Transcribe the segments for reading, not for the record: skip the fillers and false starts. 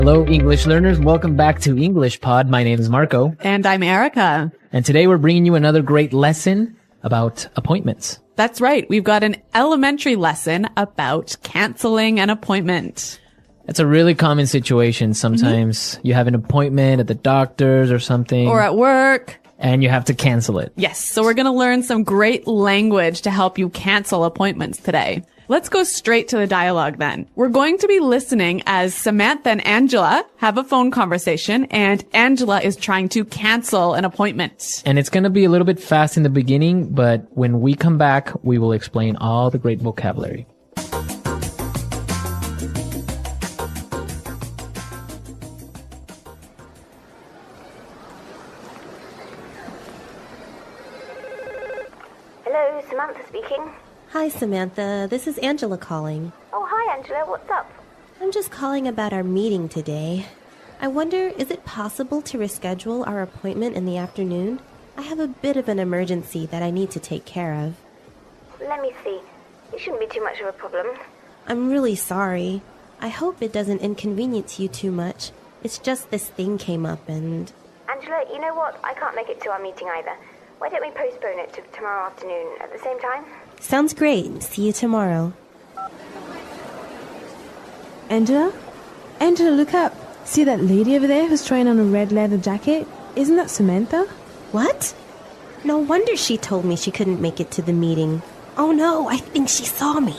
Hello, English learners. Welcome back to English Pod. My name is Marco. And I'm Erica. And today we're bringing you another great lesson about appointments. That's right. We've got an elementary lesson about canceling an appointment. It's a really common situation. Sometimes you have an appointment at the doctor's or something. Or at work. And you have to cancel it. Yes. So we're going to learn some great language to help you cancel appointments today. Let's go straight to the dialogue then. We're going to be listening as Samantha and Angela have a phone conversation, and Angela is trying to cancel an appointment. And it's going to be a little bit fast in the beginning, but when we come back, we will explain all the great vocabulary. Hello, Samantha speaking. Hi, Samantha. This is Angela calling. Oh, hi, Angela. What's up? I'm just calling about our meeting today. I wonder, is it possible to reschedule our appointment in the afternoon? I have a bit of an emergency that I need to take care of. Let me see. It shouldn't be too much of a problem. I'm really sorry. I hope it doesn't inconvenience you too much. It's just this thing came up and... Angela, you know what? I can't make it to our meeting either. Why don't we postpone it to tomorrow afternoon at the same time? Sounds great. See you tomorrow. Angela? Angela, look up. See that lady over there who's trying on a red leather jacket? Isn't that Samantha? What? No wonder she told me she couldn't make it to the meeting. Oh no, I think she saw me.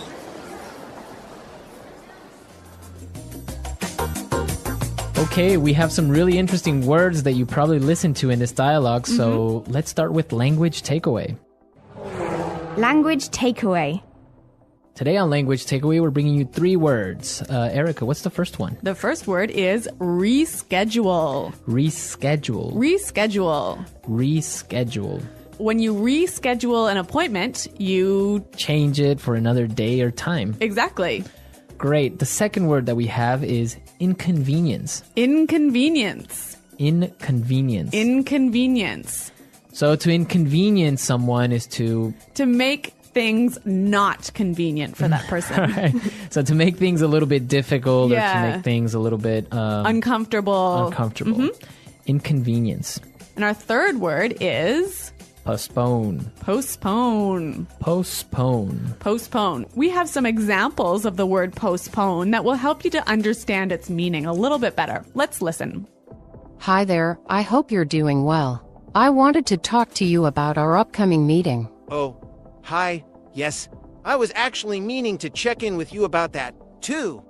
Okay, we have some really interesting words that you probably listened to in this dialogue, so let's start with language takeaway. Language takeaway. Today on Language Takeaway, we're bringing you 3 words. Erica, what's the first one? The first word is reschedule. Reschedule. Reschedule. Reschedule. When you reschedule an appointment, you... Change it for another day or time. Exactly. Great. The second word that we have is inconvenience. Inconvenience. Inconvenience. Inconvenience. So to inconvenience someone is to... To make things not convenient for that person. Right. So to make things a little bit difficult or to make things a little bit... uncomfortable. Uncomfortable. Inconvenience. And our third word is... Postpone. Postpone. Postpone. Postpone. We have some examples of the word postpone that will help you to understand its meaning a little bit better. Let's listen. Hi there, I hope you're doing well. I wanted to talk to you about our upcoming meeting. Oh, hi. Yes, I was actually meaning to check in with you about that, too.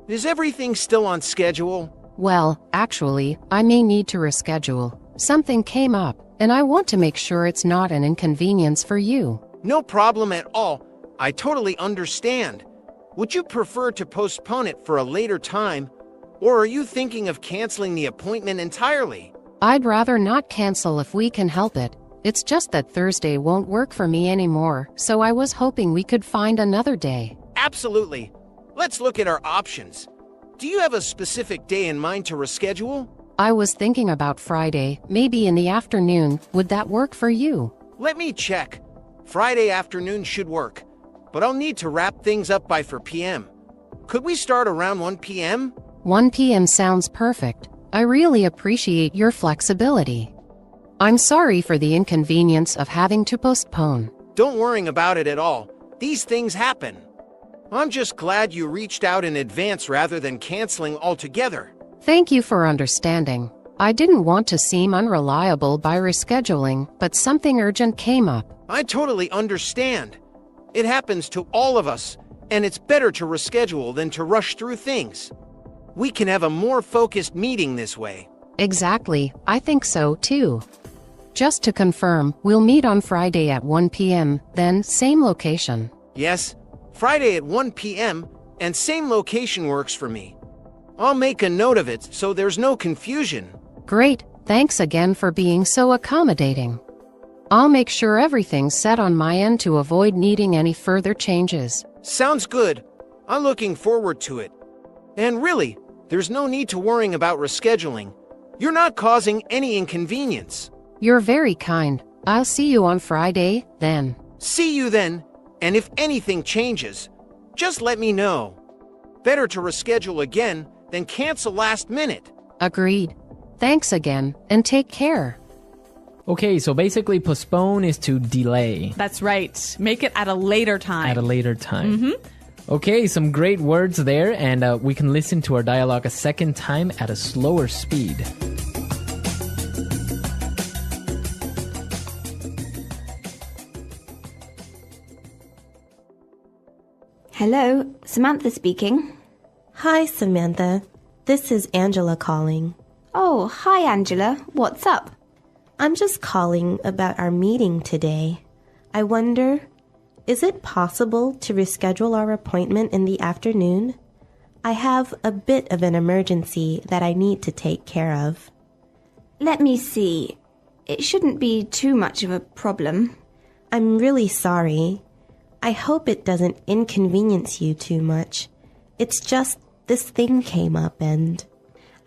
Is everything still on schedule? Well, actually, I may need to reschedule. Something came up, and I want to make sure it's not an inconvenience for you. No problem at all. I totally understand. Would you prefer to postpone it for a later time, or are you thinking of canceling the appointment entirely? I'd rather not cancel if we can help it. It's just that Thursday won't work for me anymore, so I was hoping we could find another day. Absolutely. Let's look at our options. Do you have a specific day in mind to reschedule? I was thinking about Friday, maybe in the afternoon. Would that work for you? Let me check. Friday afternoon should work, but I'll need to wrap things up by 4 p.m. Could we start around 1 p.m.? 1 p.m. sounds perfect. I really appreciate your flexibility. I'm sorry for the inconvenience of having to postpone. Don't worry about it at all. These things happen. I'm just glad you reached out in advance rather than canceling altogether. Thank you for understanding. I didn't want to seem unreliable by rescheduling, but something urgent came up. I totally understand. It happens to all of us, and it's better to reschedule than to rush through things. We can have a more focused meeting this way. Exactly, I think so too. Just to confirm, we'll meet on Friday at 1 p.m., then same location. Yes, Friday at 1 p.m., and same location works for me. I'll make a note of it so there's no confusion. Great, thanks again for being so accommodating. I'll make sure everything's set on my end to avoid needing any further changes. Sounds good. I'm looking forward to it. And really, there's no need to worrying about rescheduling. You're not causing any inconvenience. You're very kind. I'll see you on Friday, then. See you then, and if anything changes, just let me know. Better to reschedule again than cancel last minute. Agreed. Thanks again, and take care. Okay, so basically postpone is to delay. That's right. Make it at a later time. At a later time. Okay, some great words there, and we can listen to our dialogue a second time at a slower speed. Hello, Samantha speaking. Hi, Samantha. This is Angela calling. Oh, hi Angela. What's up? I'm just calling about our meeting today. I wonder, is it possible to reschedule our appointment in the afternoon? I have a bit of an emergency that I need to take care of. Let me see. It shouldn't be too much of a problem. I'm really sorry. I hope it doesn't inconvenience you too much. It's just this thing came up and...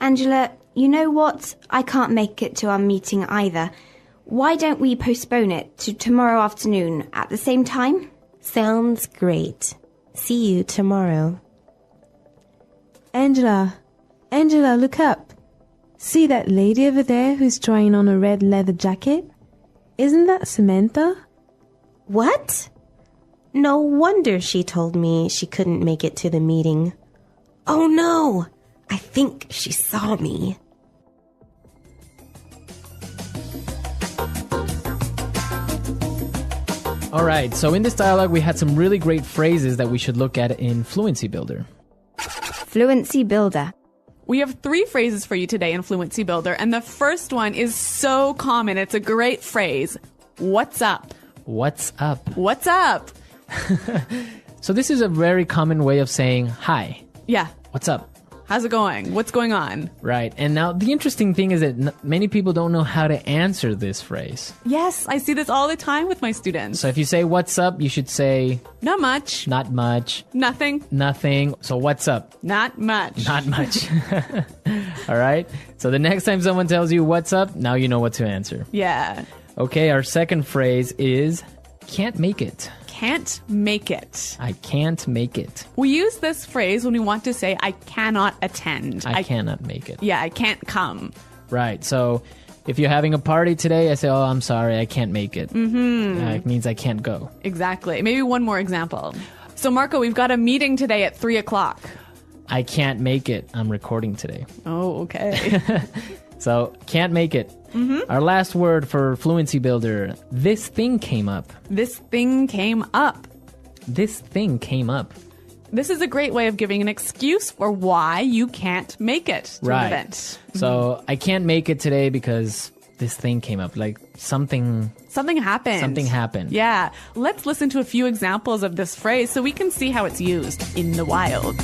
Angela, you know what? I can't make it to our meeting either. Why don't we postpone it to tomorrow afternoon at the same time? Sounds great. See you tomorrow. Angela, look up. See that lady over there who's trying on a red leather jacket? Isn't that Samantha? What? No wonder she told me she couldn't make it to the meeting. Oh no! I think she saw me. All right, so in this dialogue, we had some really great phrases that we should look at in Fluency Builder. Fluency Builder. We have 3 phrases for you today in Fluency Builder, and the first one is so common. It's a great phrase. What's up? What's up? What's up? So this is a very common way of saying hi. Yeah. What's up? How's it going? What's going on? Right. And now the interesting thing is that many people don't know how to answer this phrase. Yes, I see this all the time with my students. So if you say what's up, you should say Not much. not much, Nothing. nothing. So what's up? Not much. Not much. All right. So the next time someone tells you what's up, now you know what to answer. Yeah. Okay, our second phrase is can't make it. Can't make it. I can't make it. We use this phrase when we want to say I cannot attend. I cannot make it. Yeah, I can't come. Right. So if you're having a party today, I say, oh, I'm sorry, I can't make it. It means I can't go. Exactly. Maybe one more example. So Marco, we've got a meeting today at 3:00. I can't make it. I'm recording today. Oh, okay. So can't make it. Our last word for Fluency Builder. This thing came up. This thing came up. This thing came up. This is a great way of giving an excuse for why you can't make it to an event. So I can't make it today because this thing came up. Like something happened. Something happened. Yeah. Let's listen to a few examples of this phrase so we can see how it's used in the wild.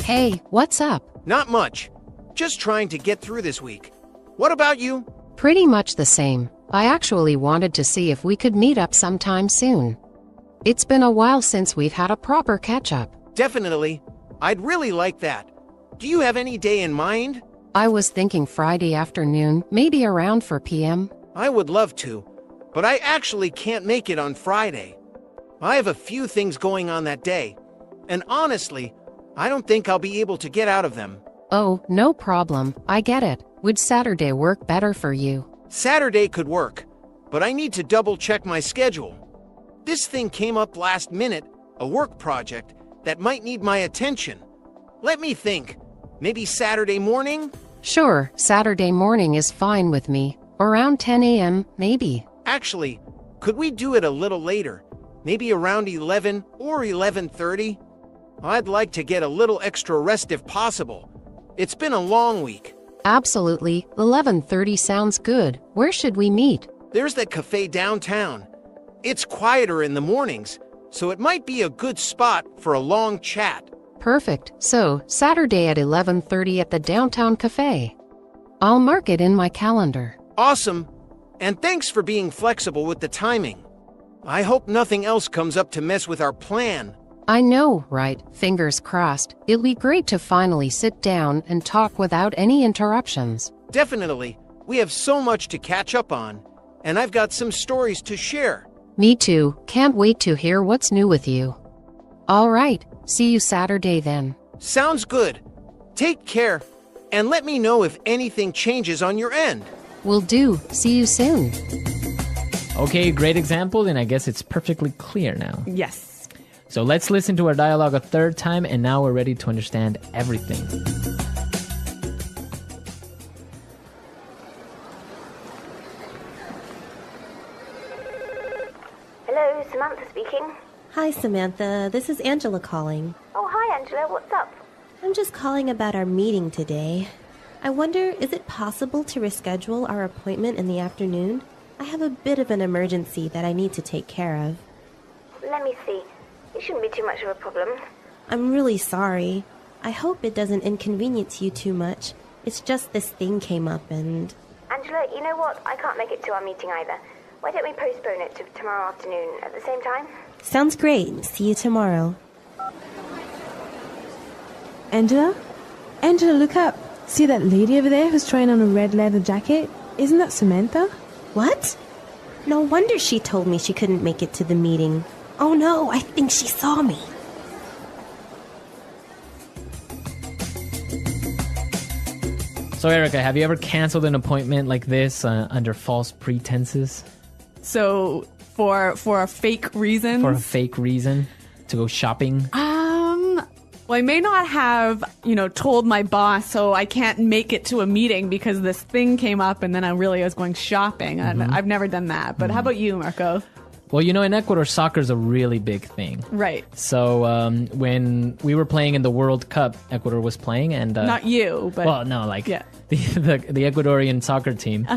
Hey, what's up? Not much. Just trying to get through this week. What about you? Pretty much the same. I actually wanted to see if we could meet up sometime soon. It's been a while since we've had a proper catch-up. Definitely. I'd really like that. Do you have any day in mind? I was thinking Friday afternoon, maybe around 4 p.m. I would love to, but I actually can't make it on Friday. I have a few things going on that day, and honestly, I don't think I'll be able to get out of them. Oh, no problem. I get it. Would Saturday work better for you? Saturday could work, but I need to double-check my schedule. This thing came up last minute, a work project that might need my attention. Let me think. Maybe Saturday morning? Sure, Saturday morning is fine with me. Around 10 a.m., maybe. Actually, could we do it a little later? Maybe around 11 or 11:30? I'd like to get a little extra rest if possible. It's been a long week. Absolutely. 11:30 sounds good. Where should we meet? There's that cafe downtown. It's quieter in the mornings, so it might be a good spot for a long chat. Perfect. So, Saturday at 11:30 at the downtown cafe. I'll mark it in my calendar. Awesome. And thanks for being flexible with the timing. I hope nothing else comes up to mess with our plan. I know, right? Fingers crossed. It'll be great to finally sit down and talk without any interruptions. Definitely. We have so much to catch up on, and I've got some stories to share. Me too. Can't wait to hear what's new with you. All right. See you Saturday then. Sounds good. Take care, and let me know if anything changes on your end. Will do. See you soon. Okay, great example, and I guess it's perfectly clear now. Yes. So let's listen to our dialogue a third time, and now we're ready to understand everything. Hello, Samantha speaking. Hi, Samantha. This is Angela calling. Oh, hi, Angela. What's up? I'm just calling about our meeting today. I wonder, is it possible to reschedule our appointment in the afternoon? I have a bit of an emergency that I need to take care of. Let me see. It shouldn't be too much of a problem. I'm really sorry. I hope it doesn't inconvenience you too much. It's just this thing came up and... Angela, you know what? I can't make it to our meeting either. Why don't we postpone it to tomorrow afternoon at the same time? Sounds great. See you tomorrow. Angela? Angela, look up. See that lady over there who's trying on a red leather jacket? Isn't that Samantha? What? No wonder she told me she couldn't make it to the meeting. Oh no, I think she saw me. So, Erica, have you ever canceled an appointment like this under false pretenses? So for a fake reason? For a fake reason? To go shopping? Well, I may not have, told my boss, so I can't make it to a meeting because this thing came up and then I really was going shopping. And I've never done that. But how about you, Marco? Well, in Ecuador, soccer is a really big thing. Right. So when we were playing in the World Cup, Ecuador was playing, and not you, but well, no, the Ecuadorian soccer team.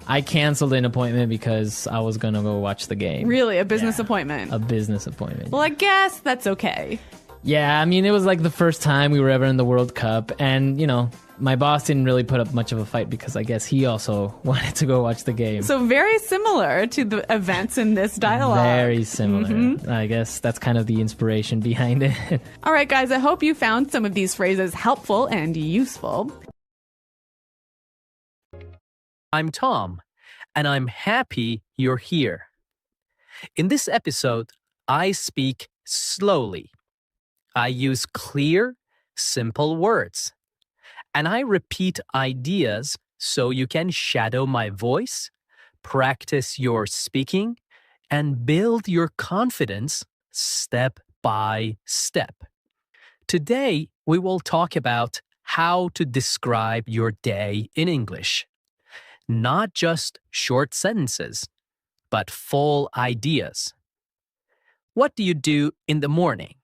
I canceled an appointment because I was gonna go watch the game. Really, a business appointment. A business appointment. Well, I guess that's okay. Yeah, I mean, it was like the first time we were ever in the World Cup, and my boss didn't really put up much of a fight because I guess he also wanted to go watch the game. So very similar to the events in this dialogue. Very similar. I guess that's kind of the inspiration behind it. All right, guys, I hope you found some of these phrases helpful and useful. I'm Tom, and I'm happy you're here. In this episode, I speak slowly. I use clear, simple words. And I repeat ideas so you can shadow my voice, practice your speaking, and build your confidence step by step. Today, we will talk about how to describe your day in English. Not just short sentences, but full ideas. What do you do in the morning?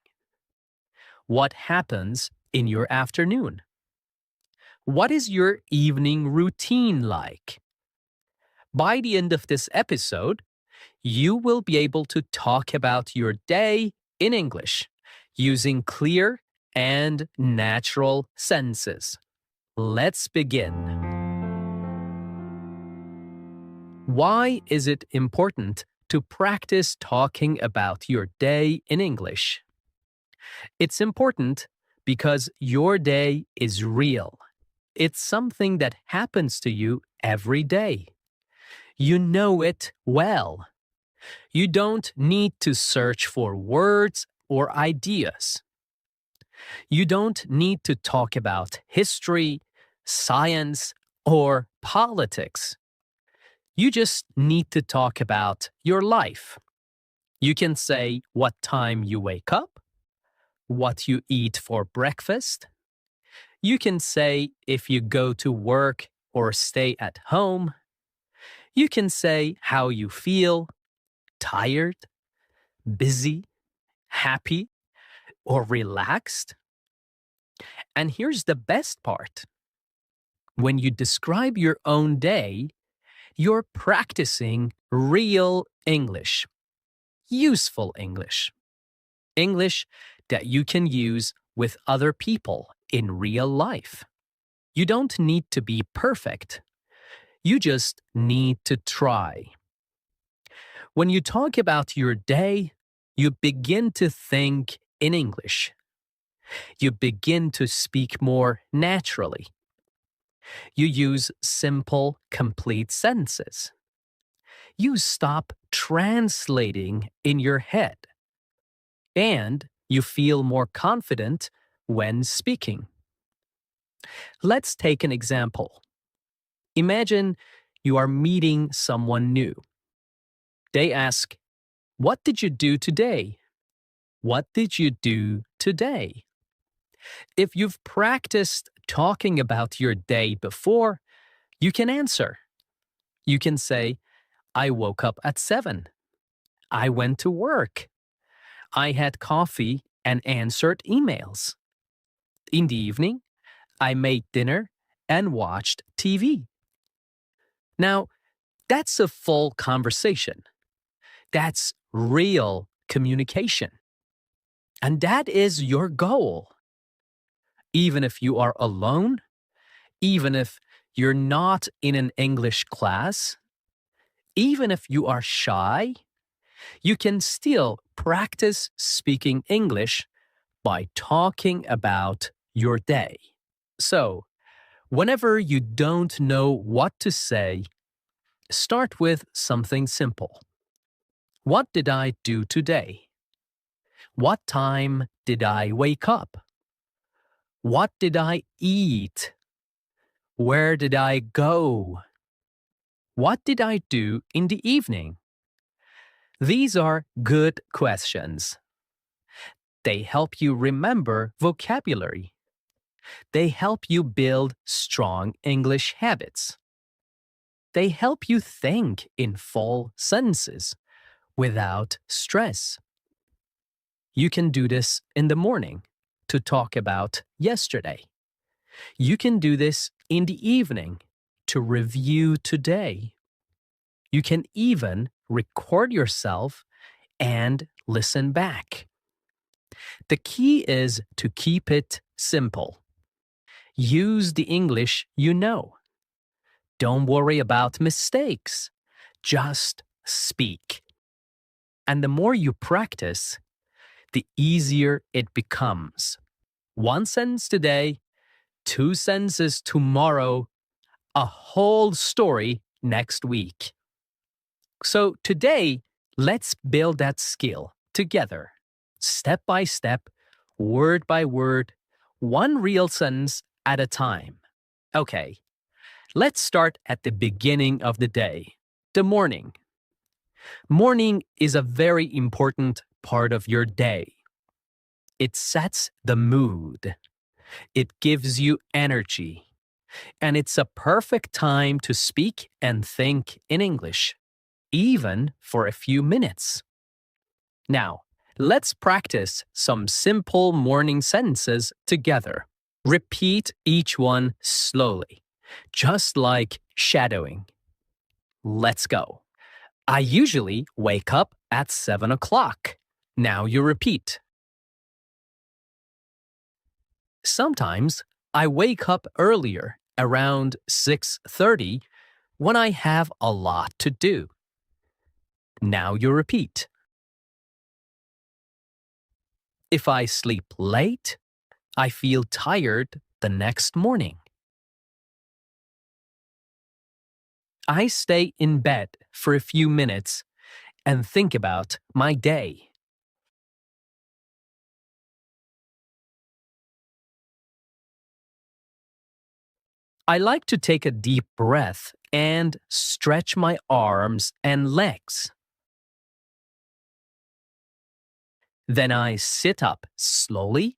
What happens in your afternoon? What is your evening routine like? By the end of this episode, you will be able to talk about your day in English using clear and natural sentences. Let's begin. Why is it important to practice talking about your day in English? It's important because your day is real. It's something that happens to you every day. You know it well. You don't need to search for words or ideas. You don't need to talk about history, science, or politics. You just need to talk about your life. You can say what time you wake up, what you eat for breakfast. You can say if you go to work or stay at home. You can say how you feel, tired, busy, happy, or relaxed. And here's the best part. When you describe your own day, you're practicing real English, useful English, English that you can use with other people in real life. You don't need to be perfect. You just need to try. When you talk about your day, you begin to think in English. You begin to speak more naturally. You use simple, complete sentences. You stop translating in your head. And you feel more confident when speaking. Let's take an example. Imagine you are meeting someone new. They ask, "What did you do today?" What did you do today? If you've practiced talking about your day before, you can answer. You can say, "I woke up at 7. I went to work. I had coffee and answered emails. In the evening, I made dinner and watched TV." Now, that's a full conversation. That's real communication. And that is your goal. Even if you are alone, even if you're not in an English class, even if you are shy, you can still practice speaking English by talking about your day. So, whenever you don't know what to say, start with something simple. What did I do today? What time did I wake up? What did I eat? Where did I go? What did I do in the evening? These are good questions. They help you remember vocabulary. They help you build strong English habits. They help you think in full sentences without stress. You can do this in the morning to talk about yesterday. You can do this in the evening to review today. You can even record yourself and listen back. The key is to keep it simple. Use the English you know. Don't worry about mistakes. Just speak. And the more you practice, the easier it becomes. 1 sentence today, 2 sentences tomorrow, a whole story next week. So today, let's build that skill together, step by step, word by word, one real sentence at a time. Okay, let's start at the beginning of the day, the morning. Morning is a very important part of your day. It sets the mood. It gives you energy. And it's a perfect time to speak and think in English, even for a few minutes. Now, let's practice some simple morning sentences together. Repeat each one slowly, just like shadowing. Let's go. I usually wake up at 7 o'clock. Now you repeat. Sometimes I wake up earlier, around 6:30, when I have a lot to do. Now you repeat. If I sleep late, I feel tired the next morning. I stay in bed for a few minutes and think about my day. I like to take a deep breath and stretch my arms and legs. Then I sit up slowly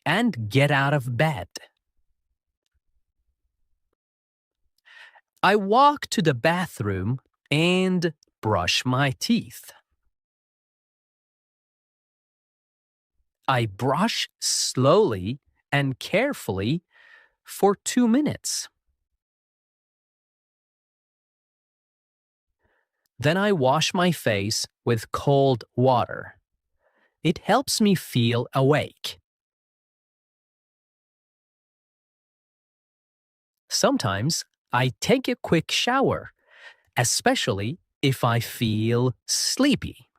and get out of bed. I walk to the bathroom and brush my teeth. I brush slowly and carefully for 2 minutes. Then I wash my face with cold water. It helps me feel awake. Sometimes I take a quick shower, especially if I feel sleepy.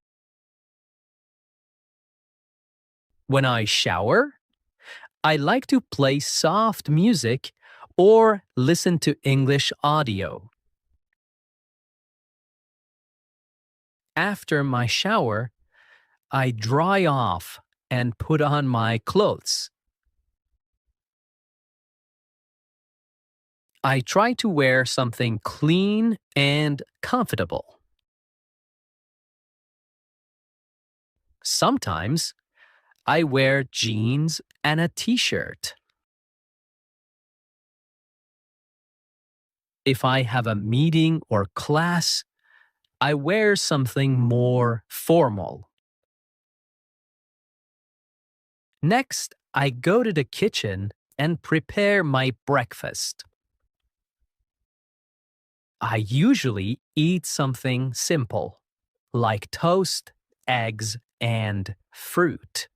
When I shower, I like to play soft music or listen to English audio. After my shower, I dry off and put on my clothes. I try to wear something clean and comfortable. Sometimes I wear jeans and a t-shirt. If I have a meeting or class, I wear something more formal. Next, I go to the kitchen and prepare my breakfast. I usually eat something simple, like toast, eggs, and fruit.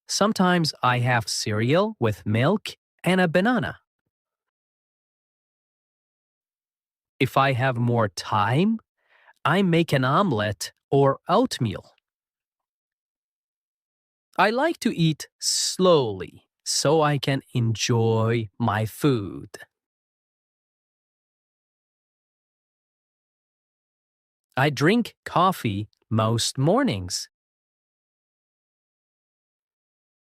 Sometimes I have cereal with milk and a banana. If I have more time, I make an omelette or oatmeal. I like to eat slowly so I can enjoy my food. I drink coffee most mornings.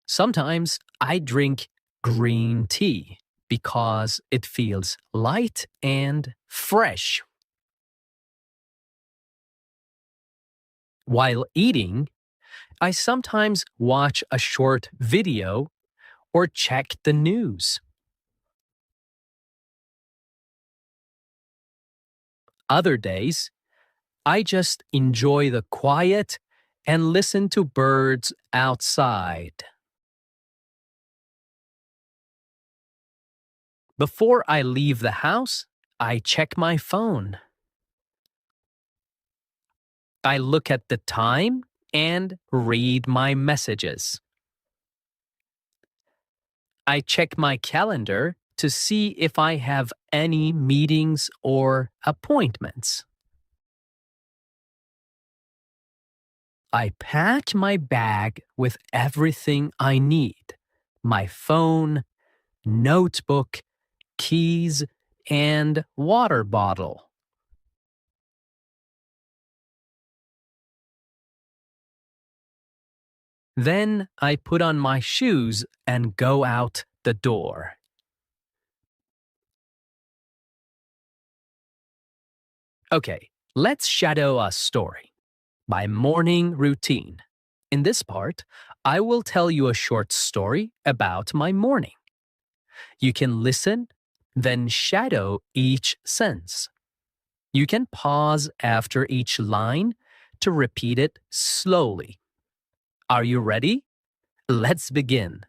Sometimes I drink green tea because it feels light and fresh. While eating, I sometimes watch a short video or check the news. Other days, I just enjoy the quiet and listen to birds outside. Before I leave the house, I check my phone. I look at the time and read my messages. I check my calendar to see if I have any meetings or appointments. I pack my bag with everything I need: my phone, notebook, keys, and water bottle. Then I put on my shoes and go out the door. Okay, let's shadow a story. My morning routine. In this part, I will tell you a short story about my morning. You can listen, then shadow each sentence. You can pause after each line to repeat it slowly. Are you ready? Let's begin.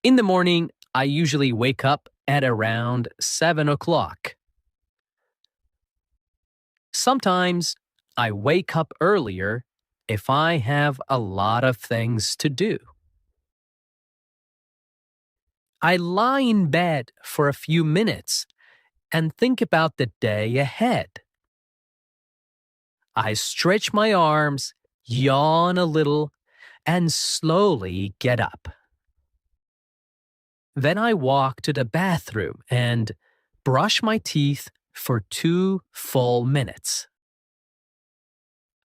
In the morning, I usually wake up at around 7 o'clock. Sometimes I wake up earlier if I have a lot of things to do. I lie in bed for a few minutes and think about the day ahead. I stretch my arms, yawn a little, and slowly get up. Then I walk to the bathroom and brush my teeth for 2 full minutes.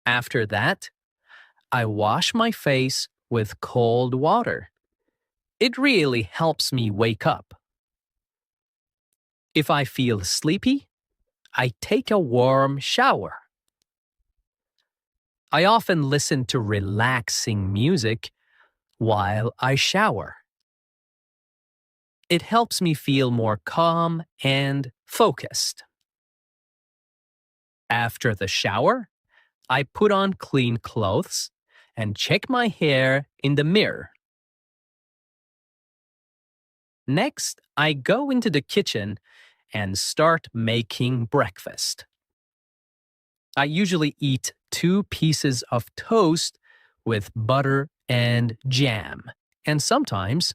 After that, I wash my face with cold water. It really helps me wake up. If I feel sleepy, I take a warm shower. I often listen to relaxing music while I shower. It helps me feel more calm and focused. After the shower, I put on clean clothes and check my hair in the mirror. Next, I go into the kitchen and start making breakfast. I usually eat 2 pieces of toast with butter and jam, and sometimes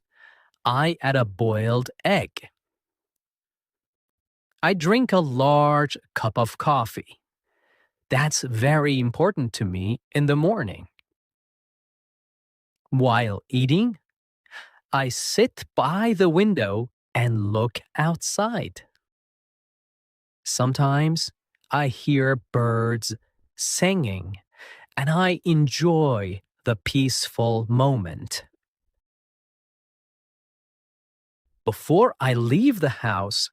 I add a boiled egg. I drink a large cup of coffee. That's very important to me in the morning. While eating, I sit by the window and look outside. Sometimes I hear birds singing, and I enjoy the peaceful moment. Before I leave the house,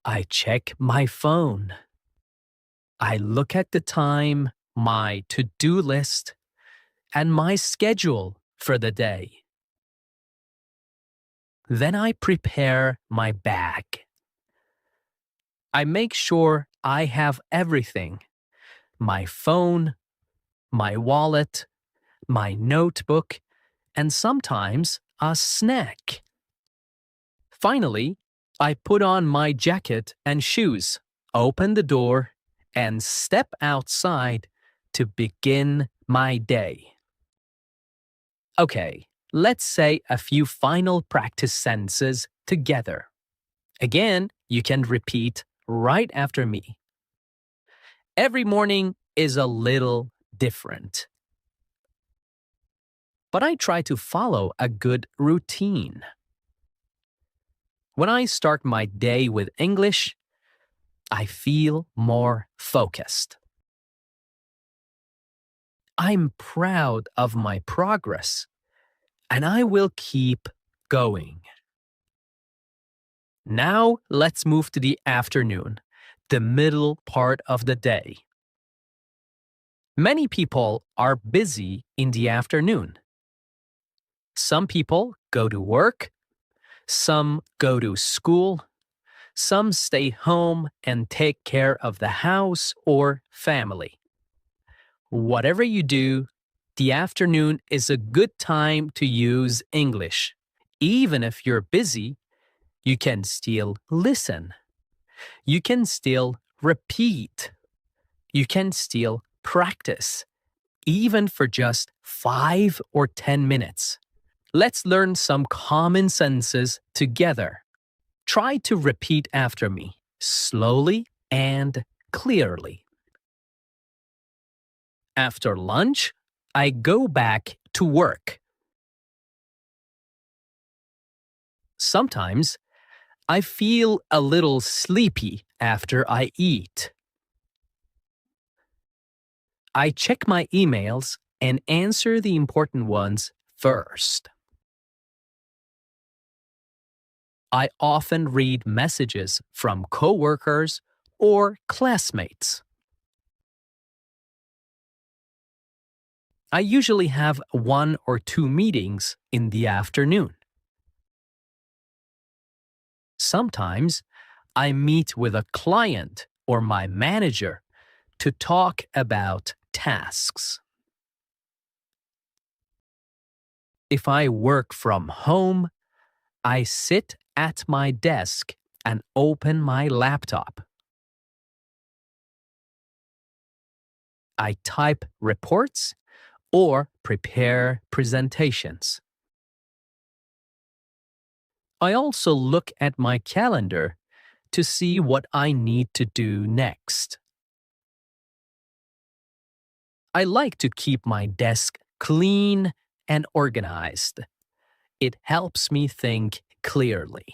I check my phone. I look at the time, my to-do list, and my schedule for the day. Then I prepare my bag. I make sure I have everything: my phone, my wallet, my notebook, and sometimes a snack. Finally, I put on my jacket and shoes, open the door, and step outside to begin my day. Okay, let's say a few final practice sentences together. Again, you can repeat right after me. Every morning is a little different, but I try to follow a good routine. When I start my day with English, I feel more focused. I'm proud of my progress, and I will keep going. Now let's move to the afternoon, the middle part of the day. Many people are busy in the afternoon. Some people go to work, some go to school, some stay home and take care of the house or family. Whatever you do, the afternoon is a good time to use English. Even if you're busy, you can still listen. You can still repeat. You can still practice, even for just 5 or 10 minutes. Let's learn some common sentences together. Try to repeat after me, slowly and clearly. After lunch, I go back to work. Sometimes I feel a little sleepy after I eat. I check my emails and answer the important ones first. I often read messages from coworkers or classmates. I usually have 1 or 2 meetings in the afternoon. Sometimes I meet with a client or my manager to talk about tasks. If I work from home, I sit at my desk and open my laptop. I type reports or prepare presentations. I also look at my calendar to see what I need to do next. I like to keep my desk clean and organized. It helps me think clearly.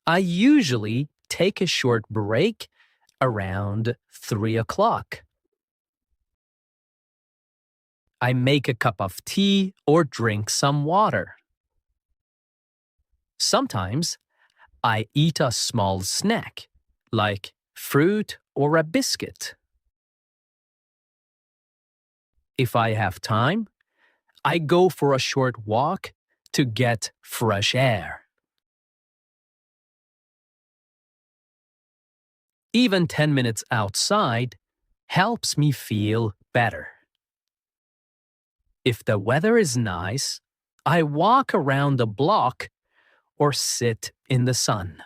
I usually take a short break around 3 o'clock. I make a cup of tea or drink some water. Sometimes I eat a small snack, like fruit or a biscuit. If I have time, I go for a short walk to get fresh air. Even 10 minutes outside helps me feel better. If the weather is nice, I walk around the block or sit in the sun.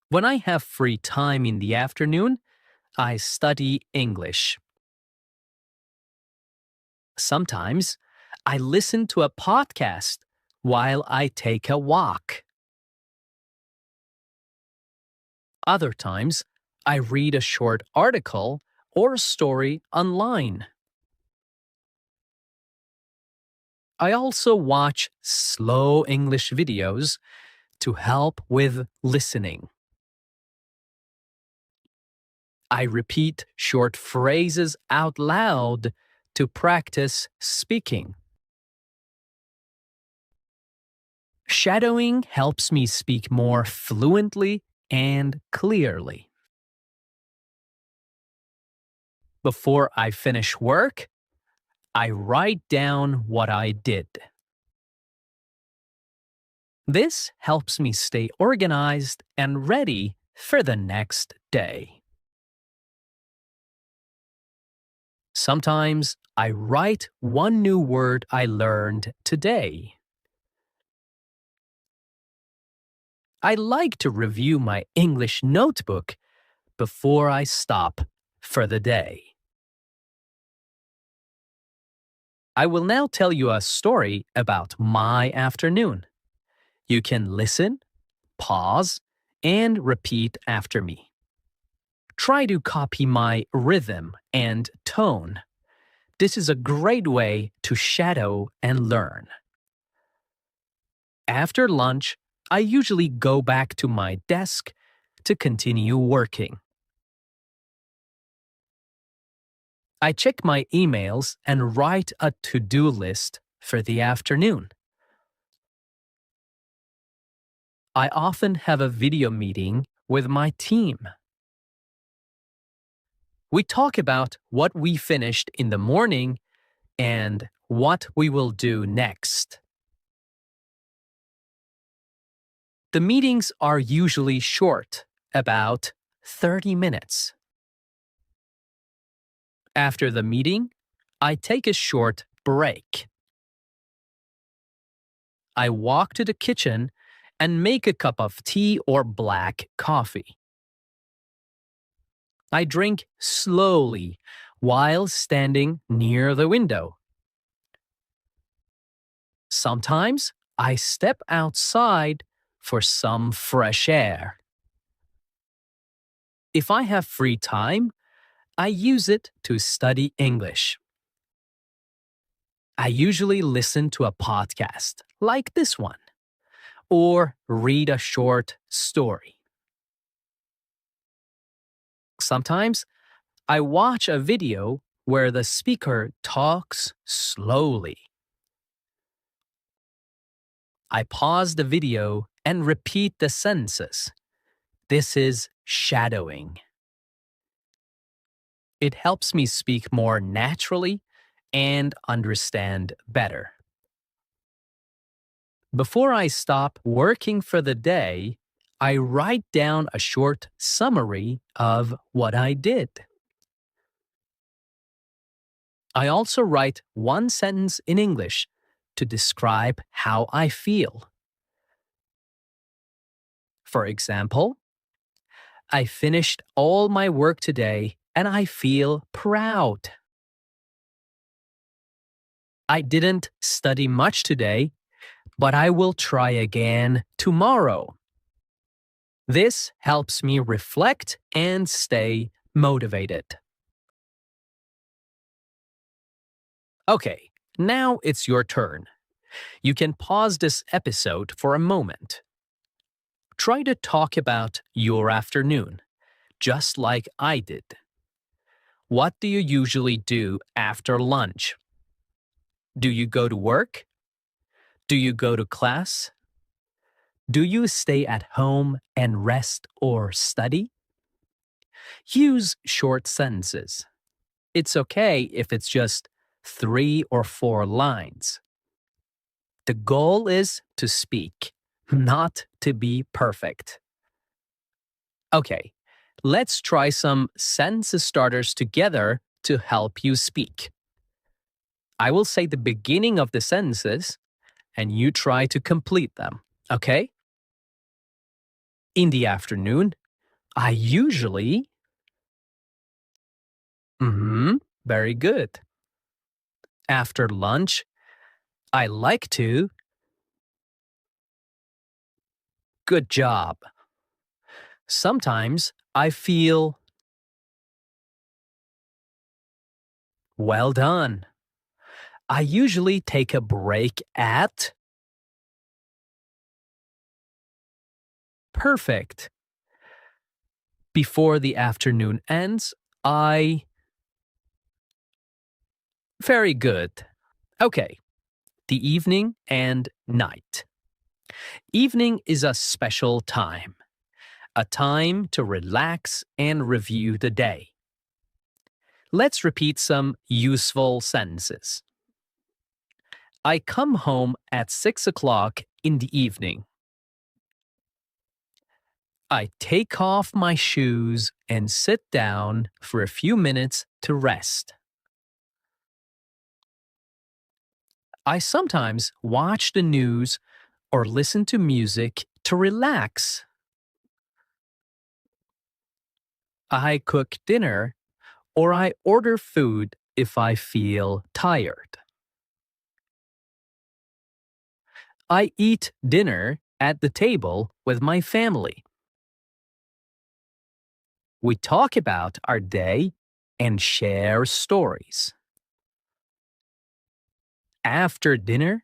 When I have free time in the afternoon, I study English. Sometimes I listen to a podcast while I take a walk. Other times, I read a short article or story online. I also watch slow English videos to help with listening. I repeat short phrases out loud to practice speaking. Shadowing helps me speak more fluently and clearly. Before I finish work, I write down what I did. This helps me stay organized and ready for the next day. Sometimes I write one new word I learned today. I like to review my English notebook before I stop for the day. I will now tell you a story about my afternoon. You can listen, pause, and repeat after me. Try to copy my rhythm and tone. This is a great way to shadow and learn. After lunch, I usually go back to my desk to continue working. I check my emails and write a to-do list for the afternoon. I often have a video meeting with my team. We talk about what we finished in the morning and what we will do next. The meetings are usually short, about 30 minutes. After the meeting, I take a short break. I walk to the kitchen and make a cup of tea or black coffee. I drink slowly while standing near the window. Sometimes I step outside for some fresh air. If I have free time, I use it to study English. I usually listen to a podcast like this one, or read a short story. Sometimes I watch a video where the speaker talks slowly. I pause the video and repeat the sentences. This is shadowing. It helps me speak more naturally and understand better. Before I stop working for the day, I write down a short summary of what I did. I also write one sentence in English to describe how I feel. For example, I finished all my work today and I feel proud. I didn't study much today, but I will try again tomorrow. This helps me reflect and stay motivated. Okay, now it's your turn. You can pause this episode for a moment. Try to talk about your afternoon, just like I did. What do you usually do after lunch? Do you go to work? Do you go to class? Do you stay at home and rest or study? Use short sentences. It's okay if it's just 3 or 4 lines. The goal is to speak, not to be perfect. Okay, let's try some sentence starters together to help you speak. I will say the beginning of the sentences, and you try to complete them, okay? In the afternoon, I usually... very good. After lunch, I like to... Good job. Sometimes I feel... Well done. I usually take a break at... Perfect. Before the afternoon ends, I... Very good. Okay, the evening and night. Evening is a special time, a time to relax and review the day. Let's repeat some useful sentences. I come home at 6 o'clock in the evening. I take off my shoes and sit down for a few minutes to rest. I sometimes watch the news or listen to music to relax. I cook dinner or I order food if I feel tired. I eat dinner at the table with my family. We talk about our day and share stories. After dinner,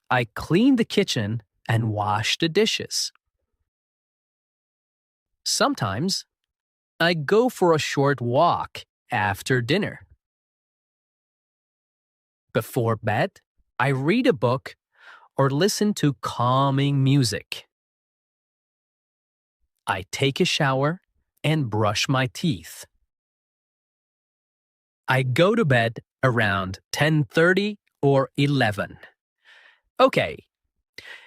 I clean the kitchen and wash the dishes. Sometimes, I go for a short walk after dinner. Before bed, I read a book or listen to calming music. I take a shower and brush my teeth. I go to bed around 10:30 or 11. Okay,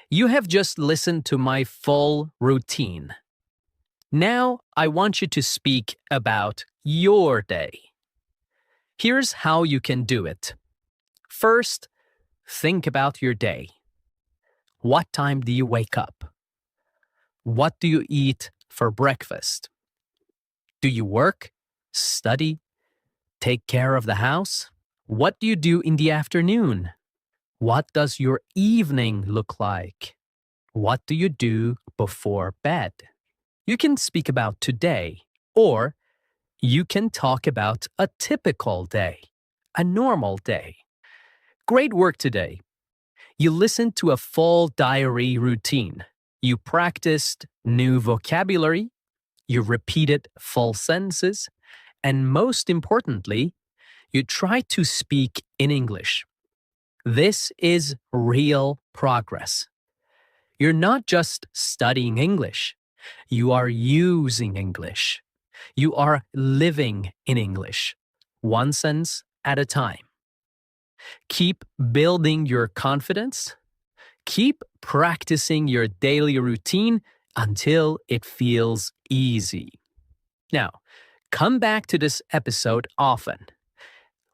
you have just listened to my full routine. Now I want you to speak about your day. Here's how you can do it. First, think about your day. What time do you wake up? What do you eat for breakfast? Do you work, study, take care of the house? What do you do in the afternoon? What does your evening look like? What do you do before bed? You can speak about today, or you can talk about a typical day, a normal day. Great work today. You listened to a full diary routine. You practiced new vocabulary. You repeated full sentences. And most importantly, you tried to speak in English. This is real progress. You're not just studying English. You are using English. You are living in English, one sentence at a time. Keep building your confidence. Keep practicing your daily routine until it feels easy. Now, come back to this episode often.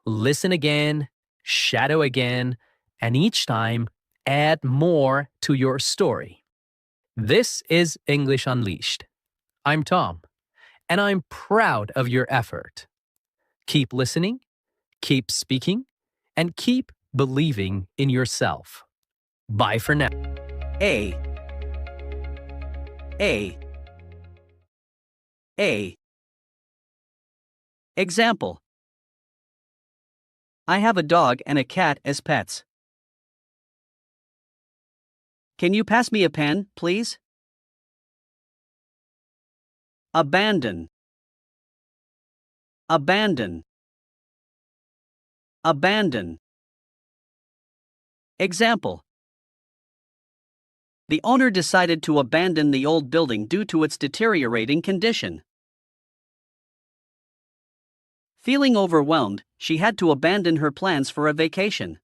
Listen again, shadow again, and each time add more to your story. This is English Unleashed. I'm Tom, and I'm proud of your effort. Keep listening, keep speaking, and keep believing in yourself. Bye for now. A. Example. I have a dog and a cat as pets. Can you pass me a pen, please? Abandon. Abandon. Abandon. Example. The owner decided to abandon the old building due to its deteriorating condition. Feeling overwhelmed, she had to abandon her plans for a vacation.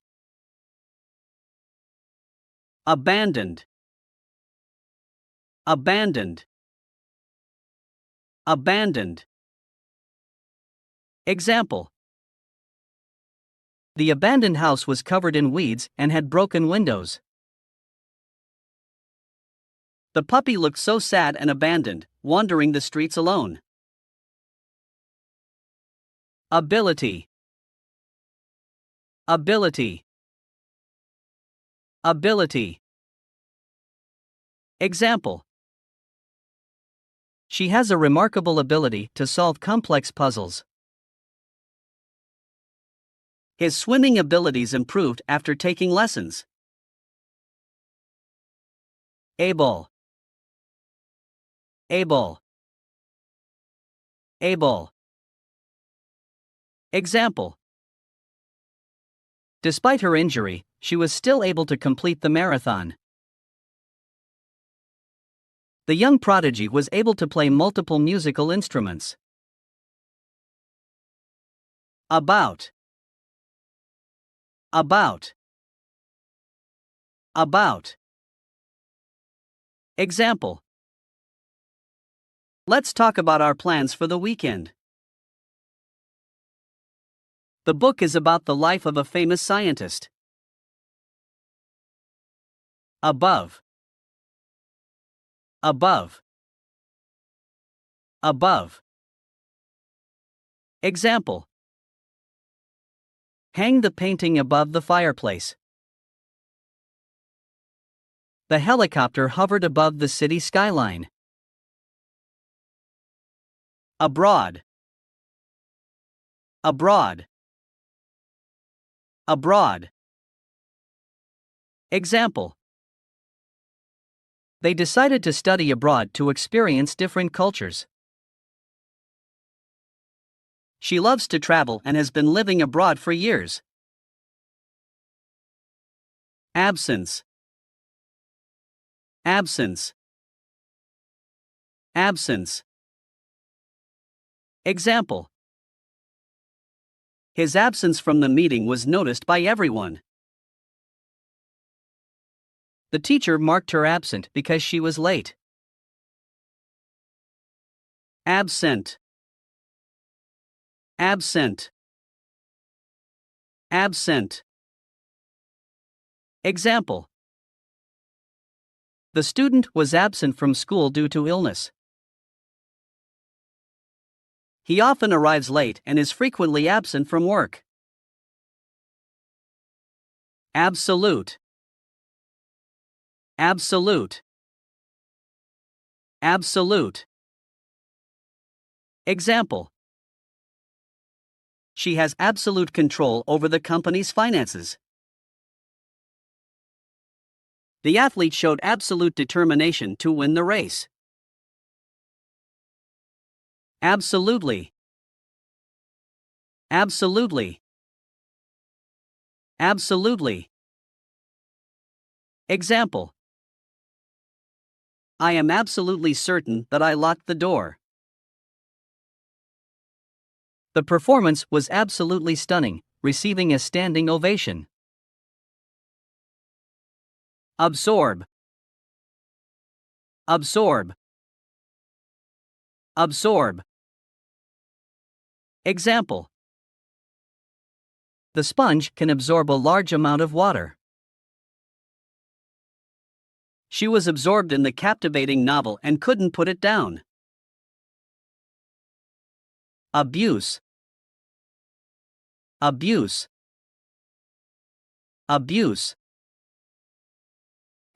Abandoned. Abandoned. Abandoned. Example. The abandoned house was covered in weeds and had broken windows. The puppy looked so sad and abandoned, wandering the streets alone. Ability. Ability. Ability. Example. She has a remarkable ability to solve complex puzzles. His swimming abilities improved after taking lessons. Able. Able. Able. Example. Despite her injury, she was still able to complete the marathon. The young prodigy was able to play multiple musical instruments. About. About. About. Example. Let's talk about our plans for the weekend. The book is about the life of a famous scientist. Above. Above. Above. Example. Hang the painting above the fireplace. The helicopter hovered above the city skyline. Abroad. Abroad. Abroad. Example. They decided to study abroad to experience different cultures. She loves to travel and has been living abroad for years. Absence. Absence. Absence. Example. His absence from the meeting was noticed by everyone. The teacher marked her absent because she was late. Absent. Absent. Absent. Example. The student was absent from school due to illness. He often arrives late and is frequently absent from work. Absolute. Absolute. Absolute. Example. She has absolute control over the company's finances. The athlete showed absolute determination to win the race. Absolutely. Absolutely. Absolutely. Example. I am absolutely certain that I locked the door. The performance was absolutely stunning, receiving a standing ovation. Absorb. Absorb. Absorb. Example. The sponge can absorb a large amount of water. She was absorbed in the captivating novel and couldn't put it down. Abuse. Abuse. Abuse.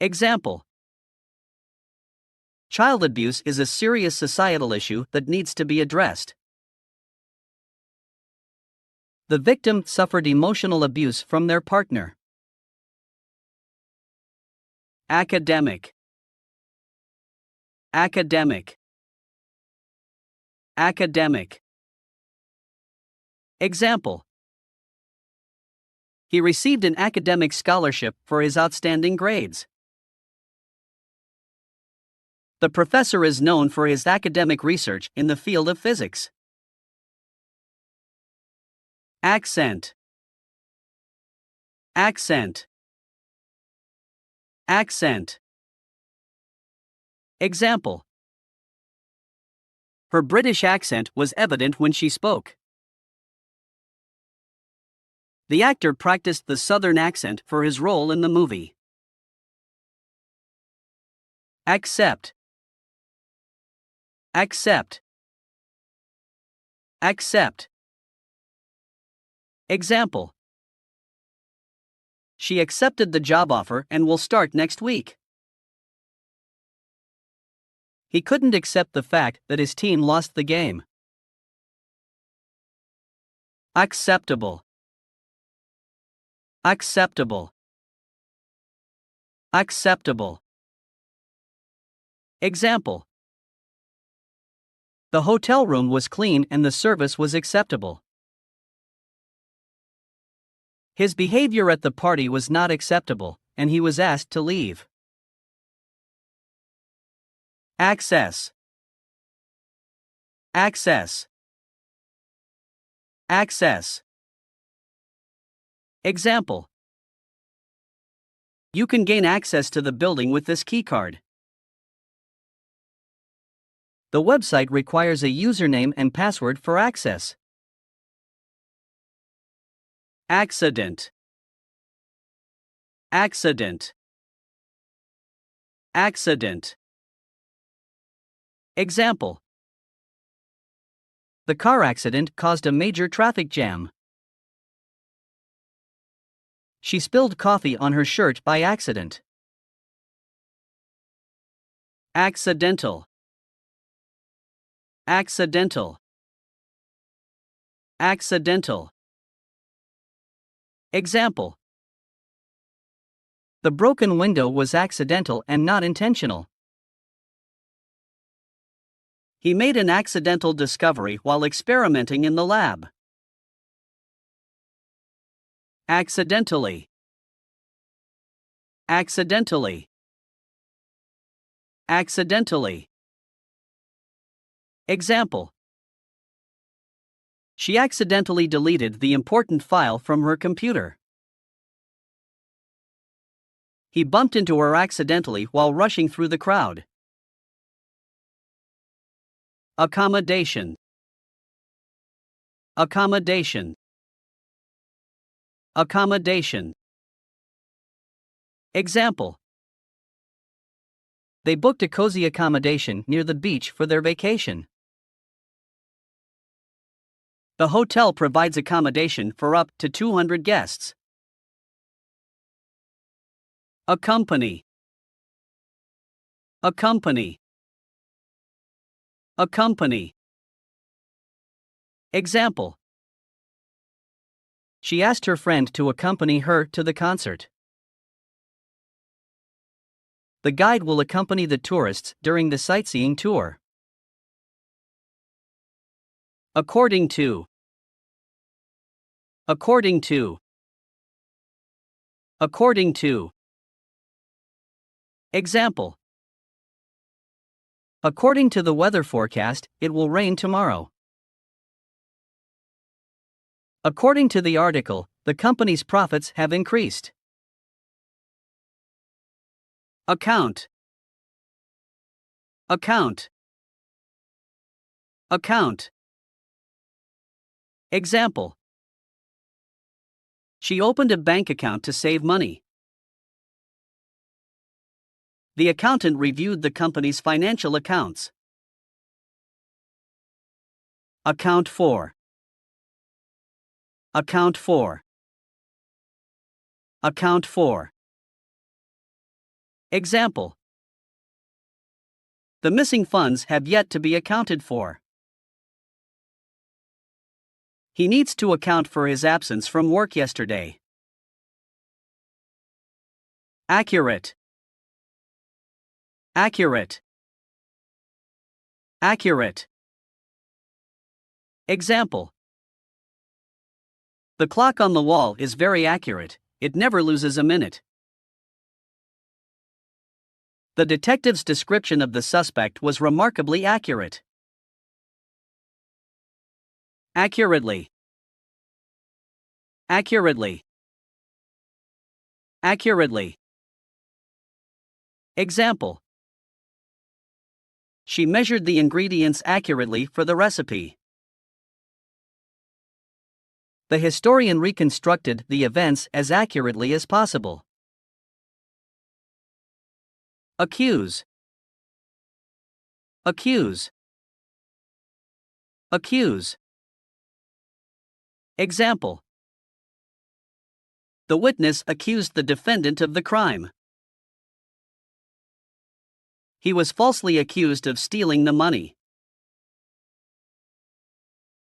Example. Child abuse is a serious societal issue that needs to be addressed. The victim suffered emotional abuse from their partner. Academic. Academic. Academic. Example. He received an academic scholarship for his outstanding grades. The professor is known for his academic research in the field of physics. Accent. Accent. Accent. Example. Her British accent was evident when she spoke. The actor practiced the Southern accent for his role in the movie. Accept. Accept. Accept. Example. She accepted the job offer and will start next week. He couldn't accept the fact that his team lost the game. Acceptable. Acceptable. Acceptable. Example. The hotel room was clean and the service was acceptable. His behavior at the party was not acceptable, and he was asked to leave. Access. Access. Access. Example. You can gain access to the building with this keycard. The website requires a username and password for access. Accident. Accident. Accident. Example. The car accident caused a major traffic jam. She spilled coffee on her shirt by accident. Accidental. Accidental. Accidental. Example. The broken window was accidental and not intentional. He made an accidental discovery while experimenting in the lab. Accidentally. Accidentally. Accidentally. Example. She accidentally deleted the important file from her computer. He bumped into her accidentally while rushing through the crowd. Accommodation. Accommodation. Accommodation. Example. They booked a cozy accommodation near the beach for their vacation. The hotel provides accommodation for up to 200 guests. Accompany. Accompany. Accompany. Example. She asked her friend to accompany her to the concert. The guide will accompany the tourists during the sightseeing tour. According to. According to. According to. Example. According to the weather forecast, it will rain tomorrow. According to the article, the company's profits have increased. Account. Account. Account. Example. She opened a bank account to save money. The accountant reviewed the company's financial accounts. Account for. Account for. Account for. Example. The missing funds have yet to be accounted for. He needs to account for his absence from work yesterday. Accurate. Accurate. Accurate. Example. The clock on the wall is very accurate, it never loses a minute. The detective's description of the suspect was remarkably accurate. Accurately. Accurately. Accurately. Example. She measured the ingredients accurately for the recipe. The historian reconstructed the events as accurately as possible. Accuse. Accuse. Accuse. Example. The witness accused the defendant of the crime. He was falsely accused of stealing the money.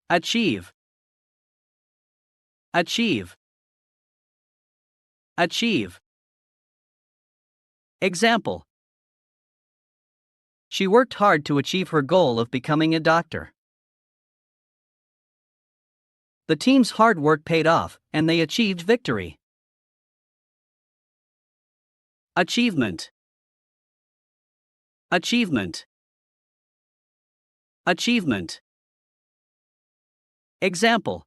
Achieve. Achieve. Achieve. Example. She worked hard to achieve her goal of becoming a doctor. The team's hard work paid off, and they achieved victory. Achievement. Achievement. Achievement. Example.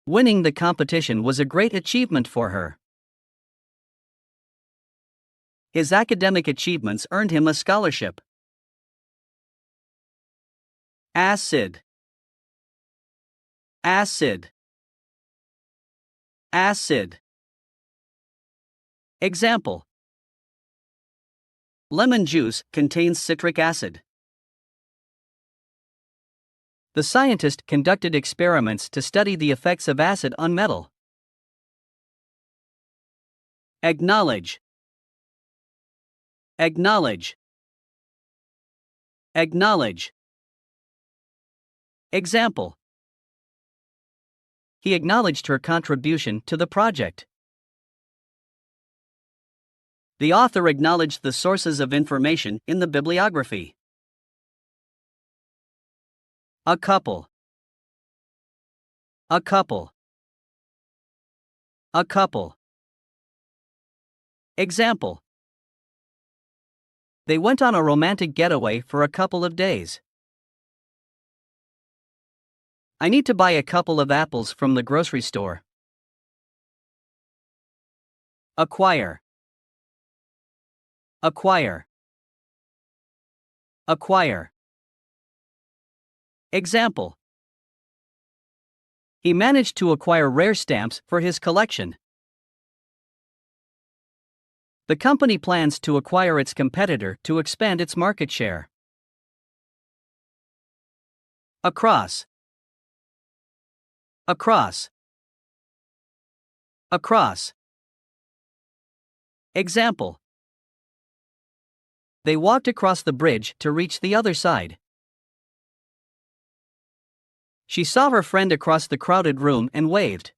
Winning the competition was a great achievement for her. His academic achievements earned him a scholarship. Acid. Acid. Acid. Example. Lemon juice contains citric acid. The scientist conducted experiments to study the effects of acid on metal. Acknowledge. Acknowledge. Acknowledge. Example. He acknowledged her contribution to the project. The author acknowledged the sources of information in the bibliography. A couple. A couple. A couple. Example. They went on a romantic getaway for a couple of days. I need to buy a couple of apples from the grocery store. Acquire. Acquire. Acquire. Example. He managed to acquire rare stamps for his collection. The company plans to acquire its competitor to expand its market share. Across. Across. Across. Example. They walked across the bridge to reach the other side. She saw her friend across the crowded room and waved.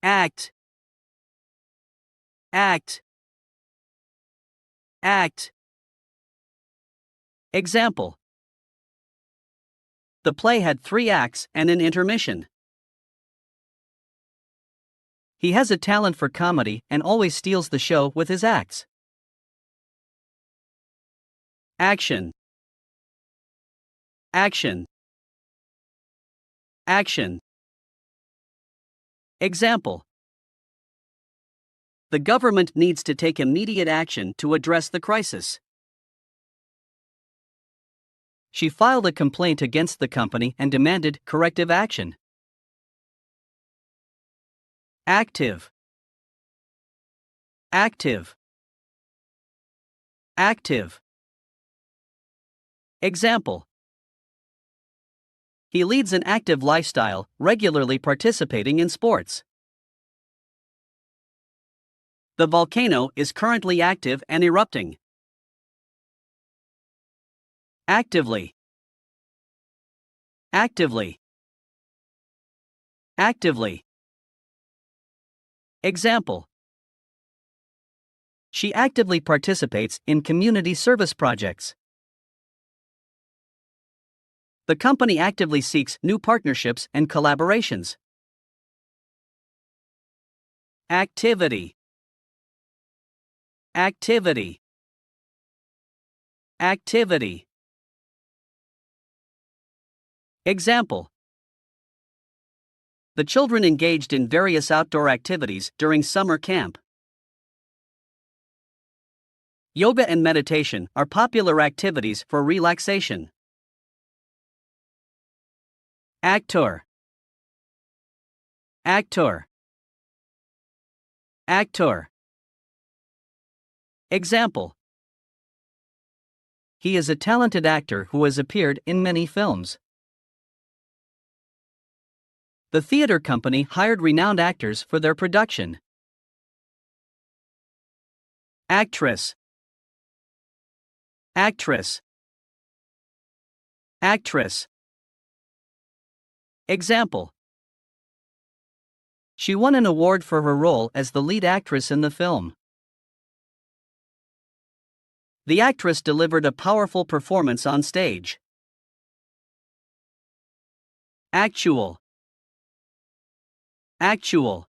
Act. Act. Act. Example. The play had 3 acts and an intermission. He has a talent for comedy and always steals the show with his acts. Action. Action. Action. Example. The government needs to take immediate action to address the crisis. She filed a complaint against the company and demanded corrective action. Active. Active. Active. Example. He leads an active lifestyle, regularly participating in sports. The volcano is currently active and erupting. Actively. Actively. Actively. Example. She actively participates in community service projects. The company actively seeks new partnerships and collaborations. Activity. Activity. Activity. Example. The children engaged in various outdoor activities during summer camp. Yoga and meditation are popular activities for relaxation. Actor. Actor. Actor. Example. He is a talented actor who has appeared in many films. The theater company hired renowned actors for their production. Actress. Actress. Actress. Example. She won an award for her role as the lead actress in the film. The actress delivered a powerful performance on stage. Actual. Actual.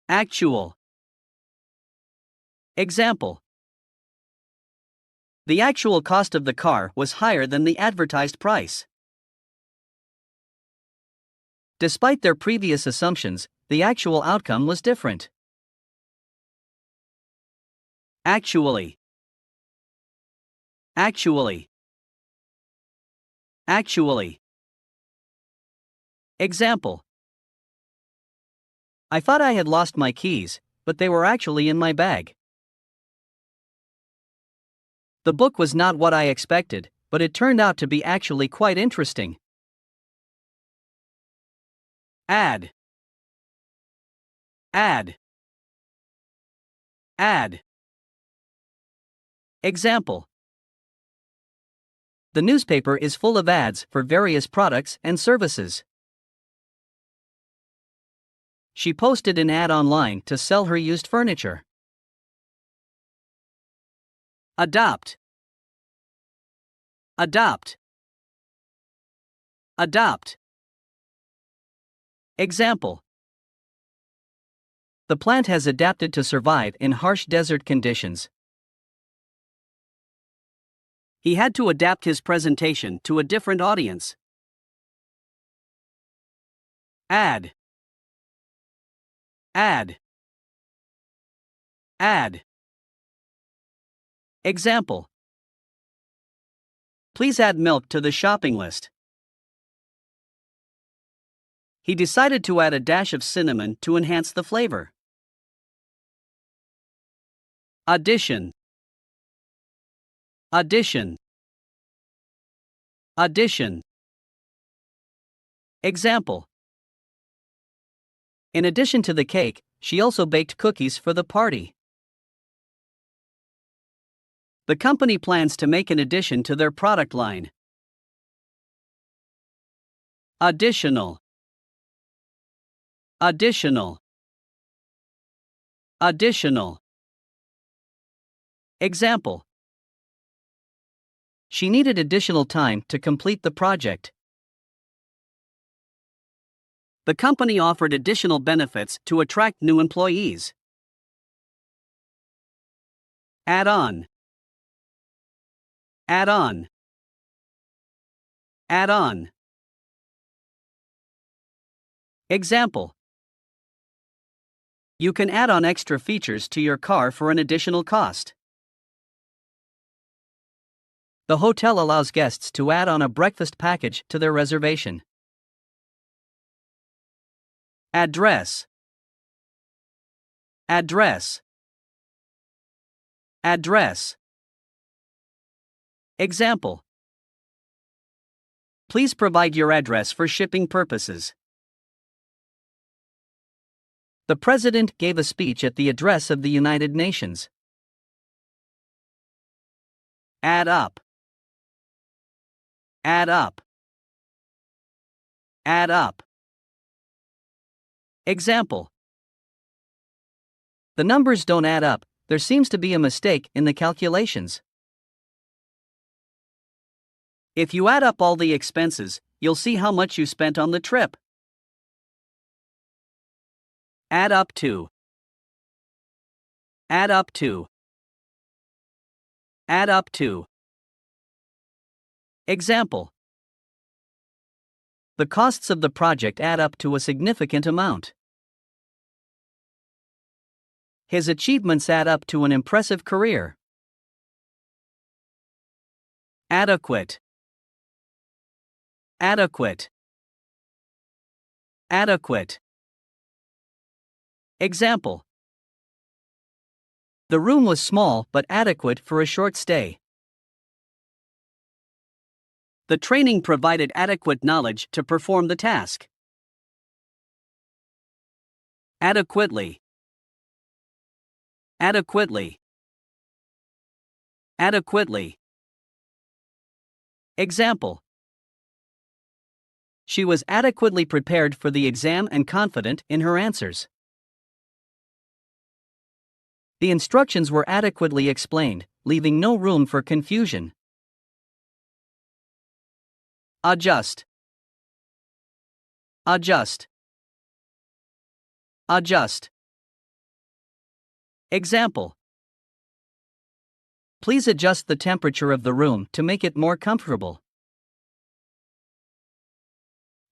Actual. Example. The actual cost of the car was higher than the advertised price. Despite their previous assumptions, the actual outcome was different. Actually. Actually. Actually. Example. I thought I had lost my keys, but they were actually in my bag. The book was not what I expected, but it turned out to be actually quite interesting. Add. Add. Add. Example. The newspaper is full of ads for various products and services. She posted an ad online to sell her used furniture. Adopt. Adopt. Adopt. Example. The plant has adapted to survive in harsh desert conditions. He had to adapt his presentation to a different audience. Add. Add. Add. Example. Please add milk to the shopping list. He decided to add a dash of cinnamon to enhance the flavor. Addition. Addition. Addition. Example. In addition to the cake, she also baked cookies for the party. The company plans to make an addition to their product line. Additional. Additional. Additional. Example. She needed additional time to complete the project. The company offered additional benefits to attract new employees. Add on. Add on. Add on. Example. You can add on extra features to your car for an additional cost. The hotel allows guests to add on a breakfast package to their reservation. Address. Address. Address. Example. Please provide your address for shipping purposes. The President gave a speech at the address of the United Nations. Add up. Add up. Add up. Example. The numbers don't add up, there seems to be a mistake in the calculations. If you add up all the expenses, you'll see how much you spent on the trip. Add up to. Add up to. Add up to. Example. The costs of the project add up to a significant amount. His achievements add up to an impressive career. Adequate. Adequate. Adequate. Example. The room was small but adequate for a short stay. The training provided adequate knowledge to perform the task. Adequately. Adequately. Adequately. Example. She was adequately prepared for the exam and confident in her answers. The instructions were adequately explained, leaving no room for confusion. Adjust. Adjust. Adjust. Example. Please adjust the temperature of the room to make it more comfortable.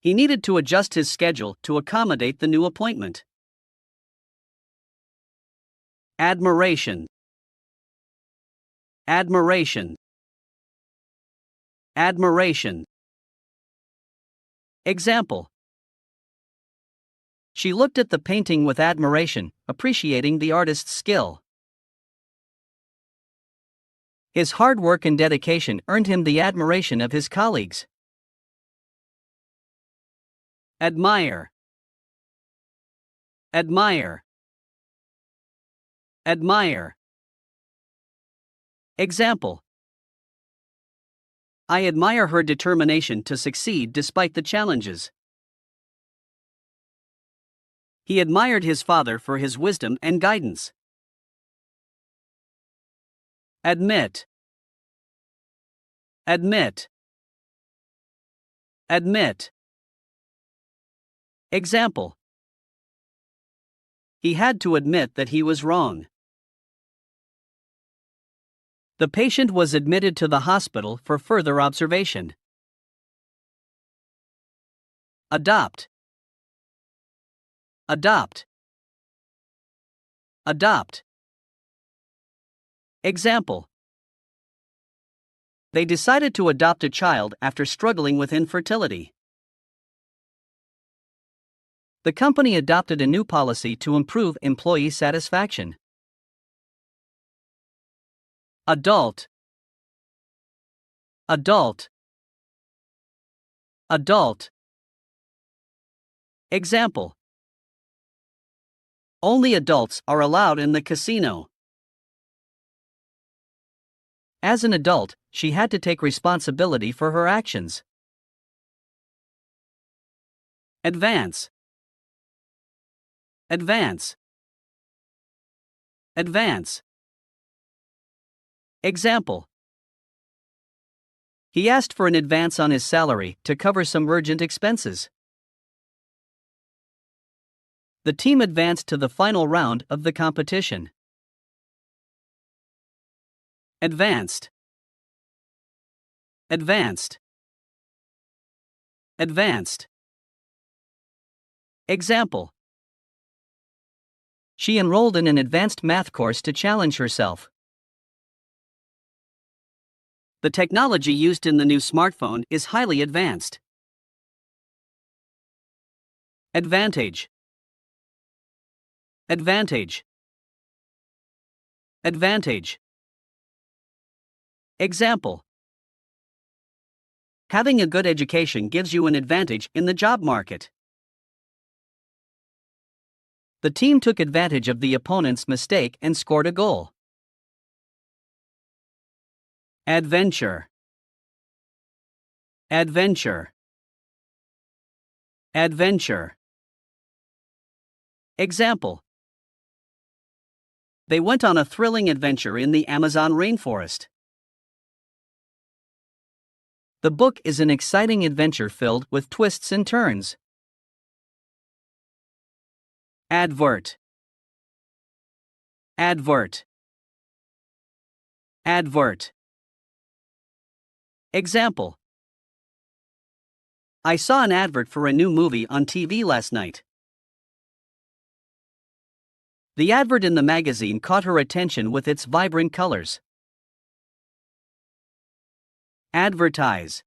He needed to adjust his schedule to accommodate the new appointment. Admiration. Admiration. Admiration. Example. She looked at the painting with admiration, appreciating the artist's skill. His hard work and dedication earned him the admiration of his colleagues. Admire. Admire. Admire. Example. I admire her determination to succeed despite the challenges. He admired his father for his wisdom and guidance. Admit. Admit. Admit. Example. He had to admit that he was wrong. The patient was admitted to the hospital for further observation. Adopt. Adopt. Adopt. Example. They decided to adopt a child after struggling with infertility. The company adopted a new policy to improve employee satisfaction. Adult. Adult. Adult. Example. Only adults are allowed in the casino. As an adult, she had to take responsibility for her actions. Advance. Advance. Advance. Example. He asked for an advance on his salary to cover some urgent expenses. The team advanced to the final round of the competition. Advanced. Advanced. Advanced. Example. She enrolled in an advanced math course to challenge herself. The technology used in the new smartphone is highly advanced. Advantage. Advantage. Advantage. Example. Having a good education gives you an advantage in the job market. The team took advantage of the opponent's mistake and scored a goal. Adventure. Adventure. Adventure. Example. They went on a thrilling adventure in the Amazon rainforest. The book is an exciting adventure filled with twists and turns. Advert. Advert. Advert. Example. I saw an advert for a new movie on TV last night. The advert in the magazine caught her attention with its vibrant colors. Advertise.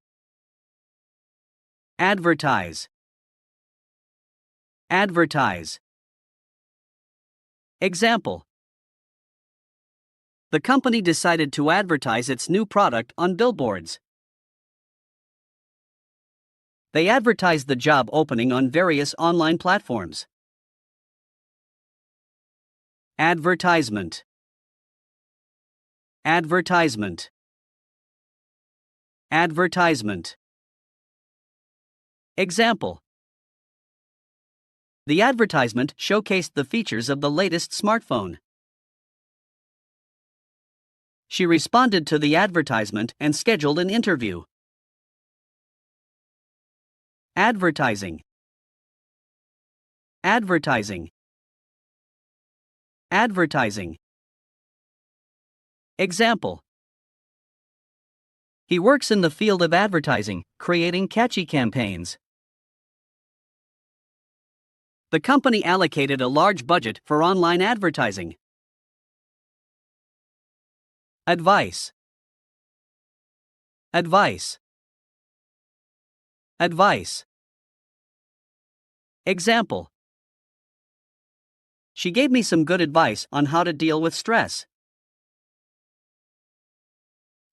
Advertise. Advertise. Example. The company decided to advertise its new product on billboards. They advertised the job opening on various online platforms. Advertisement. Advertisement. Advertisement. Example. The advertisement showcased the features of the latest smartphone. She responded to the advertisement and scheduled an interview. Advertising. Advertising. Advertising. Example. He works in the field of advertising, creating catchy campaigns. The company allocated a large budget for online advertising. Advice. Advice. Advice. Example. She gave me some good advice on how to deal with stress.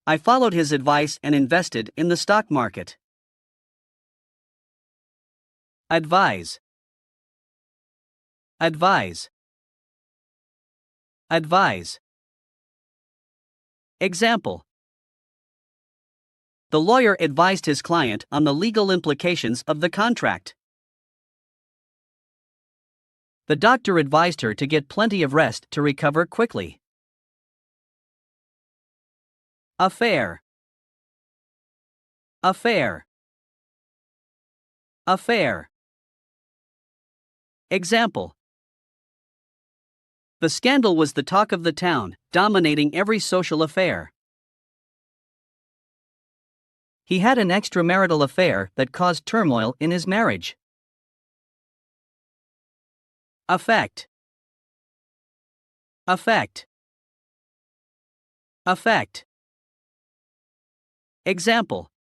I followed his advice and invested in the stock market. Advise. Advise. Advise. Example. The lawyer advised his client on the legal implications of the contract. The doctor advised her to get plenty of rest to recover quickly. Affair. Affair. Affair. Example. The scandal was the talk of the town, dominating every social affair. He had an extramarital affair that caused turmoil in his marriage. Affect. Affect. Affect. Example.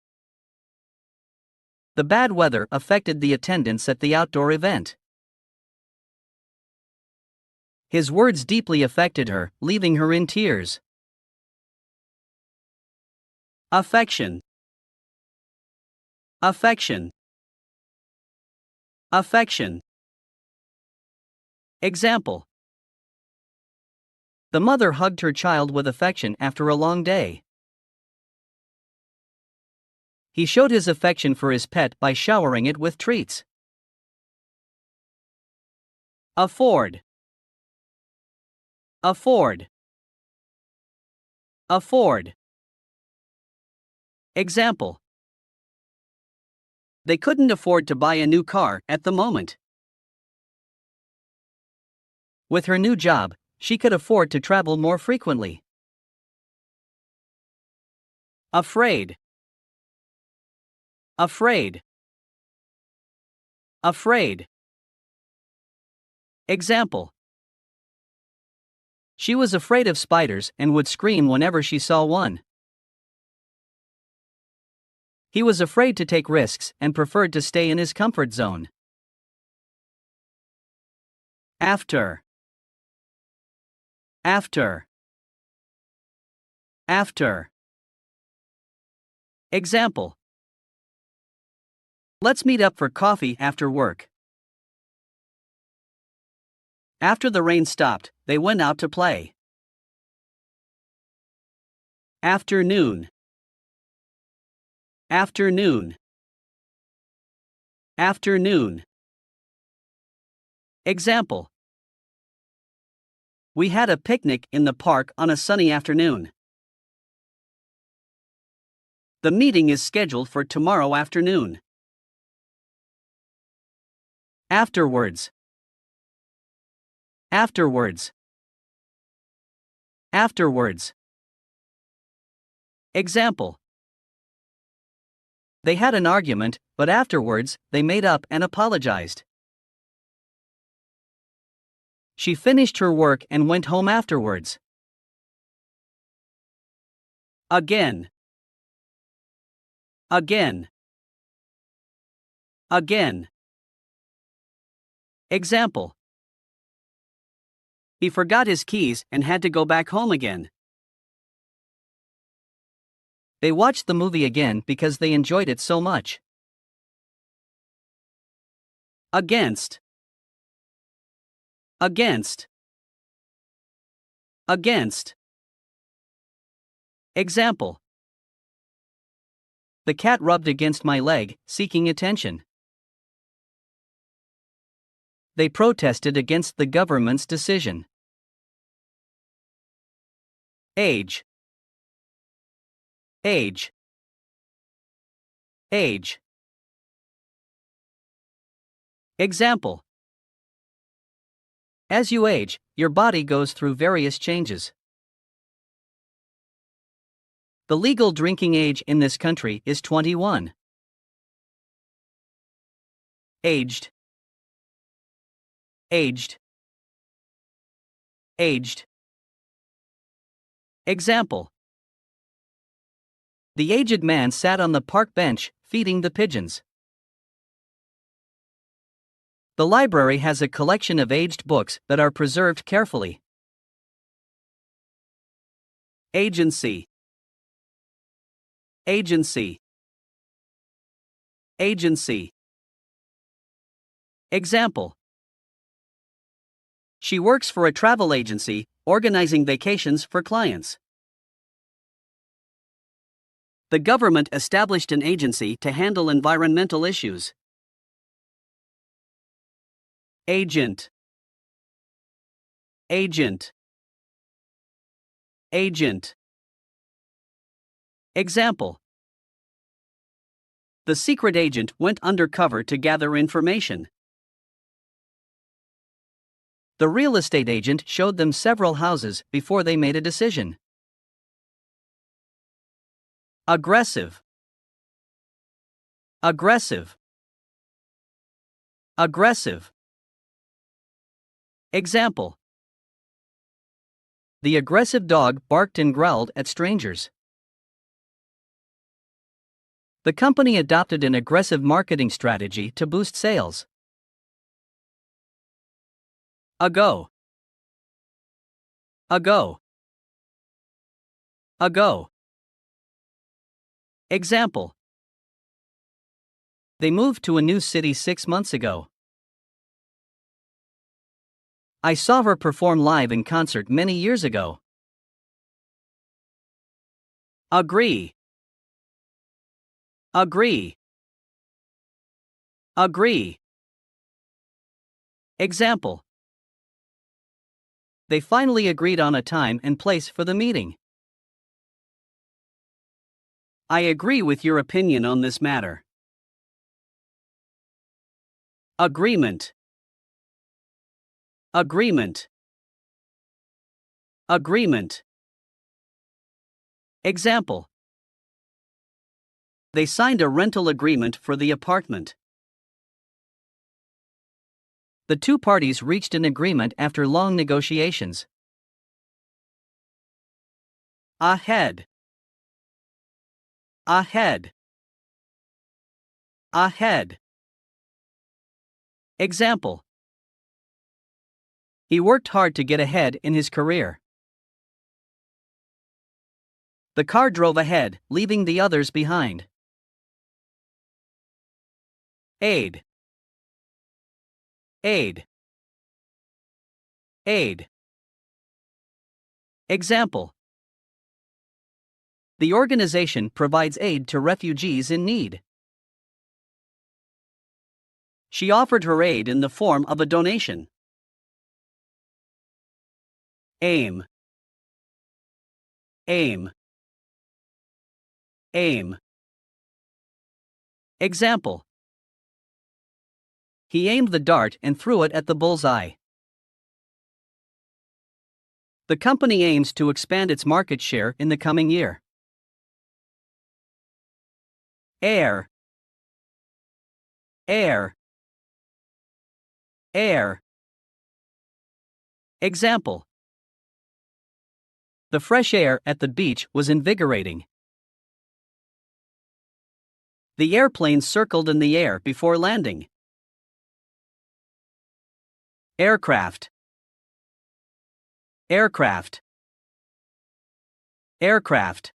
The bad weather affected the attendance at the outdoor event. His words deeply affected her, leaving her in tears. Affection. Affection. Affection. Example. The mother hugged her child with affection after a long day. He showed his affection for his pet by showering it with treats. Afford. Afford. Afford. Example. They couldn't afford to buy a new car at the moment. With her new job, she could afford to travel more frequently. Afraid. Afraid. Afraid. Example. She was afraid of spiders and would scream whenever she saw one. He was afraid to take risks and preferred to stay in his comfort zone. After. After. After. Example. Let's meet up for coffee after work. After the rain stopped, they went out to play. Afternoon. Afternoon. Afternoon. Example. We had a picnic in the park on a sunny afternoon. The meeting is scheduled for tomorrow afternoon. Afterwards. Afterwards. Afterwards. Example. They had an argument, but afterwards, they made up and apologized. She finished her work and went home afterwards. Again. Again. Again. Example. He forgot his keys and had to go back home again. They watched the movie again because they enjoyed it so much. Against. Against. Against. Example. The cat rubbed against my leg, seeking attention. They protested against the government's decision. Age. Age. Age. Example. As you age, your body goes through various changes. The legal drinking age in this country is 21. Aged. Aged. Aged. Example. The aged man sat on the park bench, feeding the pigeons. The library has a collection of aged books that are preserved carefully. Agency. Agency. Agency. Example. She works for a travel agency, organizing vacations for clients. The government established an agency to handle environmental issues. Agent. Agent. Agent. Example. The secret agent went undercover to gather information. The real estate agent showed them several houses before they made a decision. Aggressive. Aggressive. Aggressive. Example. The aggressive dog barked and growled at strangers. The company adopted an aggressive marketing strategy to boost sales. Ago. Ago. Ago. Example. They moved to a new city 6 months ago. I saw her perform live in concert many years ago. Agree. Agree. Agree. Example. They finally agreed on a time and place for the meeting. I agree with your opinion on this matter. Agreement. Agreement. Agreement. Example. They signed a rental agreement for the apartment. The two parties reached an agreement after long negotiations. Ahead. Ahead. Ahead. Example. He worked hard to get ahead in his career. The car drove ahead, leaving the others behind. Aid. Aid. Aid. Example. The organization provides aid to refugees in need. She offered her aid in the form of a donation. Aim. Aim. Aim. Example. He aimed the dart and threw it at the bullseye. The company aims to expand its market share in the coming year. Air. Air. Air. Example. The fresh air at the beach was invigorating. The airplane circled in the air before landing. Aircraft. Aircraft. Aircraft.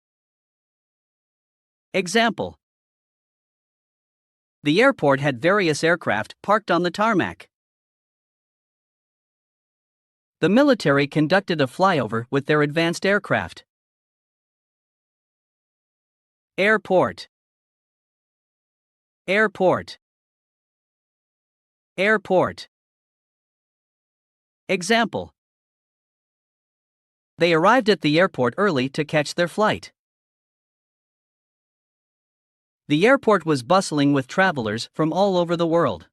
Example. The airport had various aircraft parked on the tarmac. The military conducted a flyover with their advanced aircraft. Airport. Airport. Airport. Example. They arrived at the airport early to catch their flight. The airport was bustling with travelers from all over the world.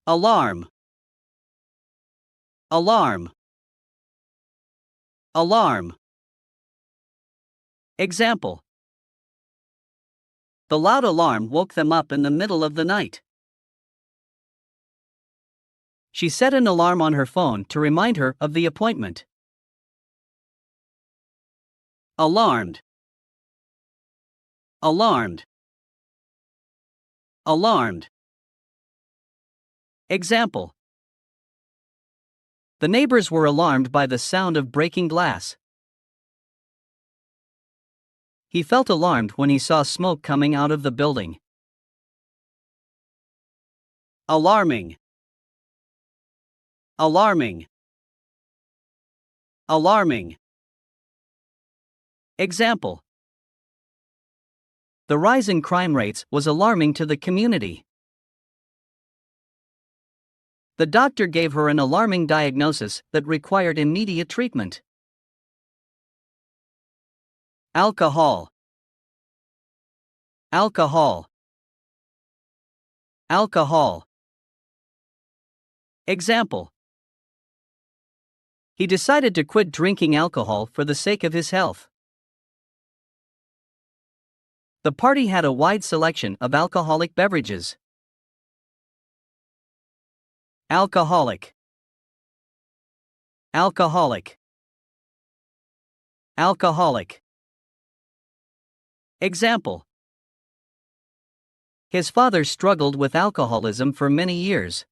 Alarm. Alarm. Alarm. Example. The loud alarm woke them up in the middle of the night. She set an alarm on her phone to remind her of the appointment. Alarmed. Alarmed. Alarmed. Example. The neighbors were alarmed by the sound of breaking glass. He felt alarmed when he saw smoke coming out of the building. Alarming. Alarming. Alarming. Example. The rise in crime rates was alarming to the community. The doctor gave her an alarming diagnosis that required immediate treatment. Alcohol. Alcohol. Alcohol. Example. He decided to quit drinking alcohol for the sake of his health. The party had a wide selection of alcoholic beverages. Alcoholic. Alcoholic. Alcoholic. Example. His father struggled with alcoholism for many years.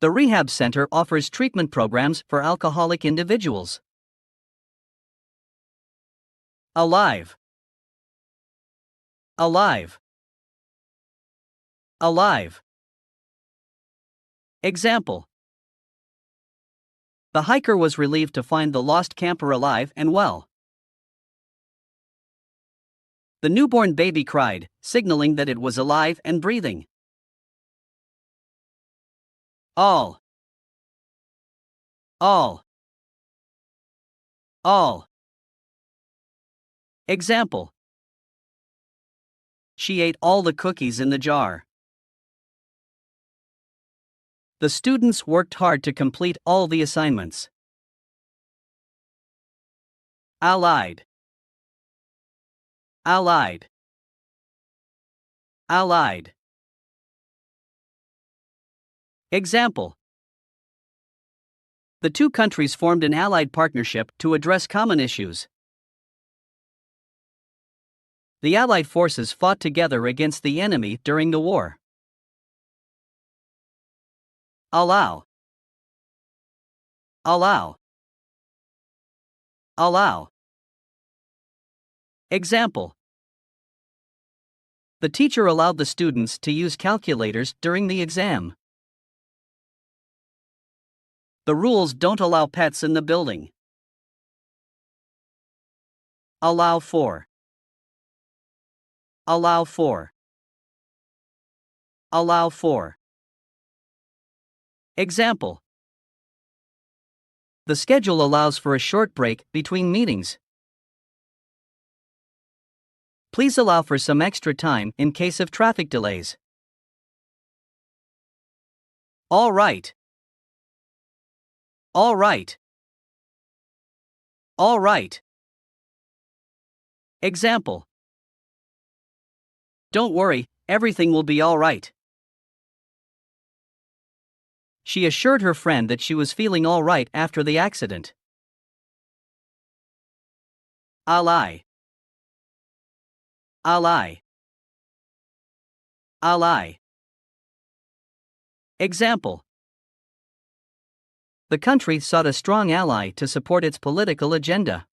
The rehab center offers treatment programs for alcoholic individuals. Alive. Alive. Alive. Example. The hiker was relieved to find the lost camper alive and well. The newborn baby cried, signaling that it was alive and breathing. All. All. All. Example. She ate all the cookies in the jar. The students worked hard to complete all the assignments. Allied. Allied. Allied. Example. The two countries formed an allied partnership to address common issues. The Allied forces fought together against the enemy during the war. Allow. Allow. Allow. Example. The teacher allowed the students to use calculators during the exam. The rules don't allow pets in the building. Allow for. Allow for. Allow for. Example. The schedule allows for a short break between meetings. Please allow for some extra time in case of traffic delays. All right. All right. All right. Example. Don't worry, everything will be all right. She assured her friend that she was feeling all right after the accident. Ally. Ally. Ally. Example. The country sought a strong ally to support its political agenda.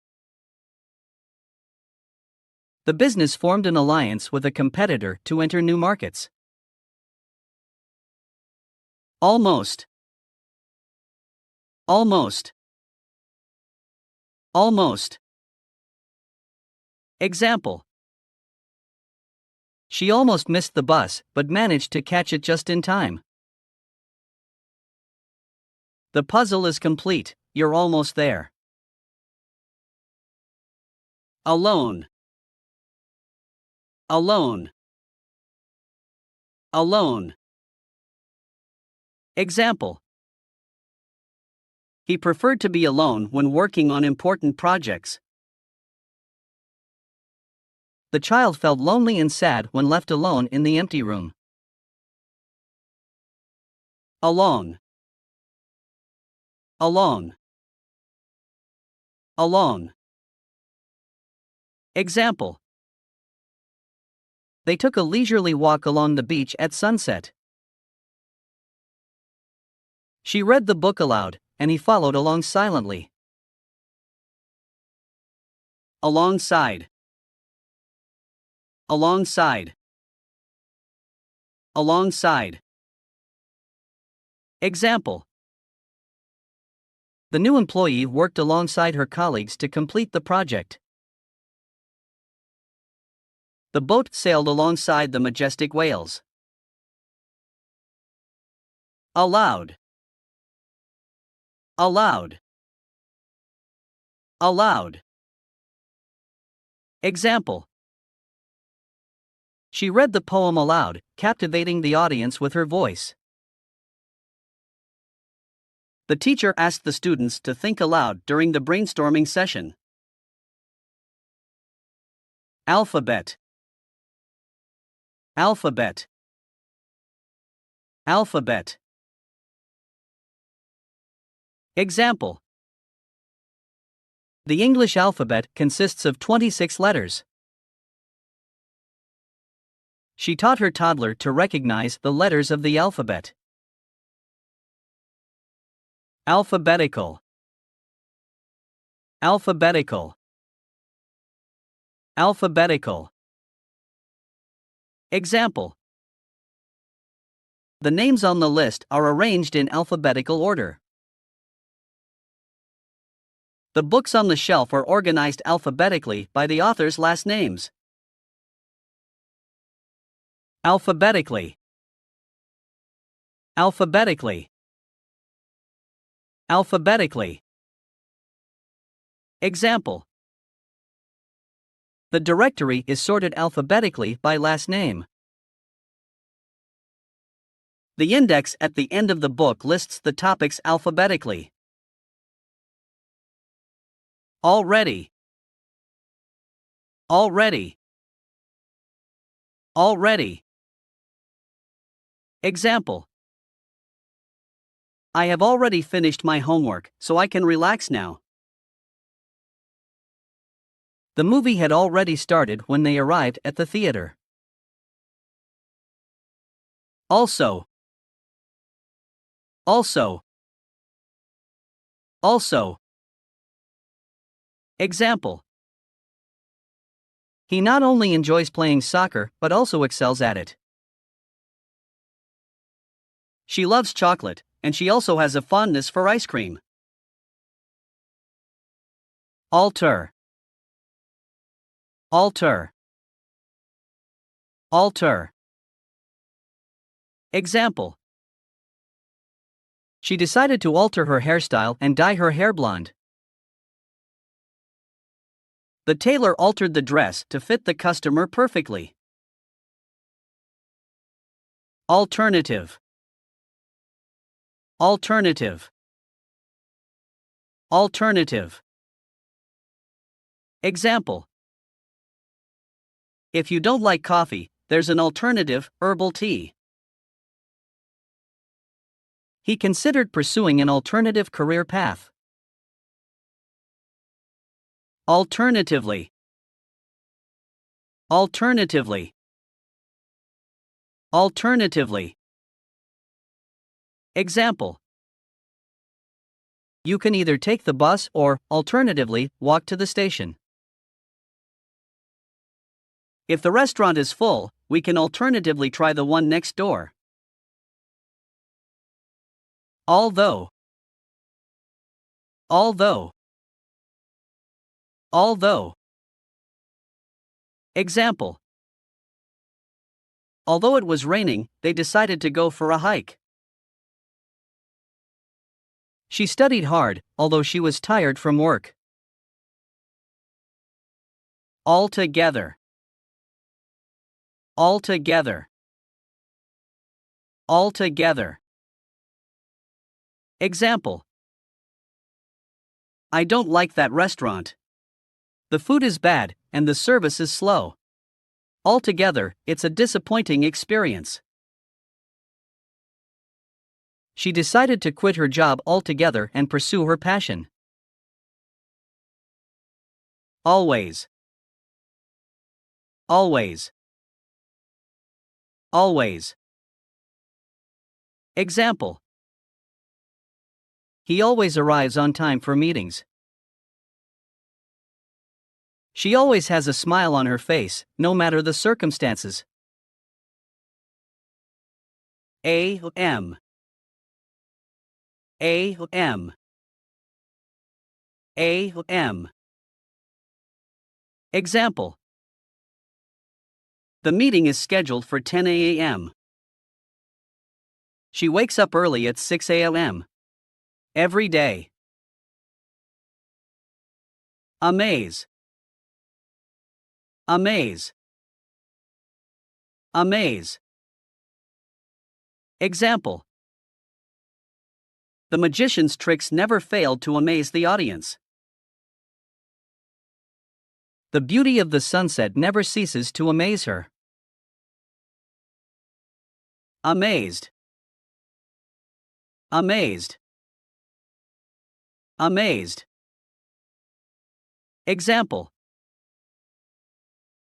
The business formed an alliance with a competitor to enter new markets. Almost. Almost. Almost. Example. She almost missed the bus but managed to catch it just in time. The puzzle is complete, you're almost there. Alone. Alone. Alone. Example. He preferred to be alone when working on important projects. The child felt lonely and sad when left alone in the empty room. Along. Along. Along. Example. They took a leisurely walk along the beach at sunset. She read the book aloud, and he followed along silently. Alongside. Alongside. Alongside. Example. The new employee worked alongside her colleagues to complete the project. The boat sailed alongside the majestic whales. Aloud. Aloud. Aloud. Example. She read the poem aloud, captivating the audience with her voice. The teacher asked the students to think aloud during the brainstorming session. Alphabet. Alphabet. Alphabet. Example. The English alphabet consists of 26 letters. She taught her toddler to recognize the letters of the alphabet. Alphabetical. Alphabetical. Alphabetical. Example. The names on the list are arranged in alphabetical order. The books on the shelf are organized alphabetically by the author's last names. Alphabetically. Alphabetically. Alphabetically. Example. The directory is sorted alphabetically by last name. The index at the end of the book lists the topics alphabetically. Already. Already. Already. Example. I have already finished my homework, so I can relax now. The movie had already started when they arrived at the theater. Also. Also. Also. Example. He not only enjoys playing soccer but also excels at it. She loves chocolate, and she also has a fondness for ice cream. Alter. Alter. Alter. Example. She decided to alter her hairstyle and dye her hair blonde. The tailor altered the dress to fit the customer perfectly. Alternative. Alternative. Alternative. Example. If you don't like coffee, there's an alternative, herbal tea. He considered pursuing an alternative career path. Alternatively. Alternatively. Alternatively. Example. You can either take the bus or, alternatively, walk to the station. If the restaurant is full, we can alternatively try the one next door. Although. Although. Although. Example. Although it was raining, they decided to go for a hike. She studied hard, although she was tired from work. Altogether. Altogether. Altogether. Example: I don't like that restaurant. The food is bad, and the service is slow. Altogether, it's a disappointing experience. She decided to quit her job altogether and pursue her passion. Always. Always. Always. Example: He always arrives on time for meetings. She always has a smile on her face, no matter the circumstances. A.M. A.M. A.M. Example: The meeting is scheduled for 10 a.m. She wakes up early at 6 a.m. every day. Amaze. Amaze. Amaze. Example: The magician's tricks never failed to amaze the audience. The beauty of the sunset never ceases to amaze her. Amazed. Amazed. Amazed. Example: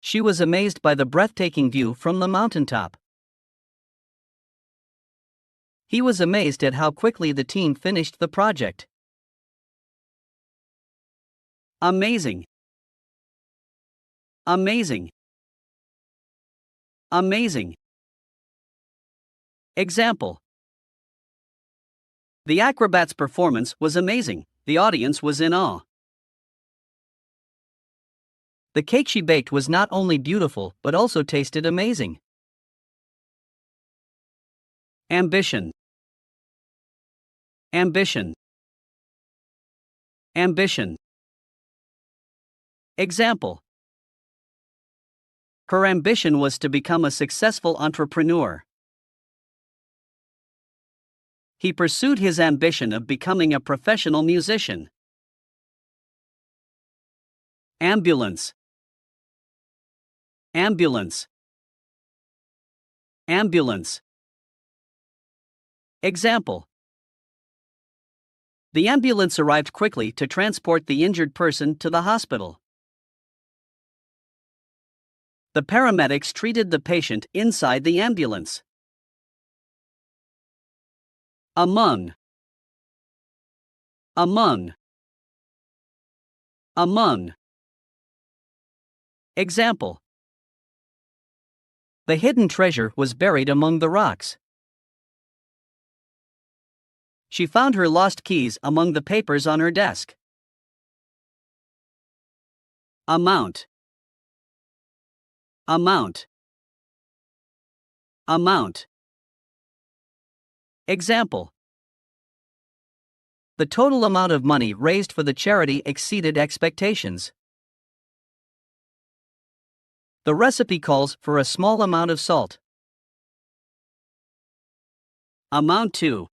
She was amazed by the breathtaking view from the mountaintop. He was amazed at how quickly the team finished the project. Amazing. Amazing. Amazing. Example: The acrobat's performance was amazing. The audience was in awe. The cake she baked was not only beautiful but also tasted amazing. Ambition. Ambition. Ambition. Example: Her ambition was to become a successful entrepreneur. He pursued his ambition of becoming a professional musician. Ambulance. Ambulance. Ambulance. Example: The ambulance arrived quickly to transport the injured person to the hospital. The paramedics treated the patient inside the ambulance. Among. Among. Among. Example: The hidden treasure was buried among the rocks. She found her lost keys among the papers on her desk. Amount. Amount. Amount. Example: The total amount of money raised for the charity exceeded expectations. The recipe calls for a small amount of salt. Amount to.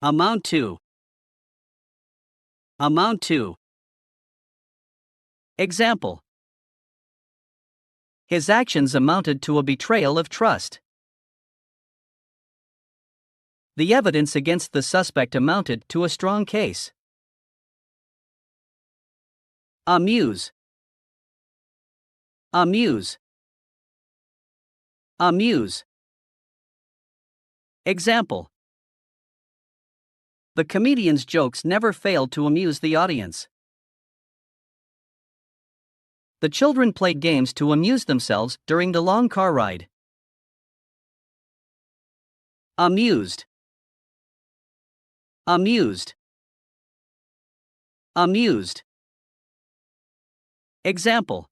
Amount to. Amount to. Example: His actions amounted to a betrayal of trust. The evidence against the suspect amounted to a strong case. Amuse. Amuse. Amuse. Example: The comedian's jokes never failed to amuse the audience. The children played games to amuse themselves during the long car ride. Amused. Amused. Amused. Example: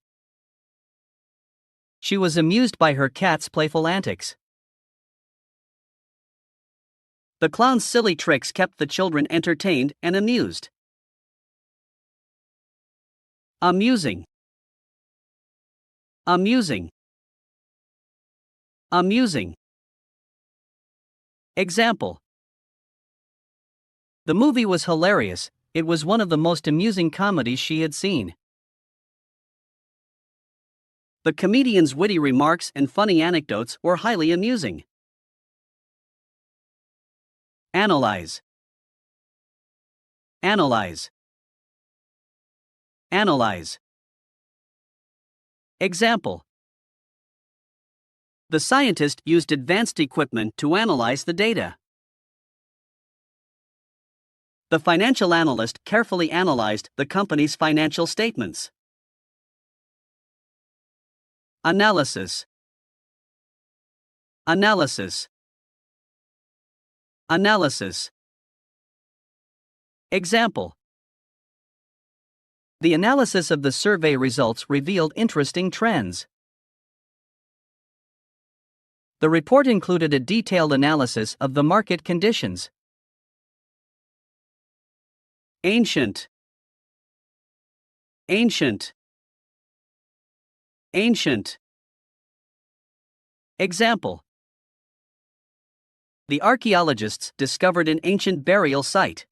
She was amused by her cat's playful antics. The clown's silly tricks kept the children entertained and amused. Amusing. Amusing. Amusing. Example: The movie was hilarious. It was one of the most amusing comedies she had seen. The comedian's witty remarks and funny anecdotes were highly amusing. Analyze. Analyze. Analyze. Example. The scientist used advanced equipment to analyze the data. The financial analyst carefully analyzed the company's financial statements. Analysis. Analysis. Analysis. Example. The analysis of the survey results revealed interesting trends. The report included a detailed analysis of the market conditions. Ancient. Ancient. Ancient. Example. The archaeologists discovered an ancient burial site.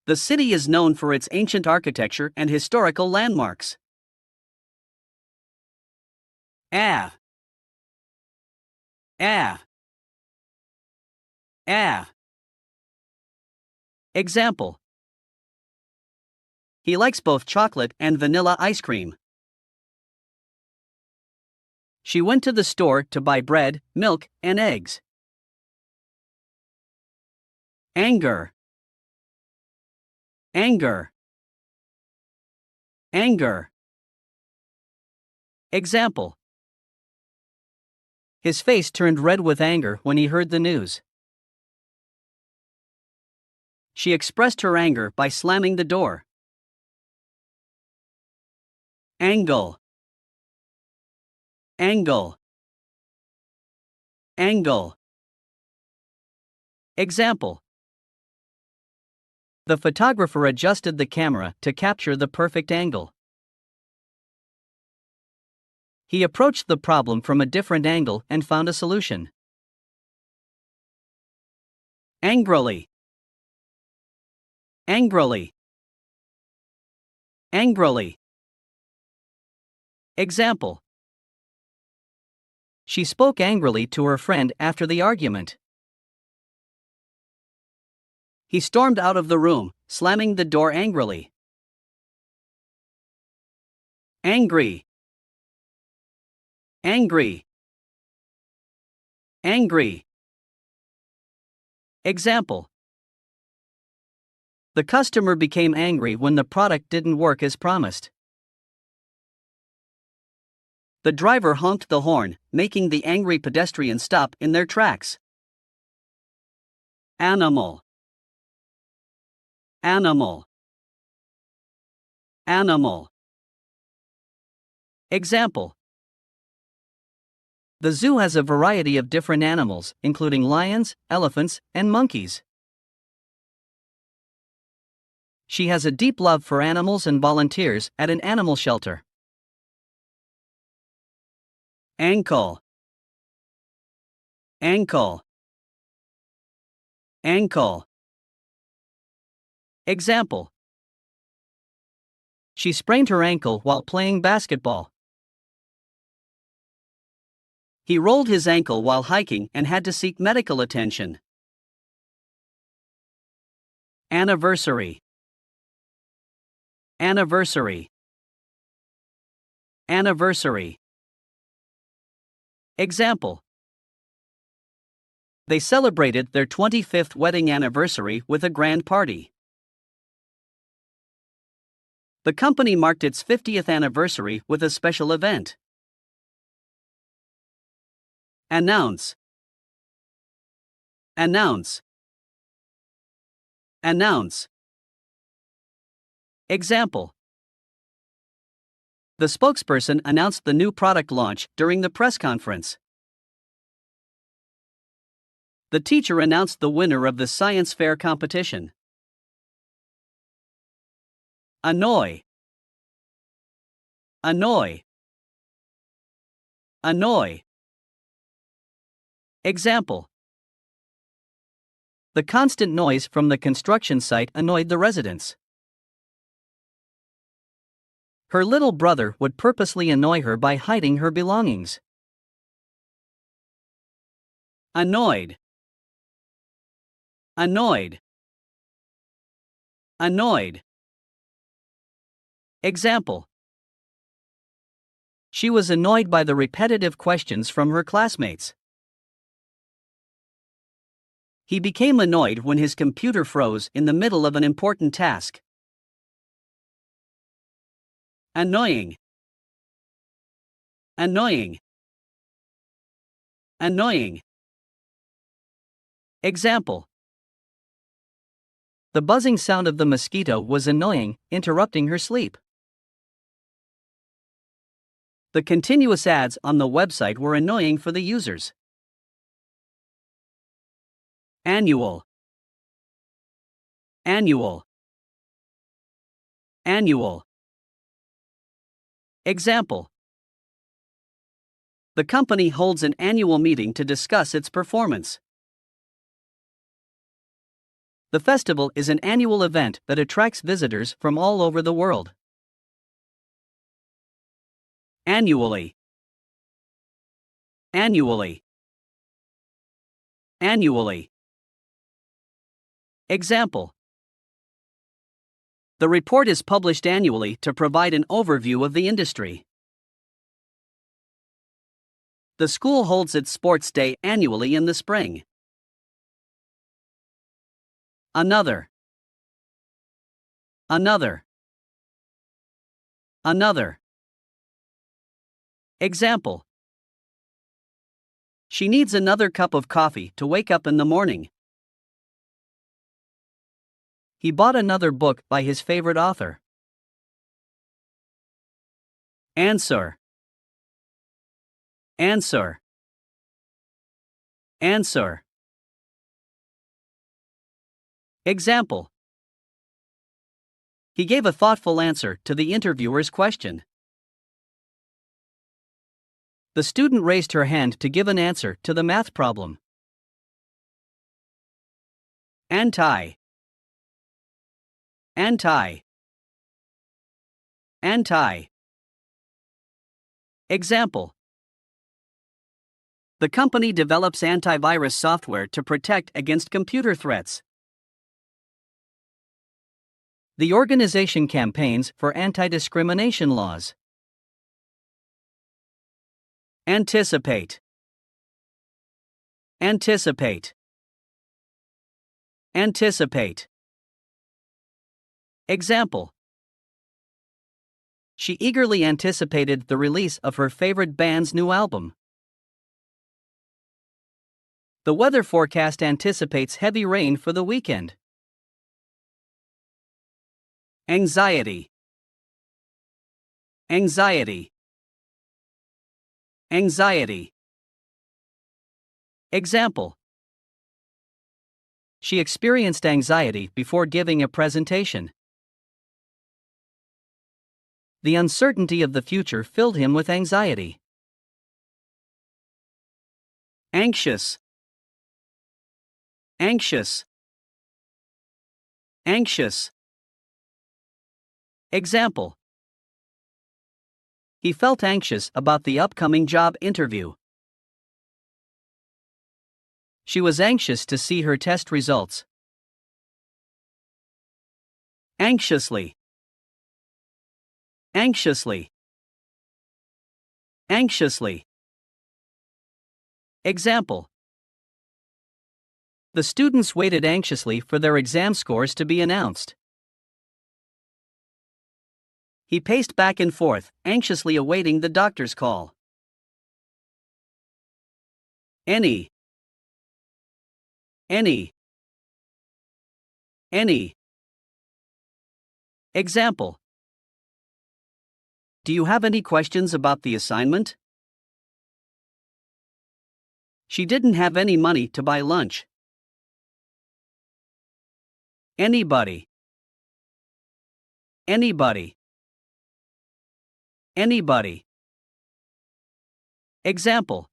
The city is known for its ancient architecture and historical landmarks. Ah. Ah. Ah. Example. He likes both chocolate and vanilla ice cream. She went to the store to buy bread, milk, and eggs. Anger. Anger. Anger. Example. His face turned red with anger when he heard the news. She expressed her anger by slamming the door. Angle. Angle. Angle. Example. The photographer adjusted the camera to capture the perfect angle. He approached the problem from a different angle and found a solution. Angrily. Angrily. Angrily. Example. She spoke angrily to her friend after the argument. He stormed out of the room, slamming the door angrily. Angry. Angry. Angry. Example. The customer became angry when the product didn't work as promised. The driver honked the horn, making the angry pedestrians stop in their tracks. Animal. Animal. Animal. Example. The zoo has a variety of different animals, including lions, elephants, and monkeys. She has a deep love for animals and volunteers at an animal shelter. Ankle. Ankle. Ankle. Example. She sprained her ankle while playing basketball. He rolled his ankle while hiking and had to seek medical attention. Anniversary. Anniversary. Anniversary. Example. They celebrated their 25th wedding anniversary with a grand party. The company marked its 50th anniversary with a special event. Announce. Announce. Announce. Example. The spokesperson announced the new product launch during the press conference. The teacher announced the winner of the science fair competition. Annoy. Annoy. Annoy. Example. The constant noise from the construction site annoyed the residents. Her little brother would purposely annoy her by hiding her belongings. Annoyed. Annoyed. Annoyed. Example. She was annoyed by the repetitive questions from her classmates. He became annoyed when his computer froze in the middle of an important task. Annoying. Annoying. Annoying. Example. The buzzing sound of the mosquito was annoying, interrupting her sleep. The continuous ads on the website were annoying for the users. Annual. Annual. Annual. Example. The company holds an annual meeting to discuss its performance. The festival is an annual event that attracts visitors from all over the world. Annually. Annually. Annually. Example. The report is published annually to provide an overview of the industry. The school holds its sports day annually in the spring. Another. Another. Another. Example. She needs another cup of coffee to wake up in the morning. He bought another book by his favorite author. Answer. Answer. Answer. Example. He gave a thoughtful answer to the interviewer's question. The student raised her hand to give an answer to the math problem. Anti. Anti. Anti. Example. The company develops antivirus software to protect against computer threats. The organization campaigns for anti-discrimination laws. Anticipate. Anticipate. Anticipate. Example. She eagerly anticipated the release of her favorite band's new album. The weather forecast anticipates heavy rain for the weekend. Anxiety. Anxiety. Anxiety. Example. She experienced anxiety before giving a presentation. The uncertainty of the future filled him with anxiety. Anxious. Anxious. Anxious. Example. He felt anxious about the upcoming job interview. She was anxious to see her test results. Anxiously. Anxiously. Anxiously. Example. The students waited anxiously for their exam scores to be announced. He paced back and forth, anxiously awaiting the doctor's call. Any. Any. Any. Example. Do you have any questions about the assignment? She didn't have any money to buy lunch. Anybody. Anybody. Anybody. Example.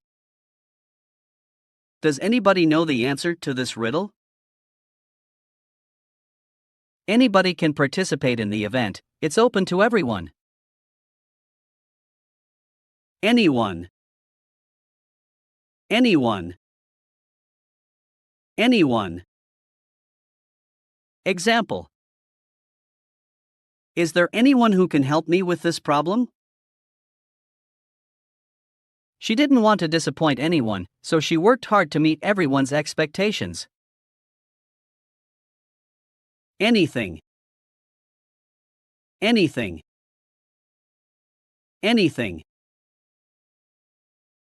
Does anybody know the answer to this riddle? Anybody can participate in the event, it's open to everyone. Anyone. Anyone. Anyone. Example. Is there anyone who can help me with this problem? She didn't want to disappoint anyone, so she worked hard to meet everyone's expectations. Anything. Anything. Anything.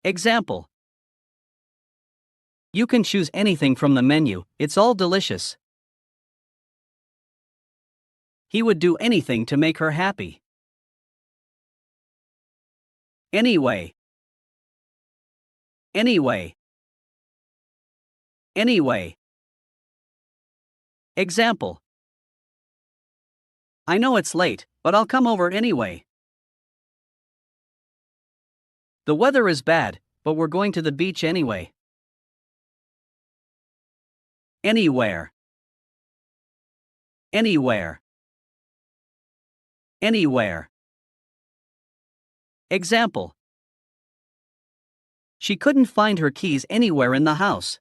Example. You can choose anything from the menu, it's all delicious. He would do anything to make her happy. Anyway. Anyway. Anyway. Example. I know it's late, but I'll come over anyway. The weather is bad, but we're going to the beach anyway. Anywhere. Anywhere. Anywhere. Example. She couldn't find her keys anywhere in the house.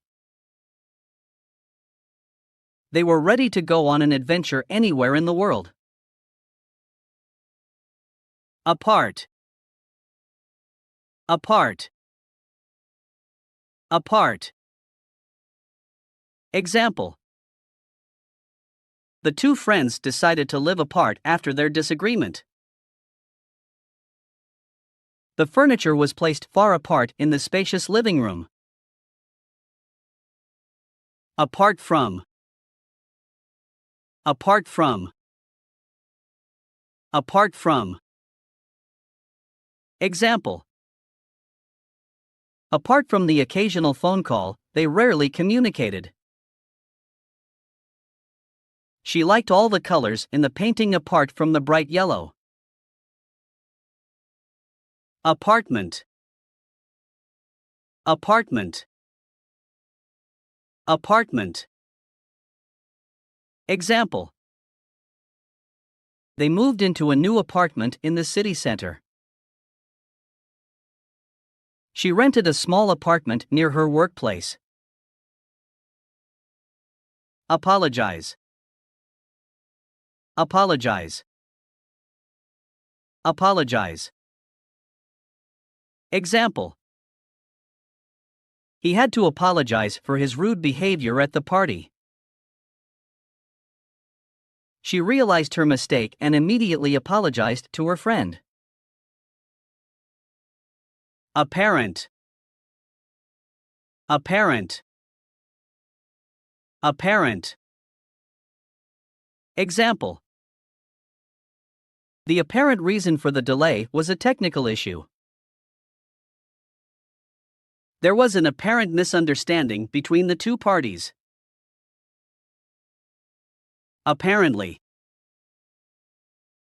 They were ready to go on an adventure anywhere in the world. Apart. Apart. Apart. Example. The two friends decided to live apart after their disagreement. The furniture was placed far apart in the spacious living room. Apart from. Apart from. Apart from. Example. Apart from the occasional phone call, they rarely communicated. She liked all the colors in the painting apart from the bright yellow. Apartment. Apartment. Apartment. Example. They moved into a new apartment in the city center. She rented a small apartment near her workplace. Apologize. Apologize. Apologize. Example. He had to apologize for his rude behavior at the party. She realized her mistake and immediately apologized to her friend. Apparent. Apparent. Apparent. Example. The apparent reason for the delay was a technical issue. There was an apparent misunderstanding between the two parties. Apparently.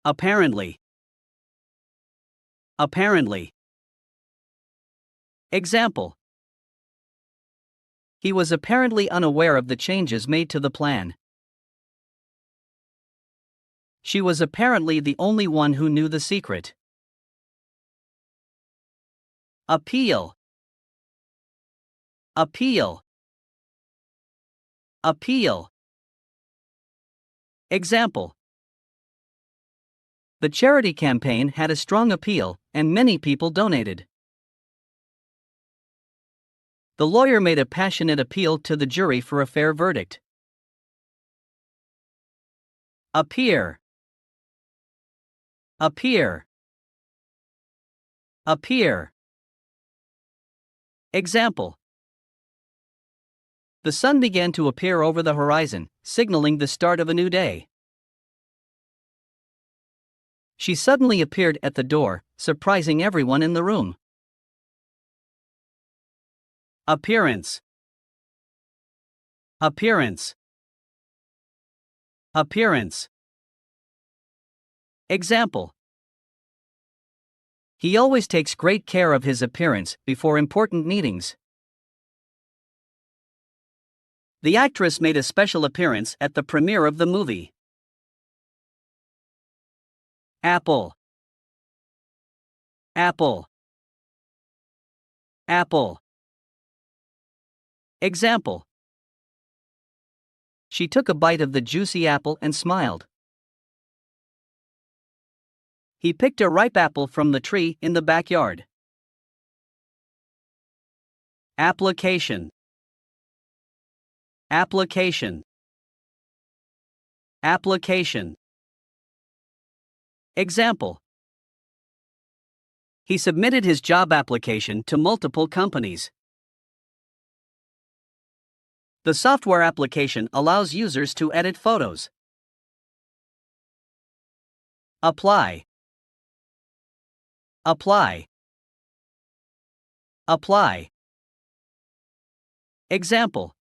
Apparently. Apparently. Example. He was apparently unaware of the changes made to the plan. She was apparently the only one who knew the secret. Appeal. Appeal. Appeal. Example. The charity campaign had a strong appeal, and many people donated. The lawyer made a passionate appeal to the jury for a fair verdict. Appear. Appear. Appear. Example. The sun began to appear over the horizon, signaling the start of a new day. She suddenly appeared at the door, surprising everyone in the room. Appearance. Appearance. Appearance. Example. He always takes great care of his appearance before important meetings. The actress made a special appearance at the premiere of the movie. apple, apple, apple. Example. She took a bite of the juicy apple and smiled. He picked a ripe apple from the tree in the backyard. Application, application, application. Example. He submitted his job application to multiple companies. The software application allows users to edit photos. Apply, apply, apply. Example.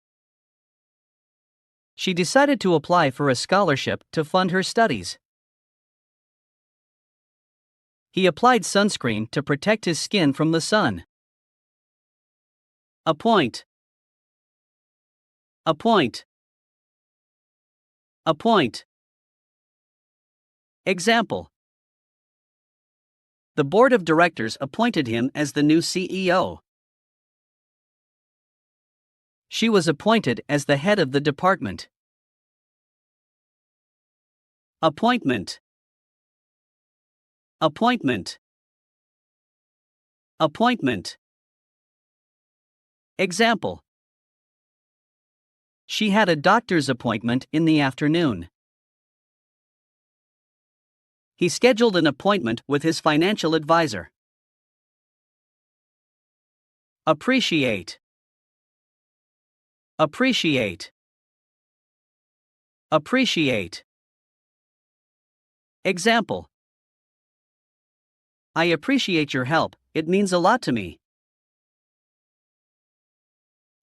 She decided to apply for a scholarship to fund her studies. He applied sunscreen to protect his skin from the sun. Appoint, appoint, appoint. Example. The board of directors appointed him as the new CEO. She was appointed as the head of the department. Appointment, appointment, appointment. Example. She had a doctor's appointment in the afternoon. He scheduled an appointment with his financial advisor. Appreciate, appreciate, appreciate. Example. I appreciate your help, it means a lot to me.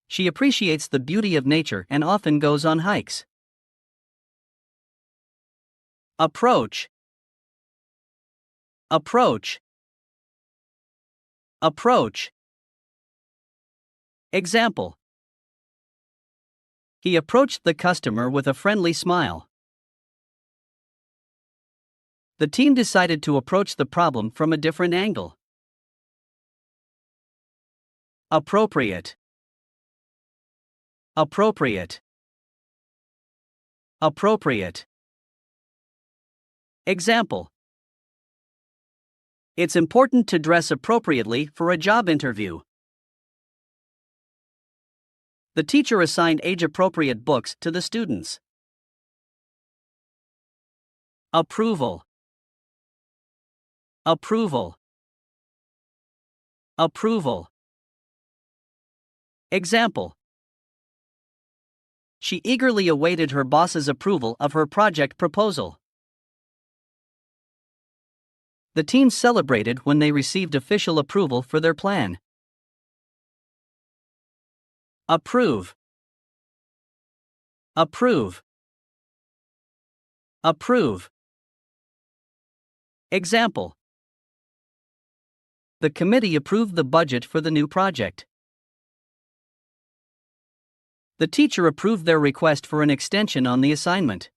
She appreciates the beauty of nature and often goes on hikes. Approach, approach, approach. Example. He approached the customer with a friendly smile. The team decided to approach the problem from a different angle. Appropriate, appropriate, appropriate. Example. It's important to dress appropriately for a job interview. The teacher assigned age-appropriate books to the students. Approval, approval, approval. Example. She eagerly awaited her boss's approval of her project proposal. The team celebrated when they received official approval for their plan. Approve, approve, approve. Example. The committee approved the budget for the new project. The teacher approved their request for an extension on the assignment.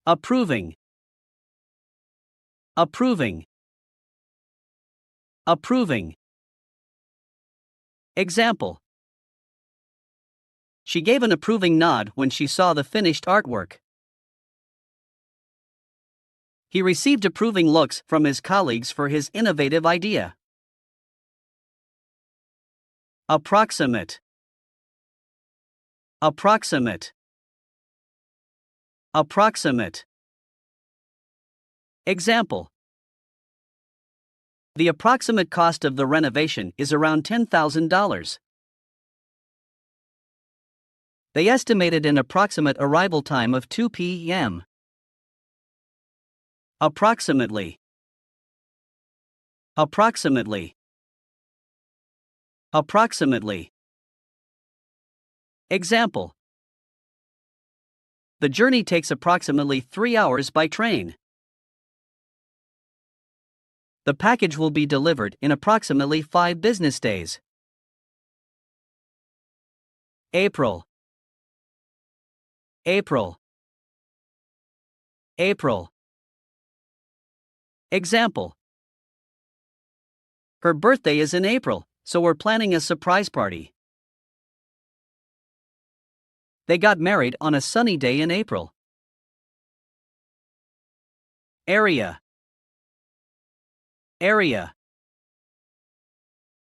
Approving, approving, approving. Example. She gave an approving nod when she saw the finished artwork. He received approving looks from his colleagues for his innovative idea. Approximate, approximate, approximate. Example. The approximate cost of the renovation is around $10,000. They estimated an approximate arrival time of 2 p.m. Approximately, approximately, approximately. Example. The journey takes approximately 3 hours by train. The package will be delivered in approximately 5 business days. April, April, April. Example. Her birthday is in April, so we're planning a surprise party. They got married on a sunny day in April. Area. Area.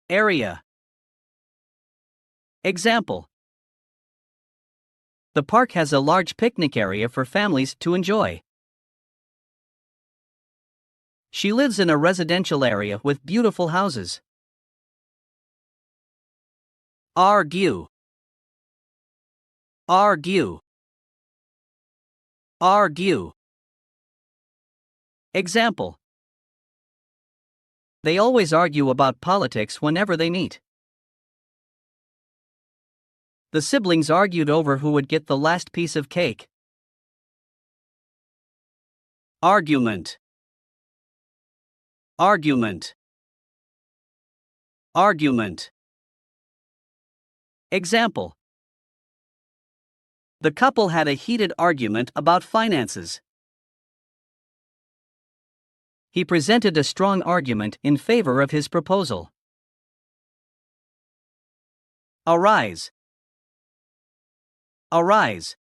Area. Example. The park has a large picnic area for families to enjoy. She lives in a residential area with beautiful houses. Argue. Argue. Argue. Example. They always argue about politics whenever they meet. The siblings argued over who would get the last piece of cake. Argument. Argument. Argument. Example. The couple had a heated argument about finances. He presented a strong argument in favor of his proposal. Arise. Arise.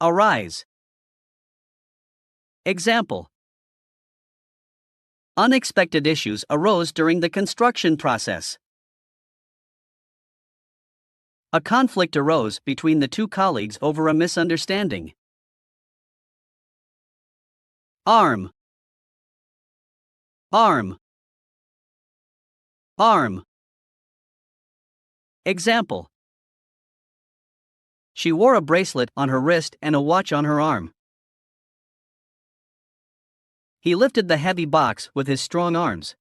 Arise. Example. Unexpected issues arose during the construction process. A conflict arose between the two colleagues over a misunderstanding. Arm. Arm. Arm. Example. She wore a bracelet on her wrist and a watch on her arm. He lifted the heavy box with his strong arms.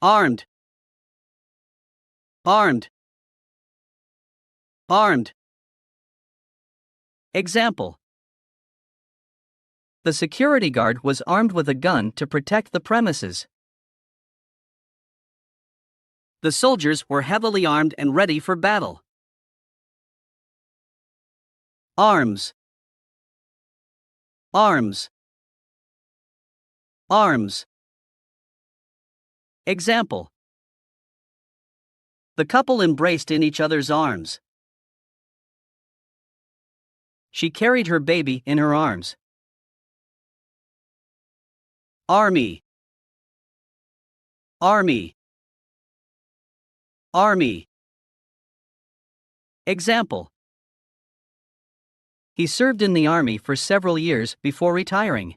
Armed. Armed. Armed. Example. The security guard was armed with a gun to protect the premises. The soldiers were heavily armed and ready for battle. Arms. Arms. Arms. Example. The couple embraced in each other's arms. She carried her baby in her arms. Army. Army. Army. Example. He served in the army for several years before retiring.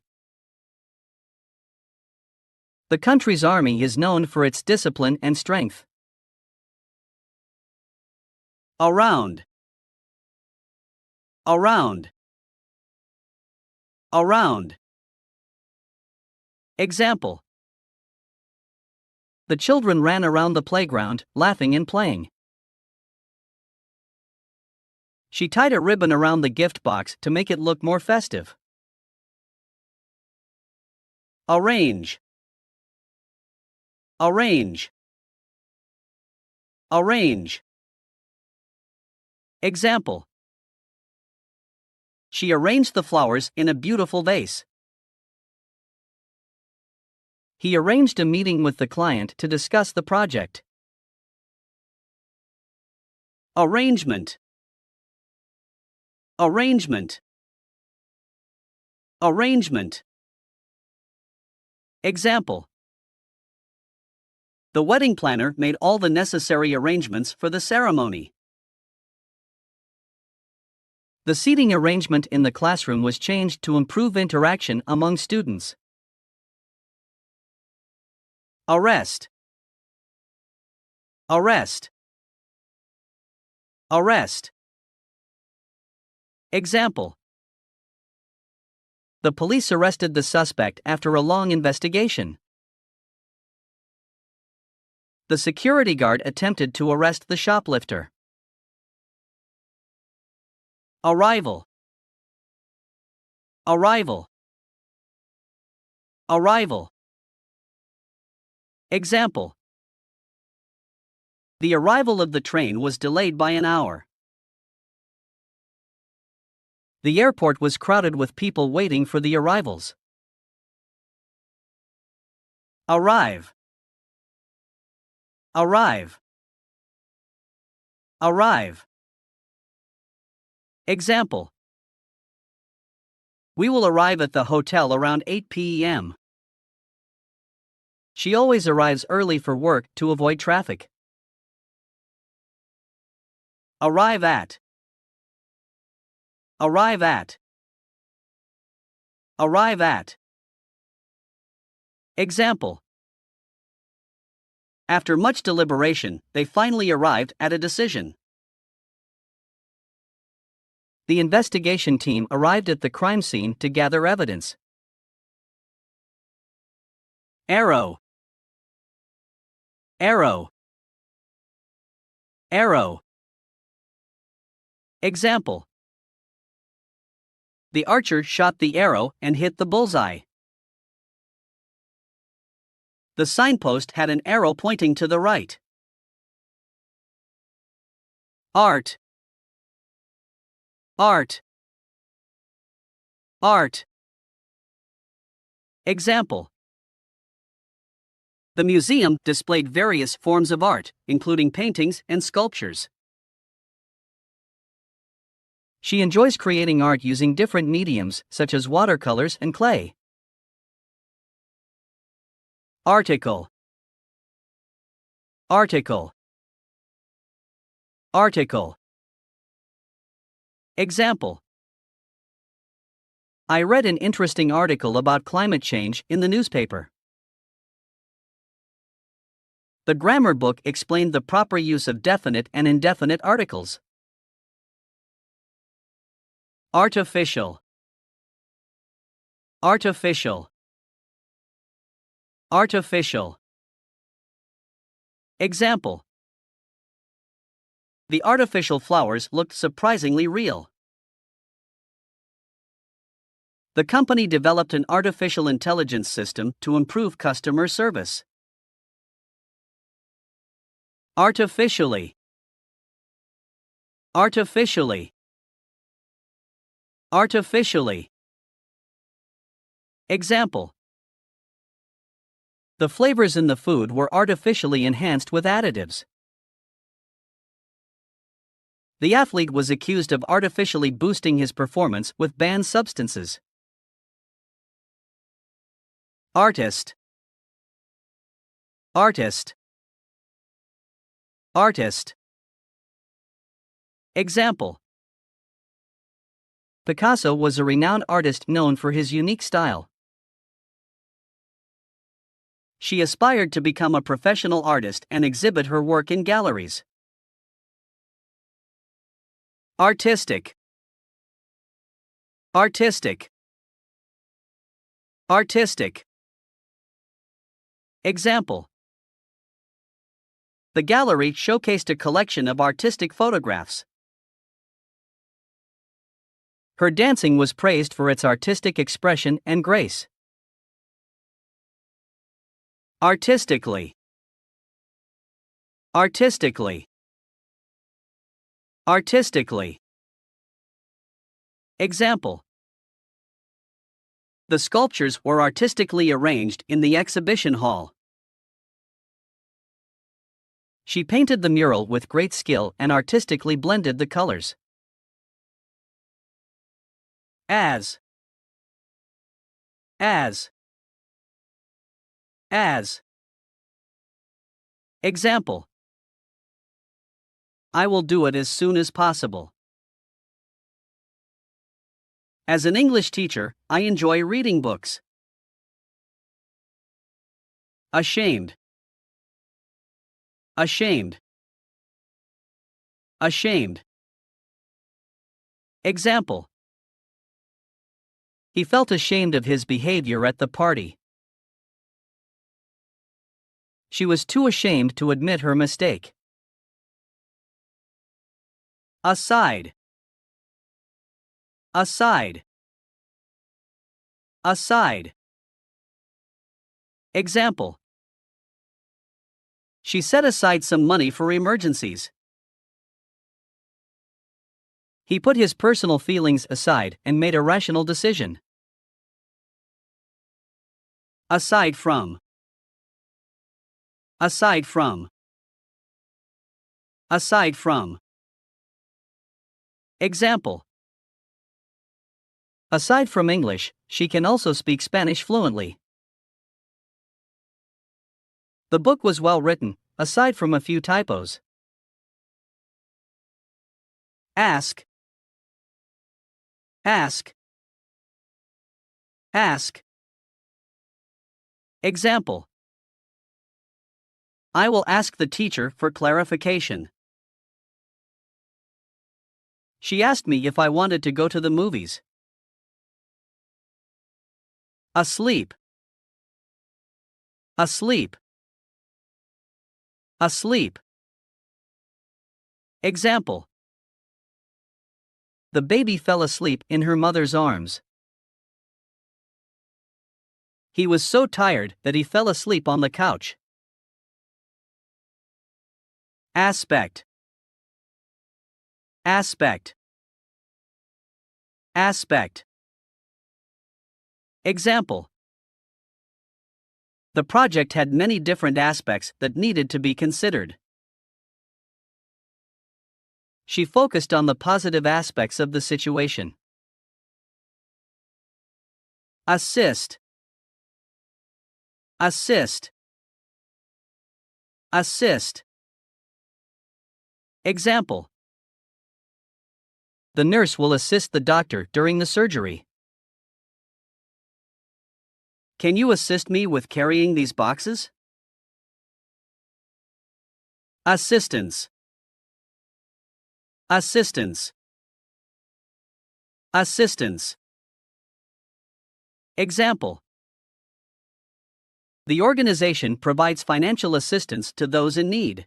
The country's army is known for its discipline and strength. Around. Around. Around. Example. The children ran around the playground, laughing and playing. She tied a ribbon around the gift box to make it look more festive. Arrange. Arrange. Arrange. Example. She arranged the flowers in a beautiful vase. He arranged a meeting with the client to discuss the project. Arrangement. Arrangement. Arrangement. Example. The wedding planner made all the necessary arrangements for the ceremony. The seating arrangement in the classroom was changed to improve interaction among students. Arrest. Arrest. Arrest. Example. The police arrested the suspect after a long investigation. The security guard attempted to arrest the shoplifter. Arrival. Arrival. Arrival. Example. The arrival of the train was delayed by an hour. The airport was crowded with people waiting for the arrivals. Arrive. Arrive. Arrive. Example. We will arrive at the hotel around 8 p.m. She always arrives early for work to avoid traffic. Arrive at. Arrive at. Arrive at. Example. After much deliberation, they finally arrived at a decision. The investigation team arrived at the crime scene to gather evidence. Arrow. Arrow. Arrow. Example. The archer shot the arrow and hit the bullseye. The signpost had an arrow pointing to the right. Art. Art. Art. Example. The museum displayed various forms of art, including paintings and sculptures. She enjoys creating art using different mediums, such as watercolors and clay. Article. Article. Article. Example. I read an interesting article about climate change in the newspaper. The grammar book explained the proper use of definite and indefinite articles. Artificial. Artificial. Artificial. Example. The artificial flowers looked surprisingly real. The company developed an artificial intelligence system to improve customer service. Artificially. Artificially. Artificially. Example. The flavors in the food were artificially enhanced with additives. The athlete was accused of artificially boosting his performance with banned substances. Artist. Artist. Artist. Example. Picasso was a renowned artist known for his unique style. She aspired to become a professional artist and exhibit her work in galleries. Artistic. Artistic. Artistic. Example. The gallery showcased a collection of artistic photographs. Her dancing was praised for its artistic expression and grace. Artistically. Artistically. Artistically. Example. The sculptures were artistically arranged in the exhibition hall. She painted the mural with great skill and artistically blended the colors. As. As. As. Example. I will do it as soon as possible. As an English teacher, I enjoy reading books. Ashamed. Ashamed. Ashamed. Example. He felt ashamed of his behavior at the party. She was too ashamed to admit her mistake. Aside. Aside. Aside. Example. She set aside some money for emergencies. He put his personal feelings aside and made a rational decision. Aside from. Aside from. Aside from. Example. Aside from English, she can also speak Spanish fluently. The book was well written, aside from a few typos. Ask. Ask. Ask. Example. I will ask the teacher for clarification. She asked me if I wanted to go to the movies. Asleep. Asleep. Asleep. Example. The baby fell asleep in her mother's arms. He was so tired that he fell asleep on the couch. Aspect. Aspect. Aspect. Example. The project had many different aspects that needed to be considered. She focused on the positive aspects of the situation. Assist. Assist. Assist. Example. The nurse will assist the doctor during the surgery. Can you assist me with carrying these boxes? Assistance. Assistance. Assistance. Example. The organization provides financial assistance to those in need.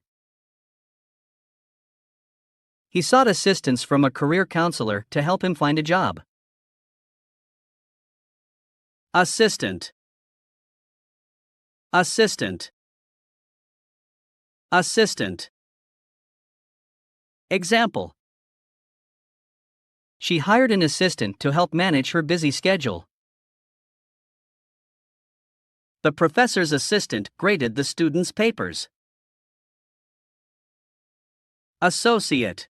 He sought assistance from a career counselor to help him find a job. Assistant. Assistant. Assistant. Example. She hired an assistant to help manage her busy schedule. The professor's assistant graded the students' papers. Associate.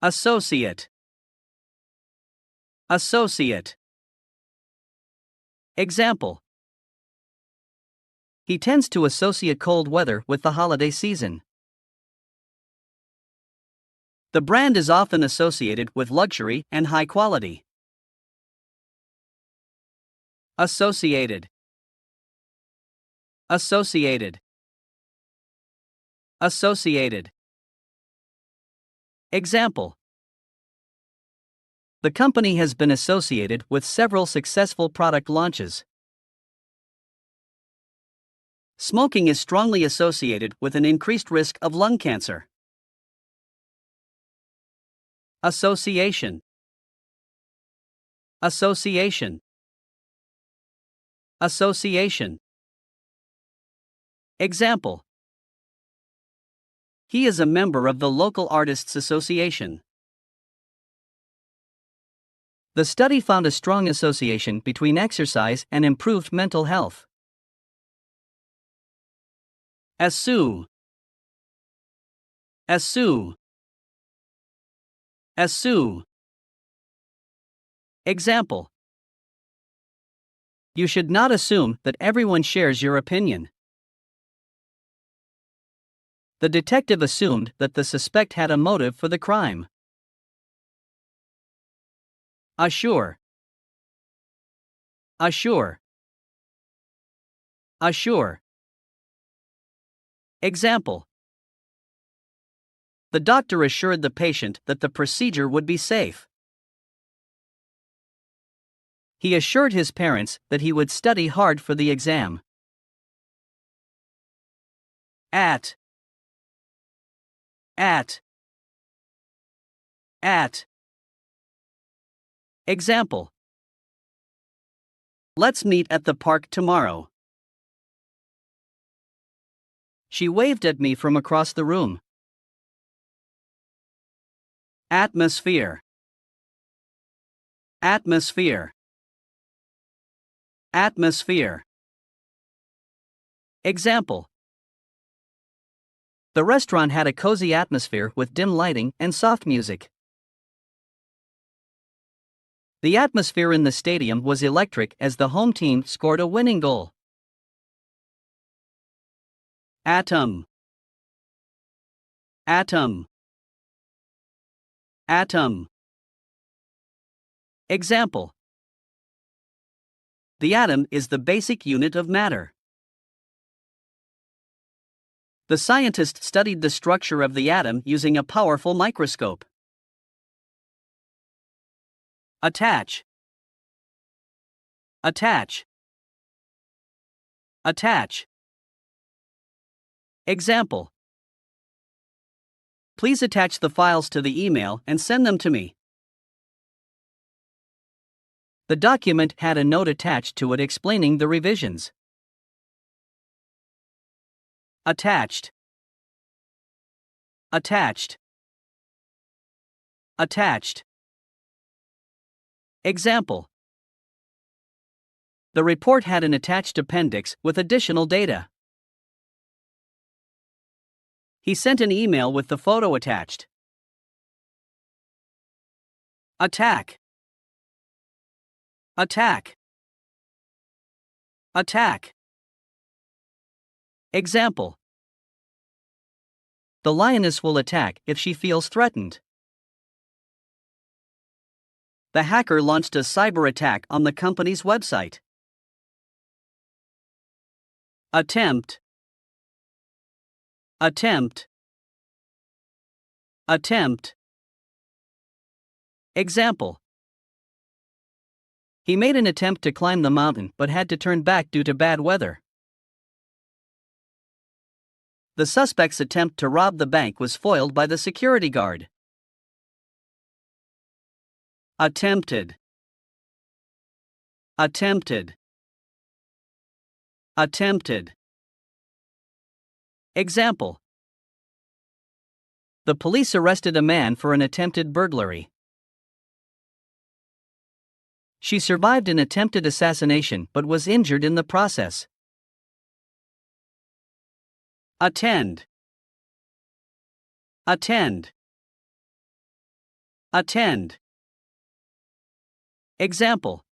Associate. Associate. Example. He tends to associate cold weather with the holiday season. The brand is often associated with luxury and high quality. Associated. Associated. Associated. Example. The company has been associated with several successful product launches. Smoking is strongly associated with an increased risk of lung cancer. Association. Association. Association. Example. He is a member of the local artists' association. The study found a strong association between exercise and improved mental health. Assume. Assume. Assume. Example. You should not assume that everyone shares your opinion. The detective assumed that the suspect had a motive for the crime. Assure. Assure. Assure. Example. The doctor assured the patient that the procedure would be safe. He assured his parents that he would study hard for the exam. At. At. At. Example. Let's meet at the park tomorrow. She waved at me from across the room. Atmosphere. Atmosphere. Atmosphere. Example. The restaurant had a cozy atmosphere with dim lighting and soft music. The atmosphere in the stadium was electric as the home team scored a winning goal. Atom. Atom. Atom. Example. The atom is the basic unit of matter. The scientist studied the structure of the atom using a powerful microscope. Attach. Attach. Attach. Example. Please attach the files to the email and send them to me. The document had a note attached to it explaining the revisions. Attached. Attached. Attached. Example. The report had an attached appendix with additional data. He sent an email with the photo attached. Attack. Attack. Attack. Example. The lioness will attack if she feels threatened. The hacker launched a cyber attack on the company's website. Attempt. Attempt. Attempt. Example. He made an attempt to climb the mountain but had to turn back due to bad weather. The suspect's attempt to rob the bank was foiled by the security guard. Attempted. Attempted. Attempted. Example. The police arrested a man for an attempted burglary. She survived an attempted assassination but was injured in the process. Attend. Attend. Attend. Example.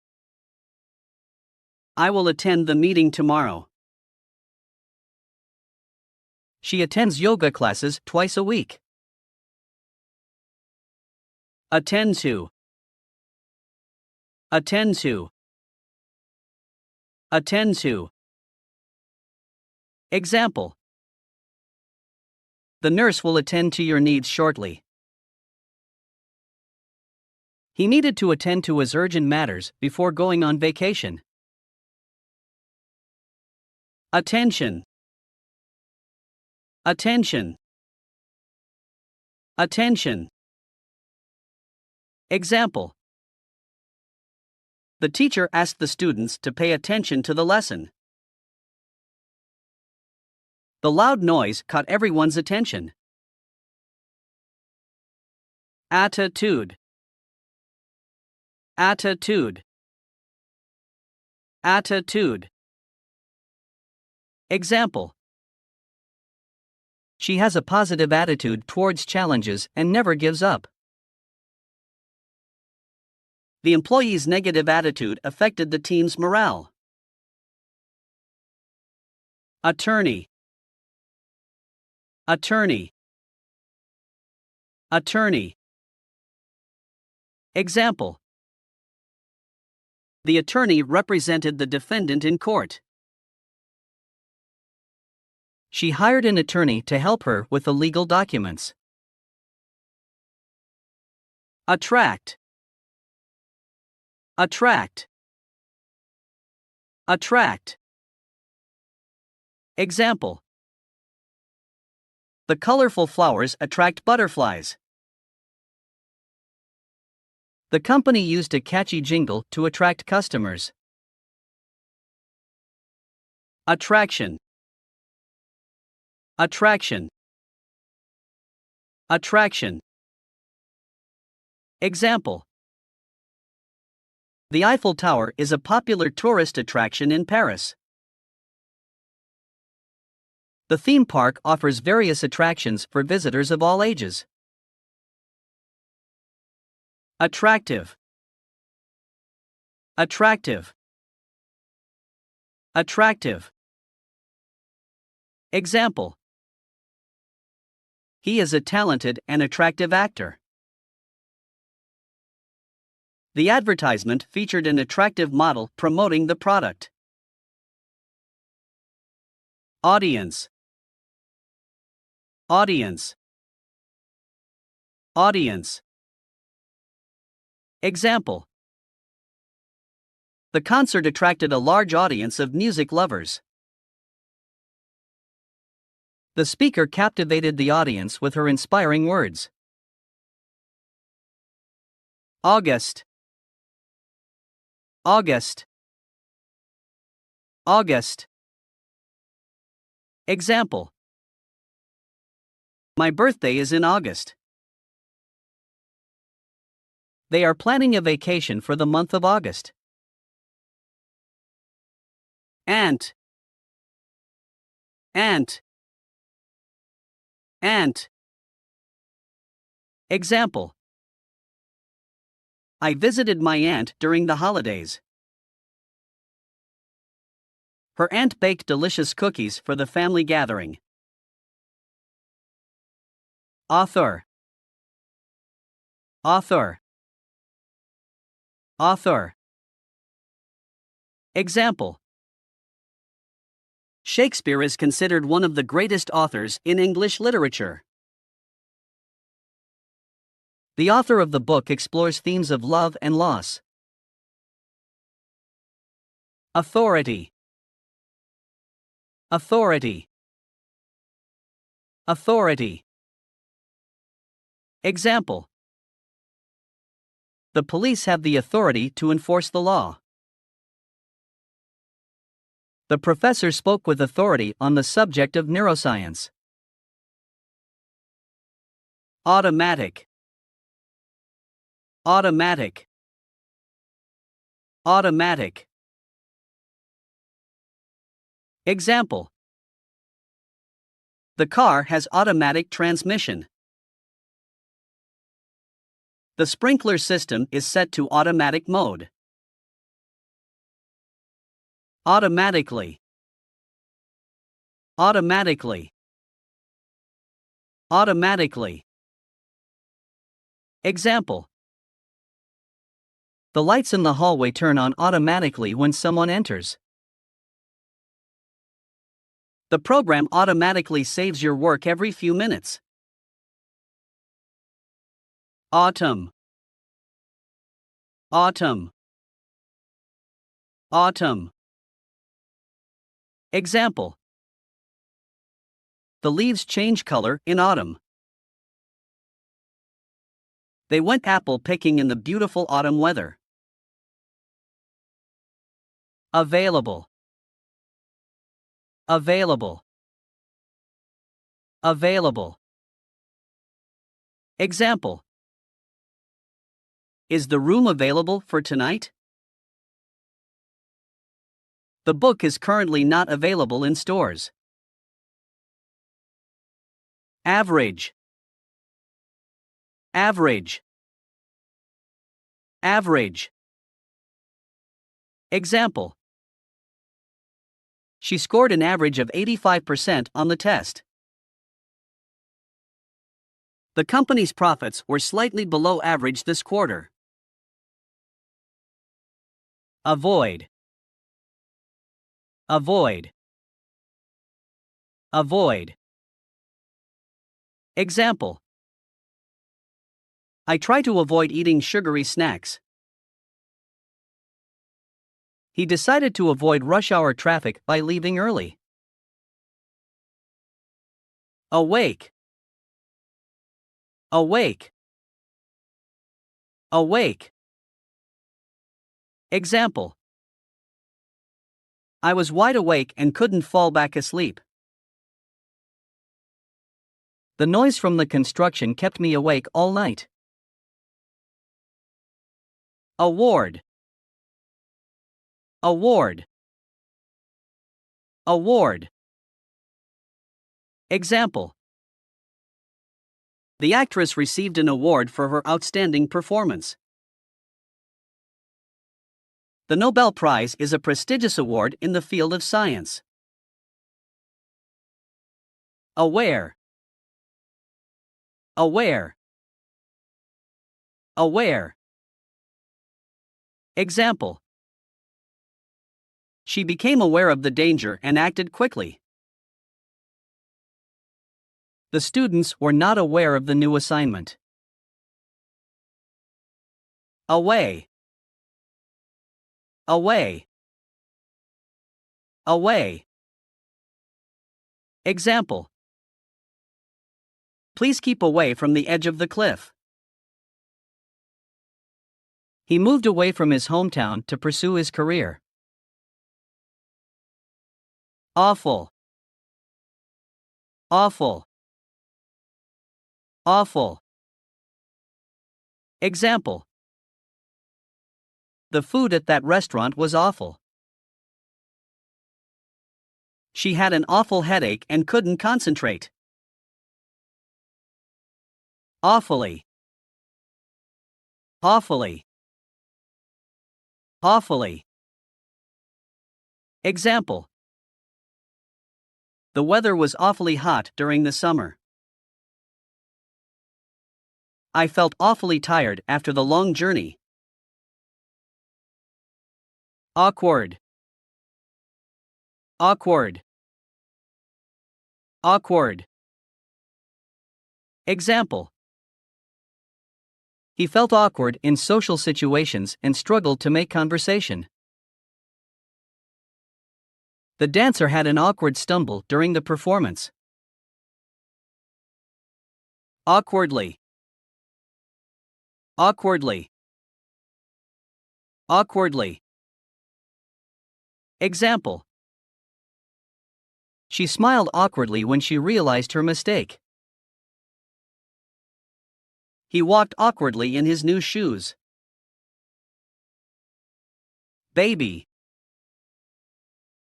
I will attend the meeting tomorrow. She attends yoga classes twice a week. Attend to. Attend to. Attend to. Example. The nurse will attend to your needs shortly. He needed to attend to his urgent matters before going on vacation. Attention. Attention. Attention. Example. The teacher asked the students to pay attention to the lesson. The loud noise caught everyone's attention. Attitude. Attitude. Attitude. Example. She has a positive attitude towards challenges and never gives up. The employee's negative attitude affected the team's morale. Attorney. Attorney. Attorney. Example. The attorney represented the defendant in court. She hired an attorney to help her with the legal documents. Attract. Attract. Attract. Example. The colorful flowers attract butterflies. The company used a catchy jingle to attract customers. Attraction. Attraction. Attraction. Example: the Eiffel Tower is a popular tourist attraction in Paris. The theme park offers various attractions for visitors of all ages. Attractive. Attractive. Attractive. Example: he is a talented and attractive actor. The advertisement featured an attractive model promoting the product. Audience. Audience. Audience. Example: the concert attracted a large audience of music lovers. The speaker captivated the audience with her inspiring words. August. August. August. Example: my birthday is in August. They are planning a vacation for the month of August. Ant. Ant. Ant. Example: I visited my aunt during the holidays. Her aunt baked delicious cookies for the family gathering. Author. Author. Author. Example: Shakespeare is considered one of the greatest authors in English literature. The author of the book explores themes of love and loss. Authority. Authority. Authority. Example: the police have the authority to enforce the law. The professor spoke with authority on the subject of neuroscience. Automatic. Automatic. Automatic. Example: the car has automatic transmission. The sprinkler system is set to automatic mode. Automatically. Automatically. Automatically. Example: the lights in the hallway turn on automatically when someone enters. The program automatically saves your work every few minutes. Autumn. Autumn. Autumn. Example: the leaves change color in autumn. They went apple picking in the beautiful autumn weather. Available. Available. Available. Example: is the room available for tonight? The book is currently not available in stores. Average. Average. Average. Example: she scored an average of 85% on the test. The company's profits were slightly below average this quarter. Avoid. Avoid. Avoid. Example: I try to avoid eating sugary snacks. He decided to avoid rush hour traffic by leaving early. Awake. Awake. Awake. Example: I was wide awake and couldn't fall back asleep. The noise from the construction kept me awake all night. Award. Award. Award. Example. The actress received an award for her outstanding performance. The Nobel Prize is a prestigious award in the field of science. Aware. Aware. Aware. Example. She became aware of the danger and acted quickly. The students were not aware of the new assignment. Away. Away. Away. Example. Please keep away from the edge of the cliff. He moved away from his hometown to pursue his career. Awful. Awful. Awful. Example. The food at that restaurant was awful. She had an awful headache and couldn't concentrate. Awfully. Awfully. Awfully. Example. The weather was awfully hot during the summer. I felt awfully tired after the long journey. Awkward. Awkward. Awkward. Example. He felt awkward in social situations and struggled to make conversation. The dancer had an awkward stumble during the performance. Awkwardly. Awkwardly. Awkwardly. Example. She smiled awkwardly when she realized her mistake. He walked awkwardly in his new shoes. Baby.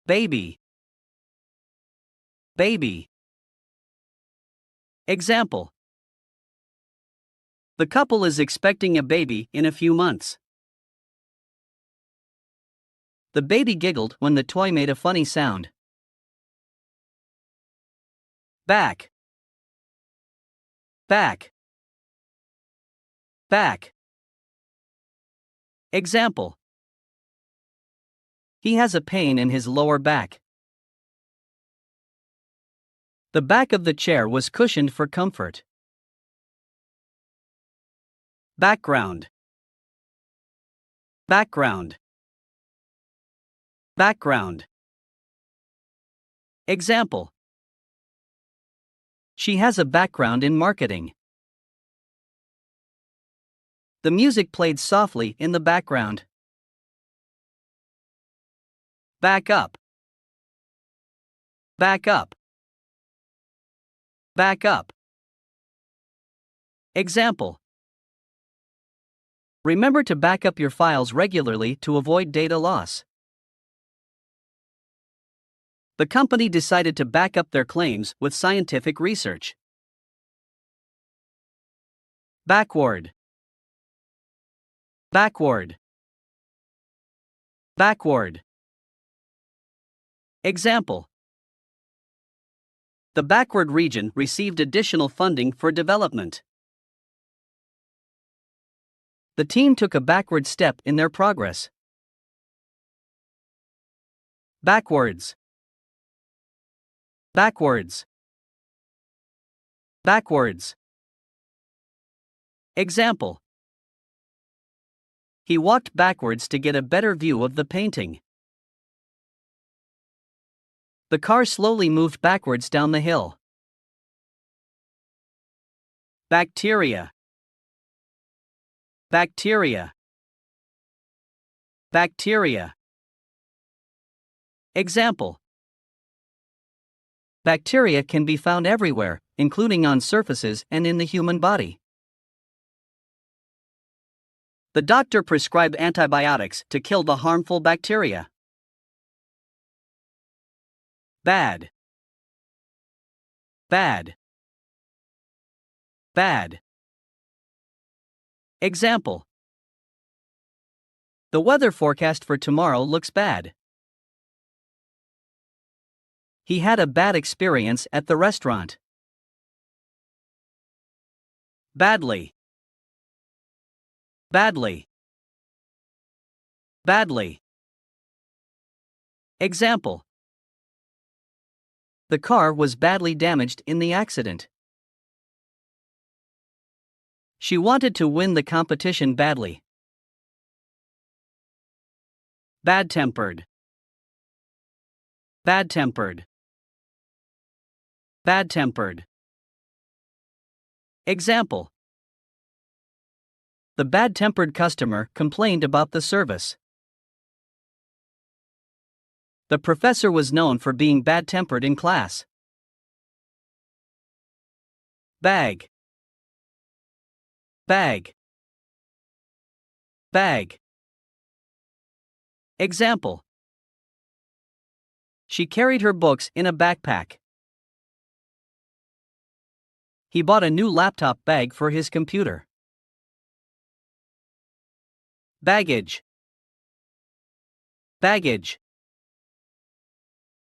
Baby. Baby. Example. The couple is expecting a baby in a few months. The baby giggled when the toy made a funny sound. Back. Back. Back. Example. He has a pain in his lower back. The back of the chair was cushioned for comfort. Background. Background. Background. Example. She has a background in marketing. The music played softly in the background. Back up. Back up. Back up. Example. Remember to back up your files regularly to avoid data loss. The company decided to back up their claims with scientific research. Backward. Backward. Backward. Example. The backward region received additional funding for development. The team took a backward step in their progress. Backwards. Backwards. Backwards. Example. He walked backwards to get a better view of the painting. The car slowly moved backwards down the hill. Bacteria. Bacteria. Bacteria. Example. Bacteria can be found everywhere, including on surfaces and in the human body. The doctor prescribed antibiotics to kill the harmful bacteria. Bad. Bad. Bad. Example. The weather forecast for tomorrow looks bad. He had a bad experience at the restaurant. Badly. Badly. Badly. Example. The car was badly damaged in the accident. She wanted to win the competition badly. Bad-tempered. Bad-tempered. Bad-tempered. Example. The bad-tempered customer complained about the service. The professor was known for being bad-tempered in class. Bag. Bag. Bag. Example. She carried her books in a backpack. He bought a new laptop bag for his computer. Baggage. Baggage.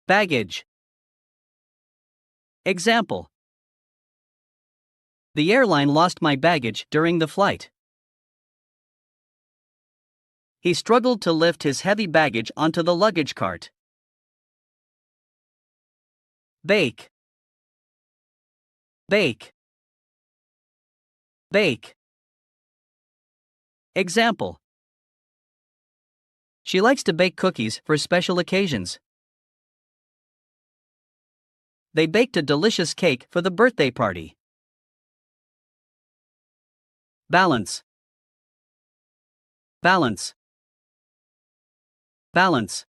Baggage. Example. The airline lost my baggage during the flight. He struggled to lift his heavy baggage onto the luggage cart. Bake. Bake. Bake. Example. She likes to bake cookies for special occasions. They baked a delicious cake for the birthday party. Balance. Balance. Balance.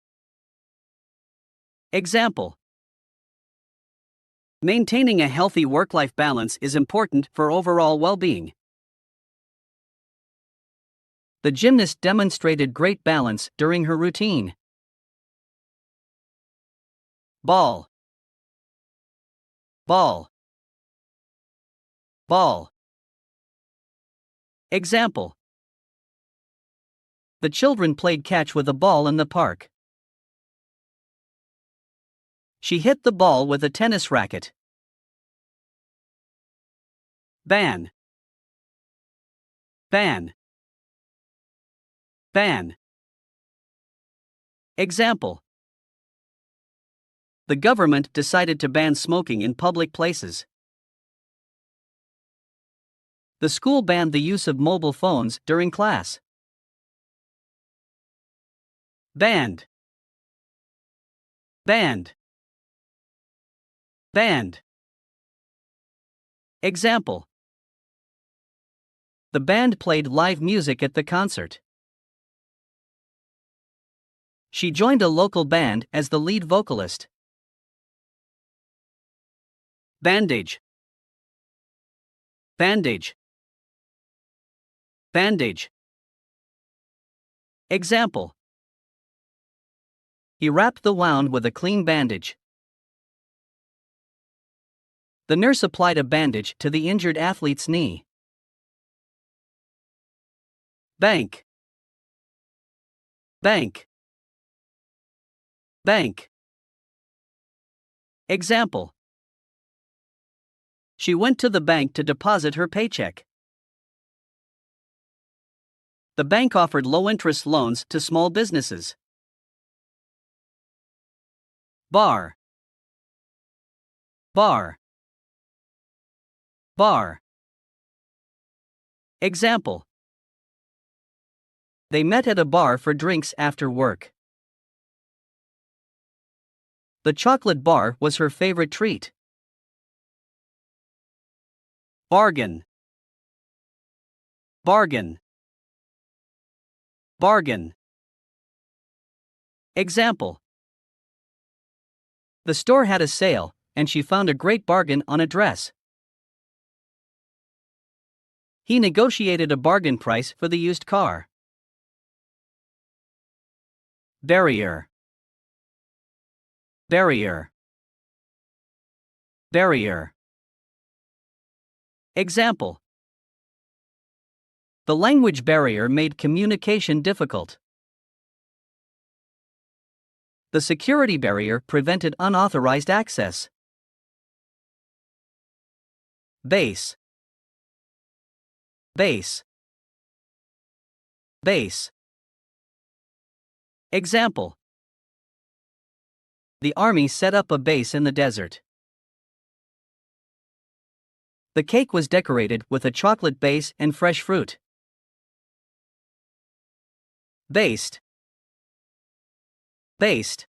Example. Maintaining a healthy work-life balance is important for overall well-being. The gymnast demonstrated great balance during her routine. Ball. Ball. Ball. Example. The children played catch with a ball in the park. She hit the ball with a tennis racket. Ban. Ban. Ban. Example. The government decided to ban smoking in public places. The school banned the use of mobile phones during class. Banned. Banned. Band. Example. The band played live music at the concert. She joined a local band as the lead vocalist. Bandage. Bandage. Bandage. Example. He wrapped the wound with a clean bandage. The nurse applied a bandage to the injured athlete's knee. Bank. Bank. Bank. Example. She went to the bank to deposit her paycheck. The bank offered low-interest loans to small businesses. Bar. Bar. Bar. Example. They met at a bar for drinks after work. The chocolate bar was her favorite treat. Bargain. Bargain. Bargain. Example. The store had a sale, and she found a great bargain on a dress. He negotiated a bargain price for the used car. Barrier. Barrier. Barrier. Example. The language barrier made communication difficult. The security barrier prevented unauthorized access. Base. Base. Base. Example. The army set up a base in the desert. The cake was decorated with a chocolate base and fresh fruit. Based. Based.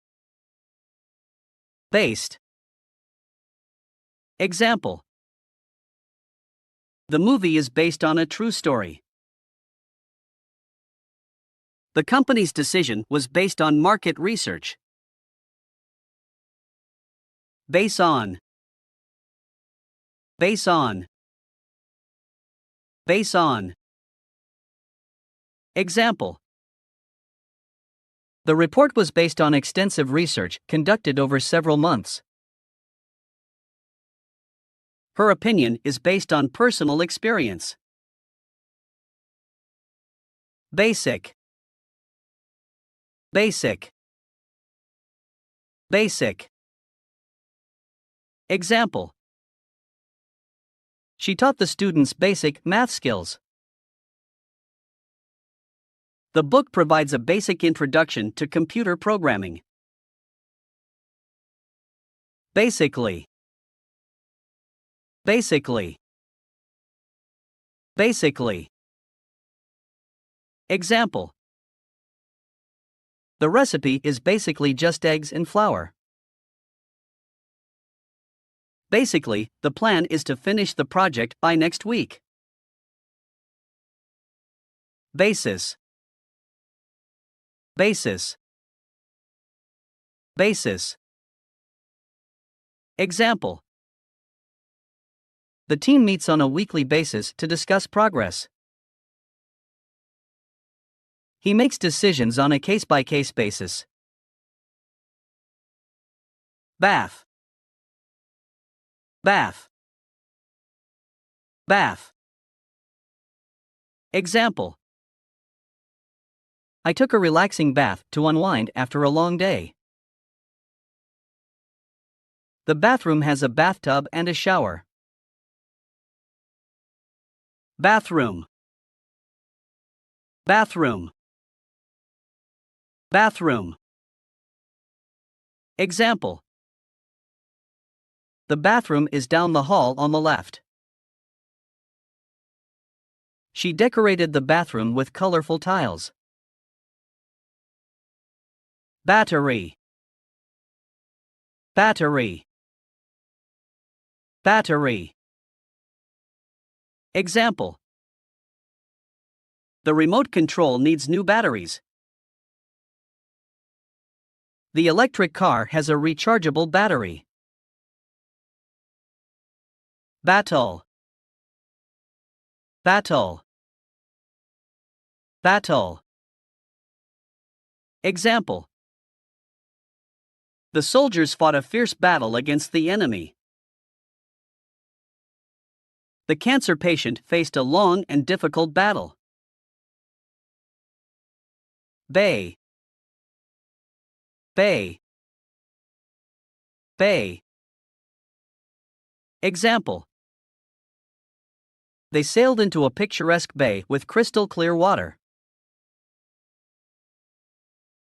Based. Example. The movie is based on a true story. The company's decision was based on market research. Base on. Base on. Base on. Example. The report was based on extensive research conducted over several months. Her opinion is based on personal experience. Basic. Basic. Basic. Example. She taught the students basic math skills. The book provides a basic introduction to computer programming. Basically. Basically. Basically. Example. The recipe is basically just eggs and flour. Basically, the plan is to finish the project by next week. Basis. Basis. Basis. Example. The team meets on a weekly basis to discuss progress. He makes decisions on a case-by-case basis. Bath. Bath. Bath. Example. I took a relaxing bath to unwind after a long day. The bathroom has a bathtub and a shower. Bathroom. Bathroom. Bathroom. Example. The bathroom is down the hall on the left. She decorated the bathroom with colorful tiles. Battery. Battery. Battery. Example. The remote control needs new batteries. The electric car has a rechargeable battery. Battle. Battle. Battle. Example. The soldiers fought a fierce battle against the enemy. The cancer patient faced a long and difficult battle. Bay. Bay. Bay. Example. They sailed into a picturesque bay with crystal clear water.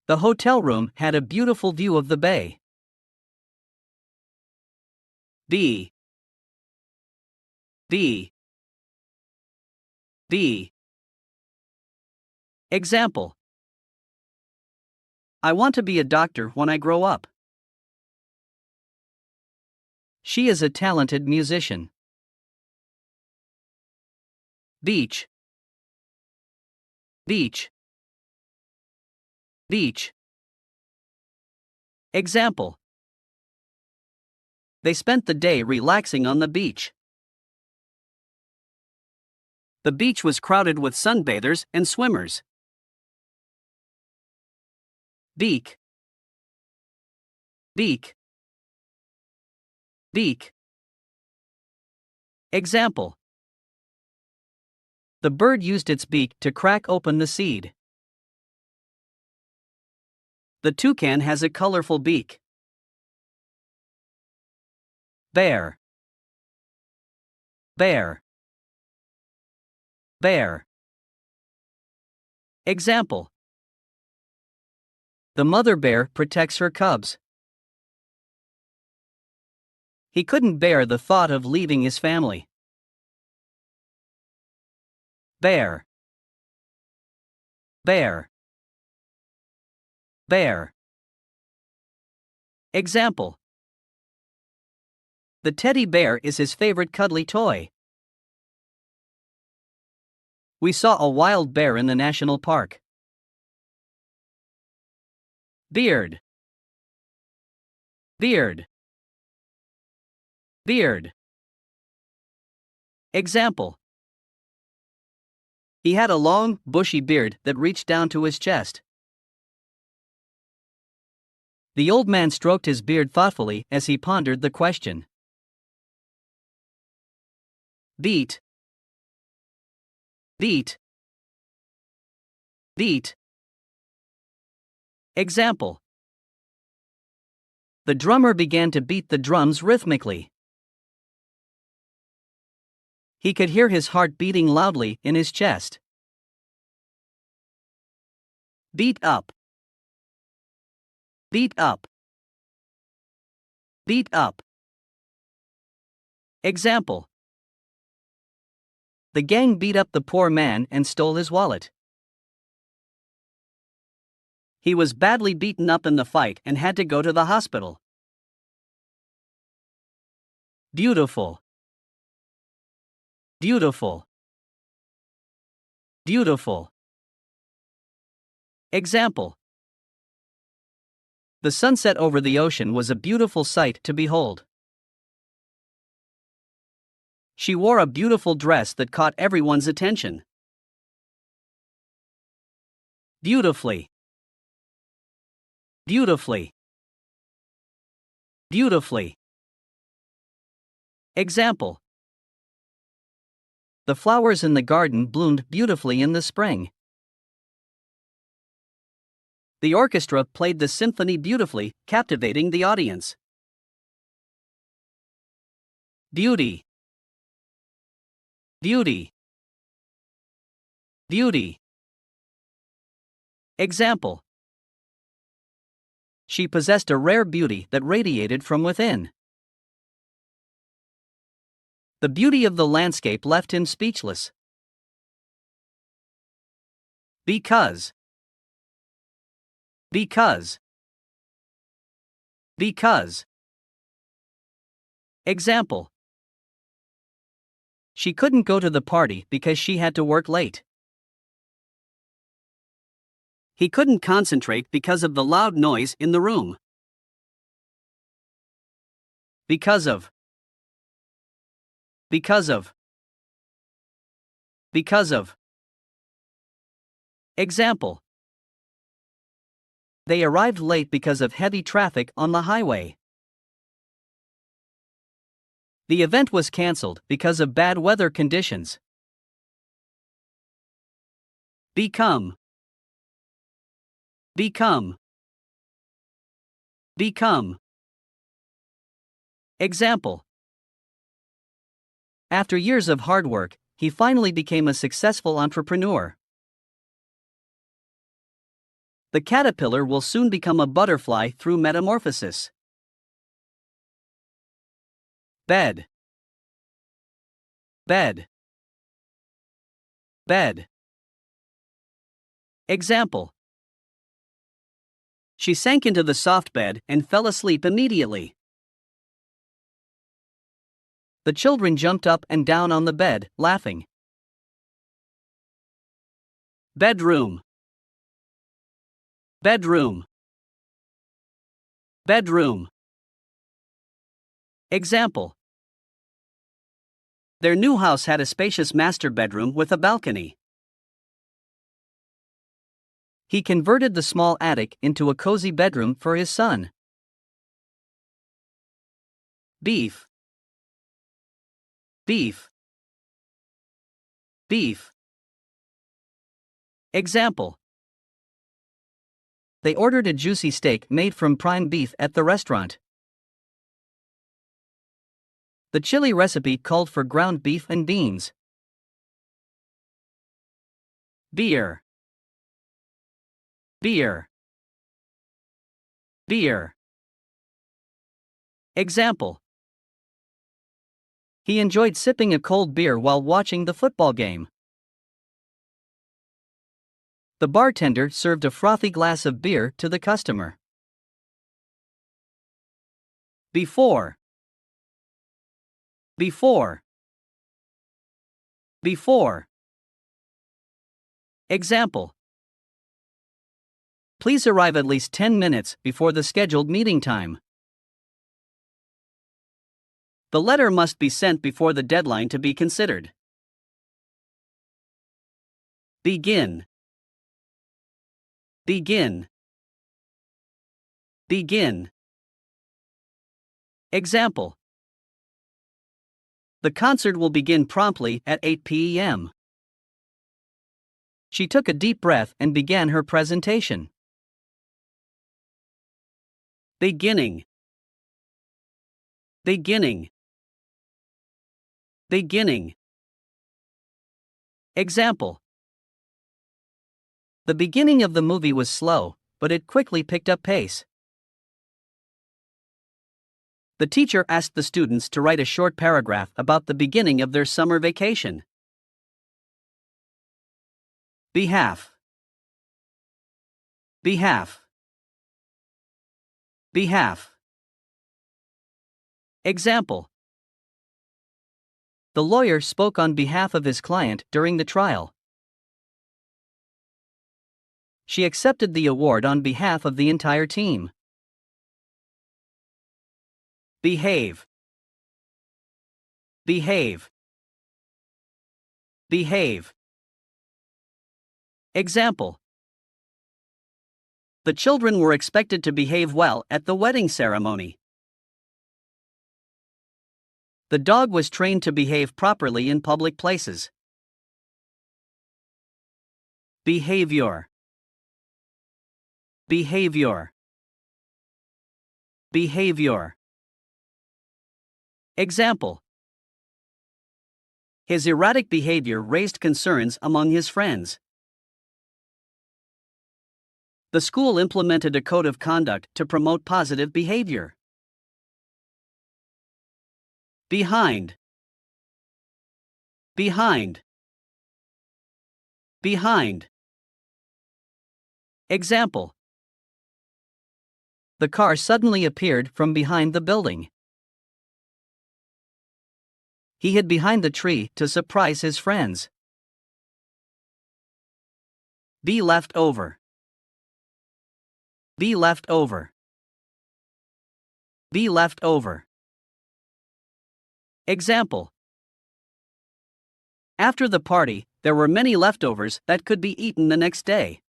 The hotel room had a beautiful view of the bay. B. B. B. Example. I want to be a doctor when I grow up. She is a talented musician. Beach. Beach. Beach. Example. They spent the day relaxing on the beach. The beach was crowded with sunbathers and swimmers. Beak. Beak. Beak. Example. The bird used its beak to crack open the seed. The toucan has a colorful beak. Bear. Bear. Bear. Example. The mother bear protects her cubs. He couldn't bear the thought of leaving his family. Bear. Bear. Bear. Example. The teddy bear is his favorite cuddly toy. We saw a wild bear in the national park. Beard. Beard. Beard. Example. He had a long, bushy beard that reached down to his chest. The old man stroked his beard thoughtfully as he pondered the question. Beat. Beat. Beat. Example. The drummer began to beat the drums rhythmically. He could hear his heart beating loudly in his chest. Beat up. Beat up. Beat up. Example. The gang beat up the poor man and stole his wallet. He was badly beaten up in the fight and had to go to the hospital. Beautiful. Beautiful. Beautiful. Example. The sunset over the ocean was a beautiful sight to behold. She wore a beautiful dress that caught everyone's attention. Beautifully. Beautifully. Beautifully. Example. The flowers in the garden bloomed beautifully in the spring. The orchestra played the symphony beautifully, captivating the audience. Beauty. Beauty. Beauty. Example. She possessed a rare beauty that radiated from within. The beauty of the landscape left him speechless. Because. Because. Because. Example. She couldn't go to the party because she had to work late. He couldn't concentrate because of the loud noise in the room. Because of. Because of. Because of. Example. They arrived late because of heavy traffic on the highway. The event was cancelled because of bad weather conditions. Become. Become. Become. Example. After years of hard work, he finally became a successful entrepreneur. The caterpillar will soon become a butterfly through metamorphosis. Bed. Bed. Bed. Example. She sank into the soft bed and fell asleep immediately. The children jumped up and down on the bed, laughing. Bedroom. Bedroom. Bedroom. Example. Their new house had a spacious master bedroom with a balcony. He converted the small attic into a cozy bedroom for his son. Beef. Beef. Beef. Example. They ordered a juicy steak made from prime beef at the restaurant. The chili recipe called for ground beef and beans. Beer. Beer. Beer. Example. He enjoyed sipping a cold beer while watching the football game. The bartender served a frothy glass of beer to the customer. Before. Before. Before. Example. Please arrive at least 10 minutes before the scheduled meeting time. The letter must be sent before the deadline to be considered. Begin. Begin. Begin. Example. The concert will begin promptly at 8 p.m. She took a deep breath and began her presentation. Beginning. Beginning. Beginning. Example. The beginning of the movie was slow, but it quickly picked up pace. The teacher asked the students to write a short paragraph about the beginning of their summer vacation. Behalf. Behalf. Behalf. Example. The lawyer spoke on behalf of his client during the trial. She accepted the award on behalf of the entire team. Behave. Behave. Behave. Example. The children were expected to behave well at the wedding ceremony. The dog was trained to behave properly in public places. Behavior. Behavior. Behavior. Example. His erratic behavior raised concerns among his friends. The school implemented a code of conduct to promote positive behavior. Behind. Behind. Behind. Example. The car suddenly appeared from behind the building. He hid behind the tree to surprise his friends. Be left over. Be left over. Be left over. Example. After the party, there were many leftovers that could be eaten the next day.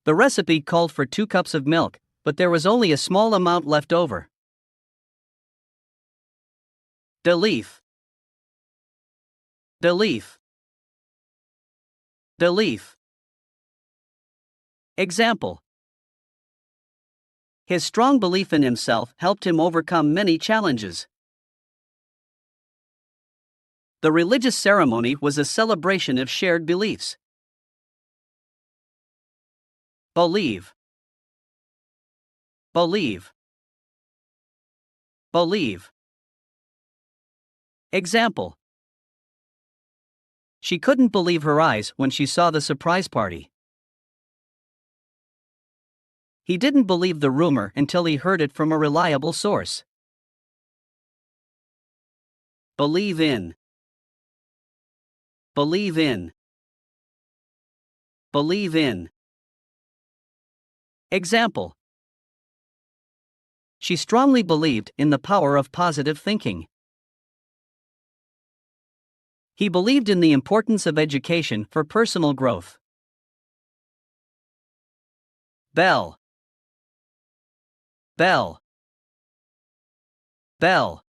The recipe called for 2 cups of milk, but there was only a small amount left over. Belief. Belief. Belief. Example. His strong belief in himself helped him overcome many challenges. The religious ceremony was a celebration of shared beliefs. Believe. Believe. Believe. Example. She couldn't believe her eyes when she saw the surprise party. He didn't believe the rumor until he heard it from a reliable source. Believe in. Believe in. Believe in. Example. She strongly believed in the power of positive thinking. He believed in the importance of education for personal growth. Bell. Bell. Bell.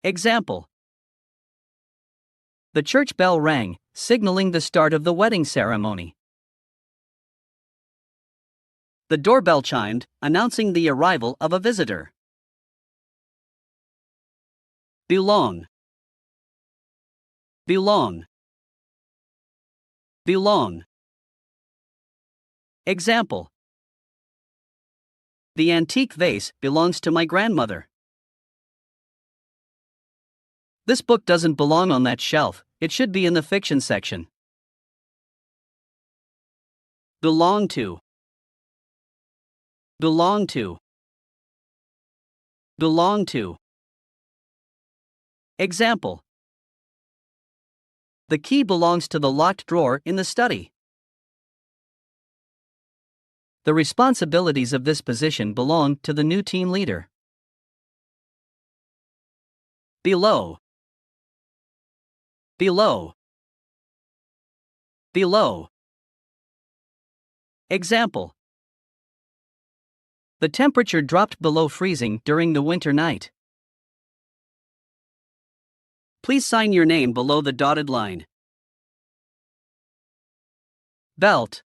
Example. The church bell rang, signaling the start of the wedding ceremony. The doorbell chimed, announcing the arrival of a visitor. Belong. Belong. Belong. Example. The antique vase belongs to my grandmother. This book doesn't belong on that shelf, it should be in the fiction section. Belong to. Belong to. Belong to. Example. The key belongs to the locked drawer in the study. The responsibilities of this position belong to the new team leader. Below. Below. Below. Example. The temperature dropped below freezing during the winter night. Please sign your name below the dotted line. Belt.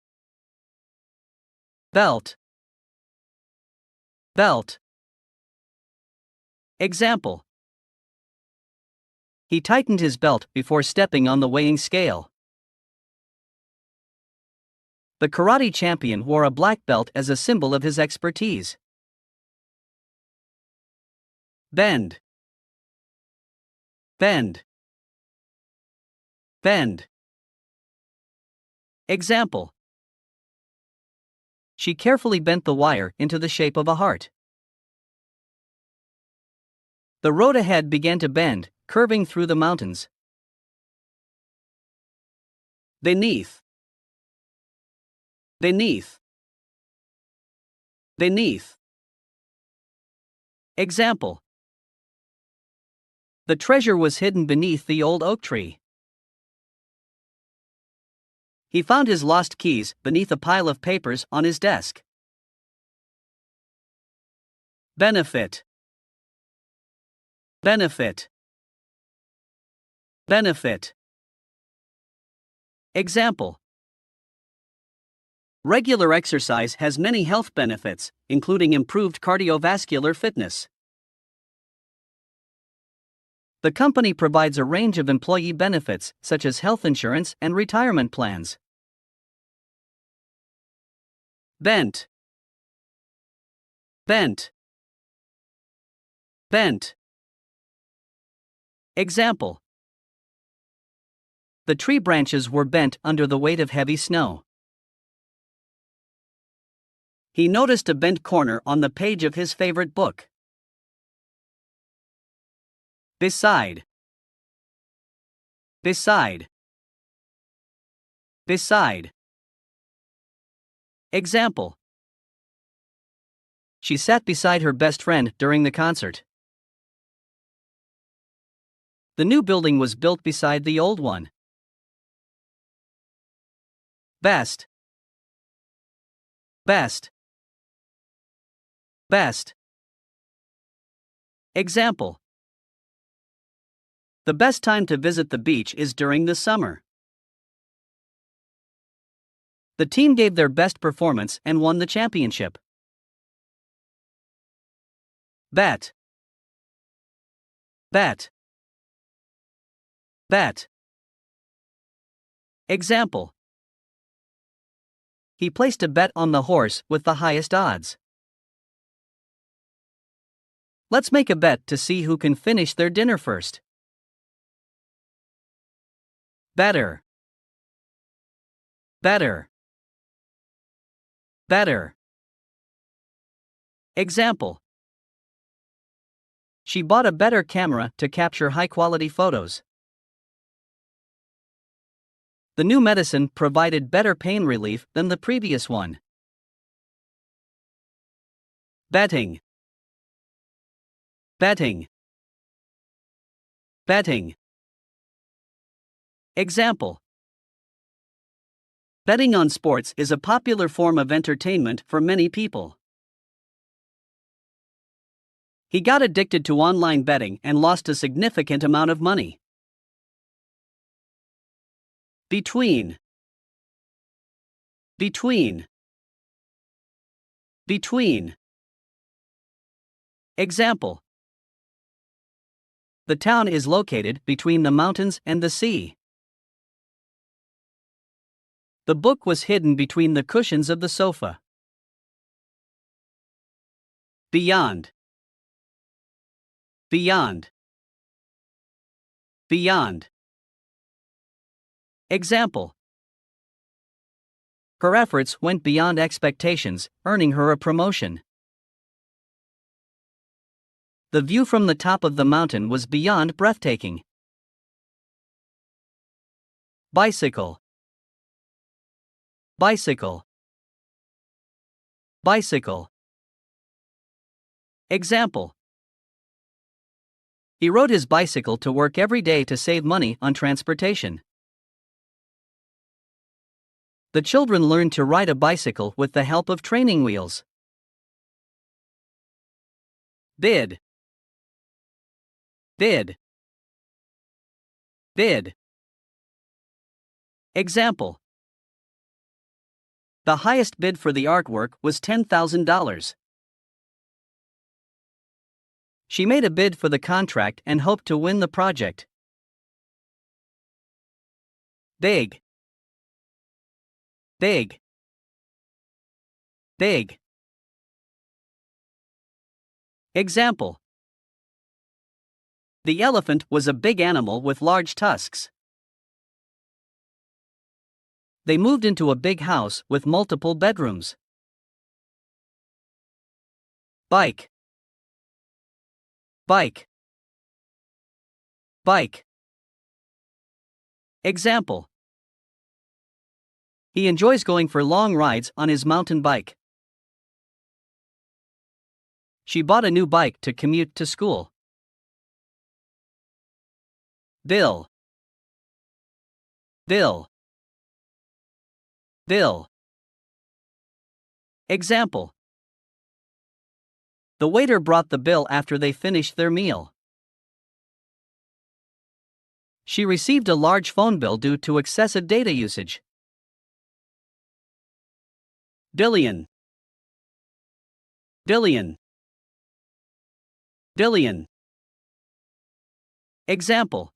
Belt. Belt. Example. He tightened his belt before stepping on the weighing scale. The karate champion wore a black belt as a symbol of his expertise. Bend. Bend. Bend. Example. She carefully bent the wire into the shape of a heart. The road ahead began to bend, curving through the mountains. Beneath. Beneath. Beneath. Example. The treasure was hidden beneath the old oak tree. He found his lost keys beneath a pile of papers on his desk. Benefit. Benefit. Benefit. Example. Regular exercise has many health benefits, including improved cardiovascular fitness. The company provides a range of employee benefits, such as health insurance and retirement plans. Bent. Bent. Bent. Example. The tree branches were bent under the weight of heavy snow. He noticed a bent corner on the page of his favorite book. Beside. Beside. Beside. Example. She sat beside her best friend during the concert. The new building was built beside the old one. Best. Best. Best. Example. The best time to visit the beach is during the summer. The team gave their best performance and won the championship. Bet. Bet. Bet. Example. He placed a bet on the horse with the highest odds. Let's make a bet to see who can finish their dinner first. Better. Better. Better. Example. She bought a better camera to capture high-quality photos. The new medicine provided better pain relief than the previous one. Betting. Betting. Betting. Example: betting on sports is a popular form of entertainment for many people. He got addicted to online betting and lost a significant amount of money. Between. Between. Between. Example: the town is located between the mountains and the sea. The book was hidden between the cushions of the sofa. Beyond. Beyond. Beyond. Example: her efforts went beyond expectations, earning her a promotion. The view from the top of the mountain was beyond breathtaking. Bicycle. Bicycle. Bicycle. Example: he rode his bicycle to work every day to save money on transportation. The children learned to ride a bicycle with the help of training wheels. Bid. Bid. Bid. Example: the highest bid for the artwork was $10,000. She made a bid for the contract and hoped to win the project. Big. Big. Big. Example: the elephant was a big animal with large tusks. They moved into a big house with multiple bedrooms. Bike. Bike. Bike. Example: he enjoys going for long rides on his mountain bike. She bought a new bike to commute to school. Bill. Bill. Bill. Example: the waiter brought the bill after they finished their meal. She received a large phone bill due to excessive data usage. Billion. Billion. Billion. Example: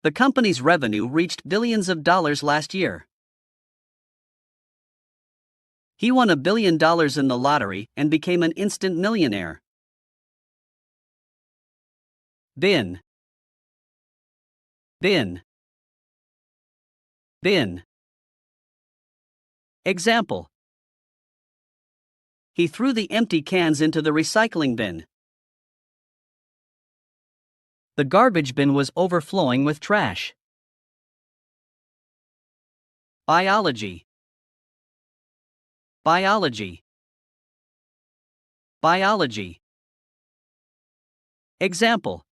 the company's revenue reached billions of dollars last year. He won $1 billion in the lottery and became an instant millionaire. Bin. Bin. Bin. Example: he threw the empty cans into the recycling bin. The garbage bin was overflowing with trash. Biology. Biology. Biology. Example: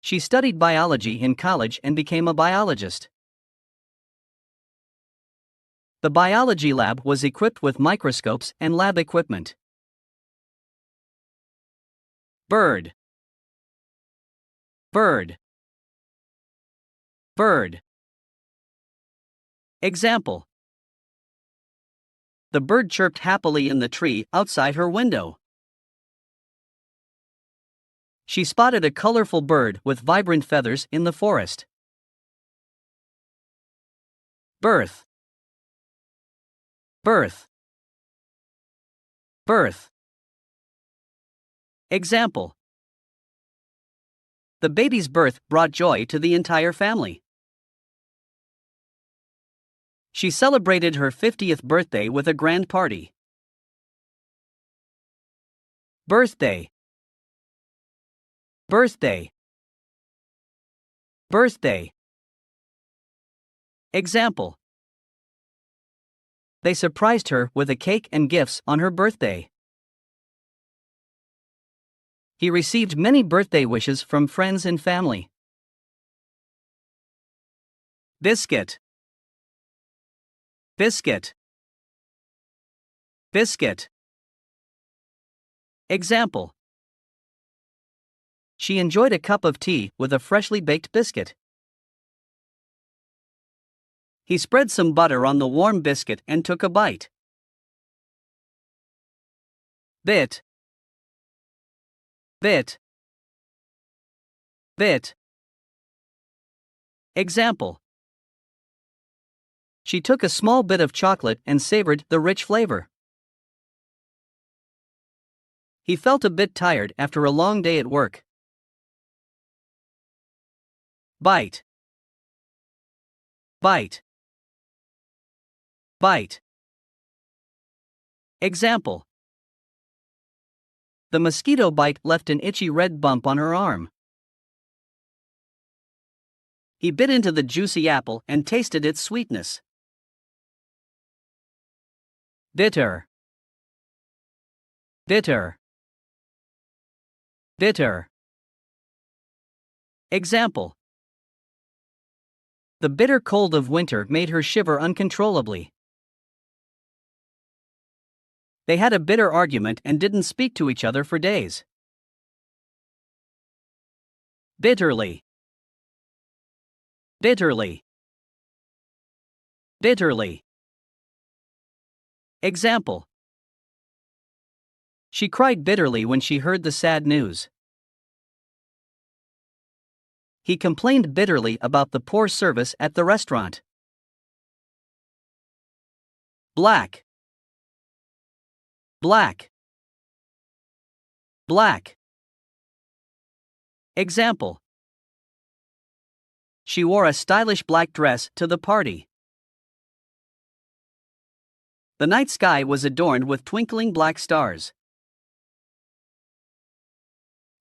she studied biology in college and became a biologist. The biology lab was equipped with microscopes and lab equipment. Bird. Bird. Bird. Example: the bird chirped happily in the tree outside her window. She spotted a colorful bird with vibrant feathers in the forest. Birth. Birth. Birth. Example: the baby's birth brought joy to the entire family. She celebrated her 50th birthday with a grand party. Birthday. Birthday. Birthday. Example: they surprised her with a cake and gifts on her birthday. He received many birthday wishes from friends and family. biscuit, biscuit, biscuit. Example. She enjoyed a cup of tea with a freshly baked biscuit. He spread some butter on the warm biscuit and took a bite. Bit, bit, bit. Example. She took a small bit of chocolate and savored the rich flavor. He felt a bit tired after a long day at work. Bite, bite, bite. Example. The mosquito bite left an itchy red bump on her arm. He bit into the juicy apple and tasted its sweetness. Bitter, bitter, bitter. Example. The bitter cold of winter made her shiver uncontrollably. They had a bitter argument and didn't speak to each other for days. Bitterly, bitterly, bitterly. Example. She cried bitterly when she heard the sad news. He complained bitterly about the poor service at the restaurant. Black, black, black. Example. She wore a stylish black dress to the party. The night sky was adorned with twinkling black stars.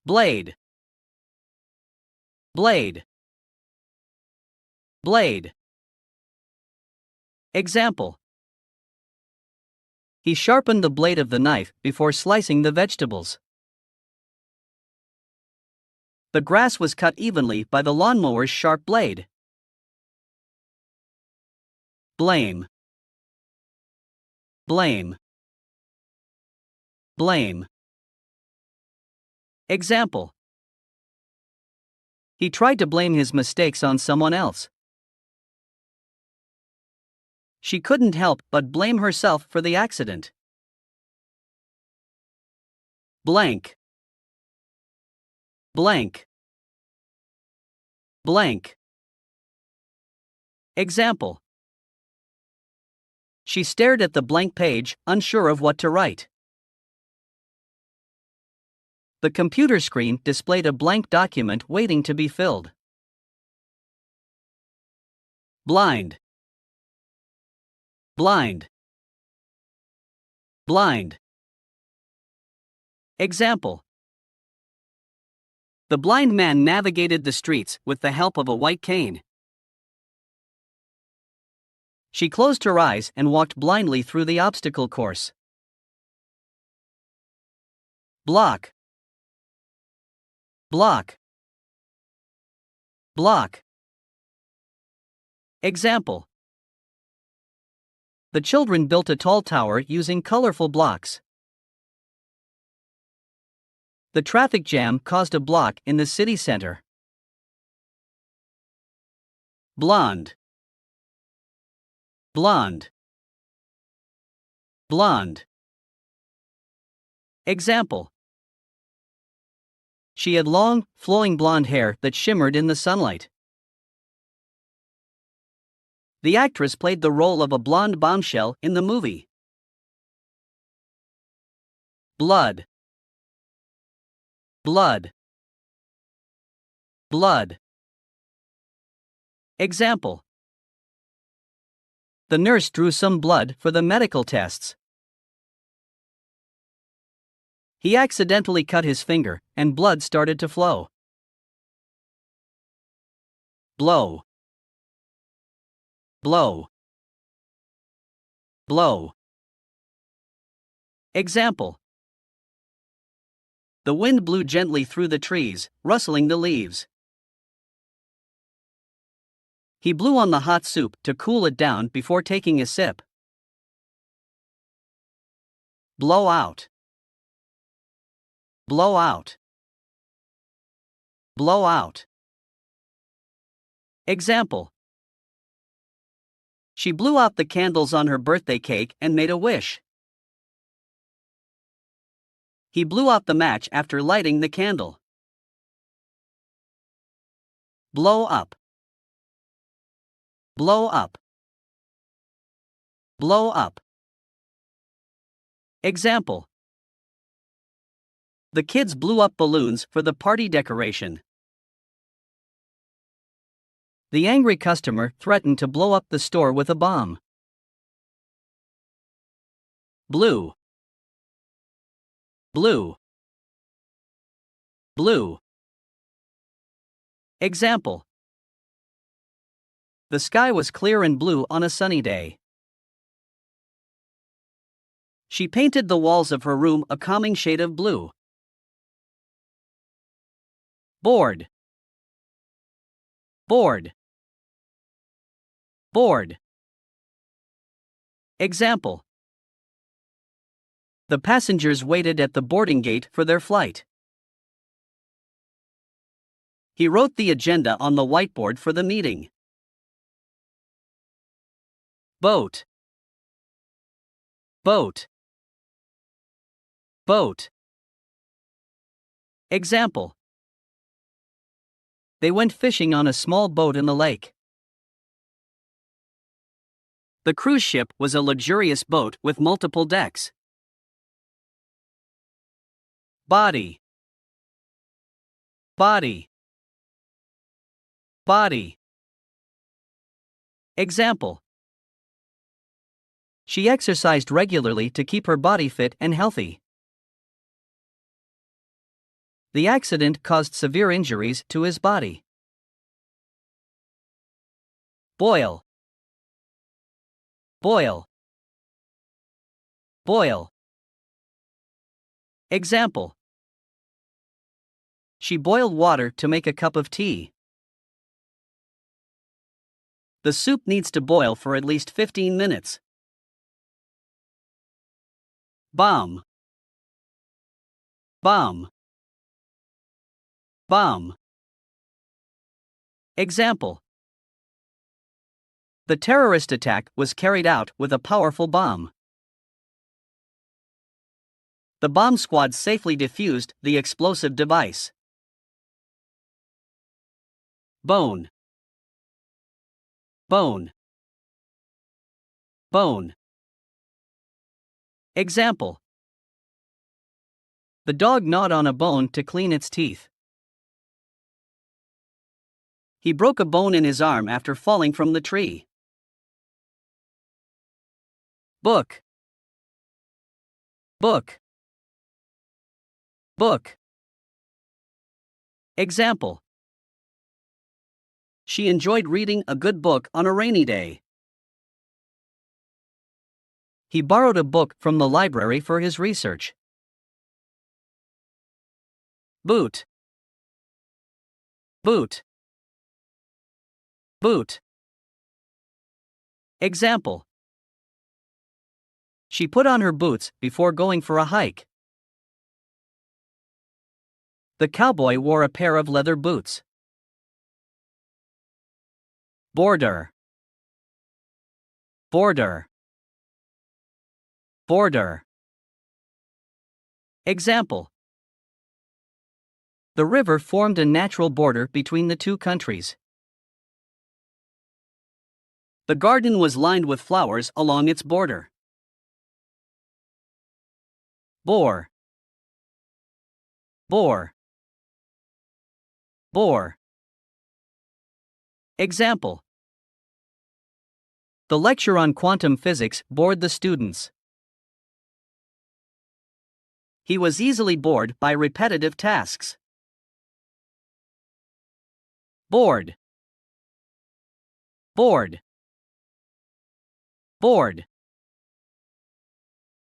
Blade, blade, blade. Example. He sharpened the blade of the knife before slicing the vegetables. The grass was cut evenly by the lawnmower's sharp blade. Blame, blame, blame. Example. He tried to blame his mistakes on someone else. She couldn't help but blame herself for the accident. Blank, blank, blank. Example. She stared at the blank page, unsure of what to write. The computer screen displayed a blank document waiting to be filled. Blind, blind, blind. Example. The blind man navigated the streets with the help of a white cane. She closed her eyes and walked blindly through the obstacle course. Block, block, block. Example. The children built a tall tower using colorful blocks. The traffic jam caused a block in the city center. Blonde, blonde, blonde. Example. She had long, flowing blonde hair that shimmered in the sunlight. The actress played the role of a blonde bombshell in the movie. Blood, blood, blood. Example. The nurse drew some blood for the medical tests. He accidentally cut his finger, and blood started to flow. Blow, blow, blow. Example. The wind blew gently through the trees, rustling the leaves. He blew on the hot soup to cool it down before taking a sip. Blow out. Blow out. Blow out. Example. She blew out the candles on her birthday cake and made a wish. He blew out the match after lighting the candle. Blow up. Blow up. Blow up. Example. The kids blew up balloons for the party decoration. The angry customer threatened to blow up the store with a bomb. Blue. Blue. Blue. Example. The sky was clear and blue on a sunny day. She painted the walls of her room a calming shade of blue. Bored. Bored. Bored. Example. The passengers waited at the boarding gate for their flight. He wrote the agenda on the whiteboard for the meeting. Boat. Boat. Boat. Example. They went fishing on a small boat in the lake. The cruise ship was a luxurious boat with multiple decks. Body. Body. Body. Example. She exercised regularly to keep her body fit and healthy. The accident caused severe injuries to his body. Boil. Boil. Boil. Example. She boiled water to make a cup of tea. The soup needs to boil for at least 15 minutes. Bomb. Bomb. Bomb. Example. The terrorist attack was carried out with a powerful bomb. The bomb squad safely defused the explosive device. Bone. Bone. Bone. Example. The dog gnawed on a bone to clean its teeth. He broke a bone in his arm after falling from the tree. Book. Book. Book. Example. She enjoyed reading a good book on a rainy day. He borrowed a book from the library for his research. Boot. Boot. Boot. Example. She put on her boots before going for a hike. The cowboy wore a pair of leather boots. Border. Border. Border. Example. The river formed a natural border between the two countries. The garden was lined with flowers along its border. Bore. Bore. Bore. Example. The lecture on quantum physics bored the students. He was easily bored by repetitive tasks. Bored. Bored. Bored.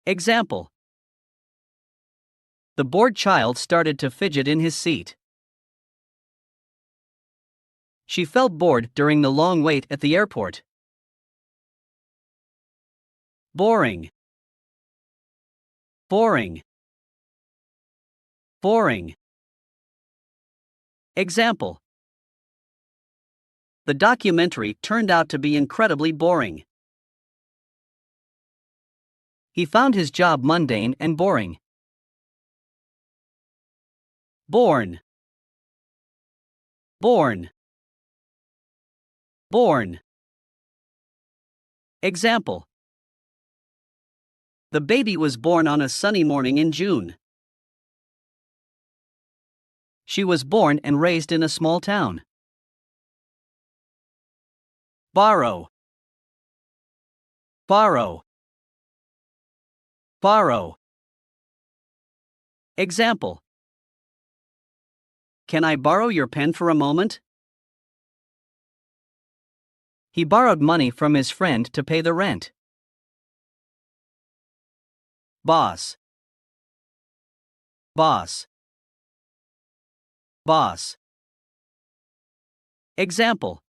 Example. The bored child started to fidget in his seat. She felt bored during the long wait at the airport. Boring. Boring. Boring. Example. The documentary turned out to be incredibly boring. He found his job mundane and boring. Born. Born. Born. Example. The baby was born on a sunny morning in June. She was born and raised in a small town. Borrow. Borrow. Borrow. Example. Can I borrow your pen for a moment? He borrowed money from his friend to pay the rent. Boss. Boss. Boss. Example.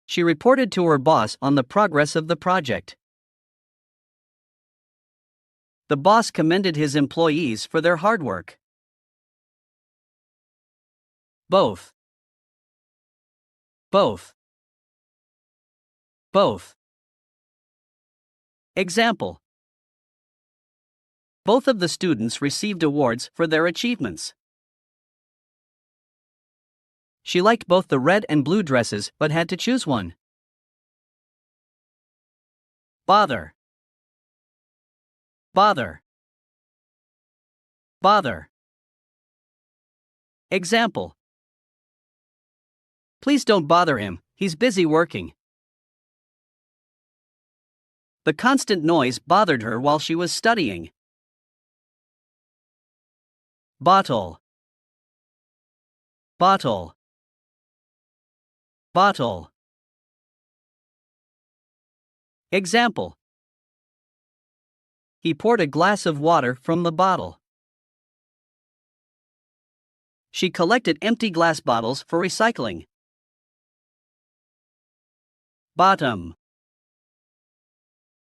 She reported to her boss on the progress of the project. The boss commended his employees for their hard work. Both. Both. Both. Example. Both of the students received awards for their achievements. She liked both the red and blue dresses but had to choose one. Bother. Bother. Bother. Example. Please don't bother him, he's busy working. The constant noise bothered her while she was studying. Bottle. Bottle. Bottle. Example. He poured a glass of water from the bottle. She collected empty glass bottles for recycling. Bottom.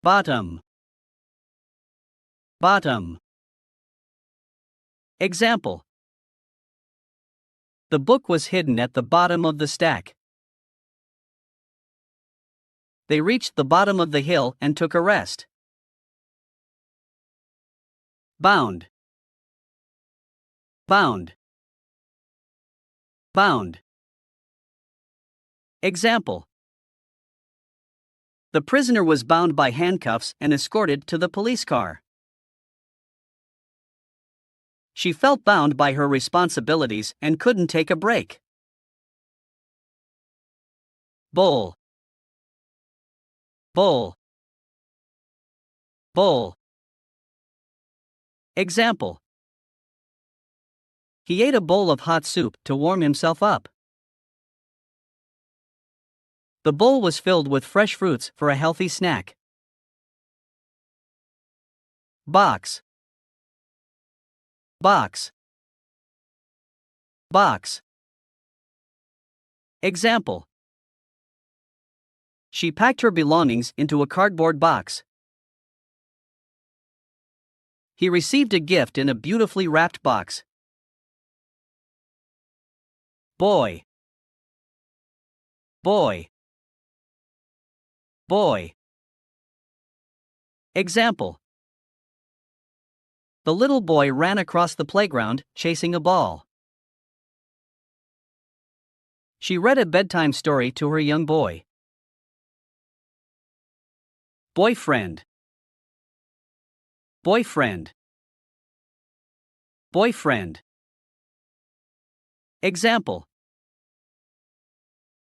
Bottom. Bottom. Example. The book was hidden at the bottom of the stack. They reached the bottom of the hill and took a rest. Bound. Bound. Bound. Example. The prisoner was bound by handcuffs and escorted to the police car. She felt bound by her responsibilities and couldn't take a break. Bowl. Bowl. Bowl. Example. He ate a bowl of hot soup to warm himself up. The bowl was filled with fresh fruits for a healthy snack. Box. Box. Box. Example. She packed her belongings into a cardboard box. He received a gift in a beautifully wrapped box. Boy. Boy. Boy. Example. The little boy ran across the playground, chasing a ball. She read a bedtime story to her young boy. Boyfriend. Boyfriend. Boyfriend. Example.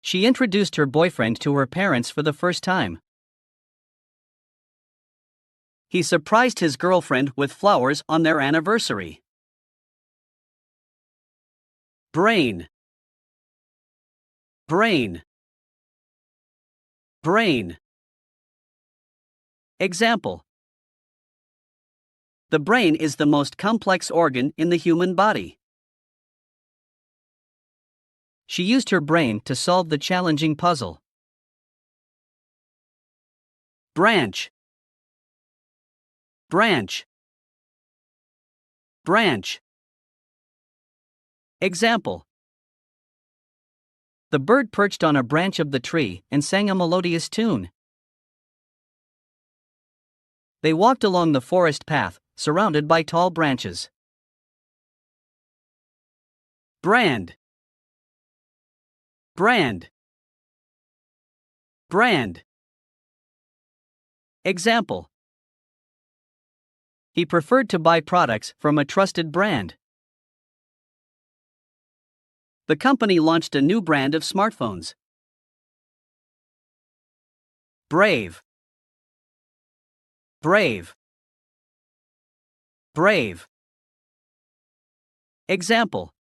She introduced her boyfriend to her parents for the first time. He surprised his girlfriend with flowers on their anniversary. Brain. Brain. Brain. Example. The brain is the most complex organ in the human body. She used her brain to solve the challenging puzzle. Branch. Branch. Branch. Example. The bird perched on a branch of the tree and sang a melodious tune. They walked along the forest path, surrounded by tall branches. Brand. Brand. Brand. Example. He preferred to buy products from a trusted brand. The company launched a new brand of smartphones. Brave. Brave. Brave. Example.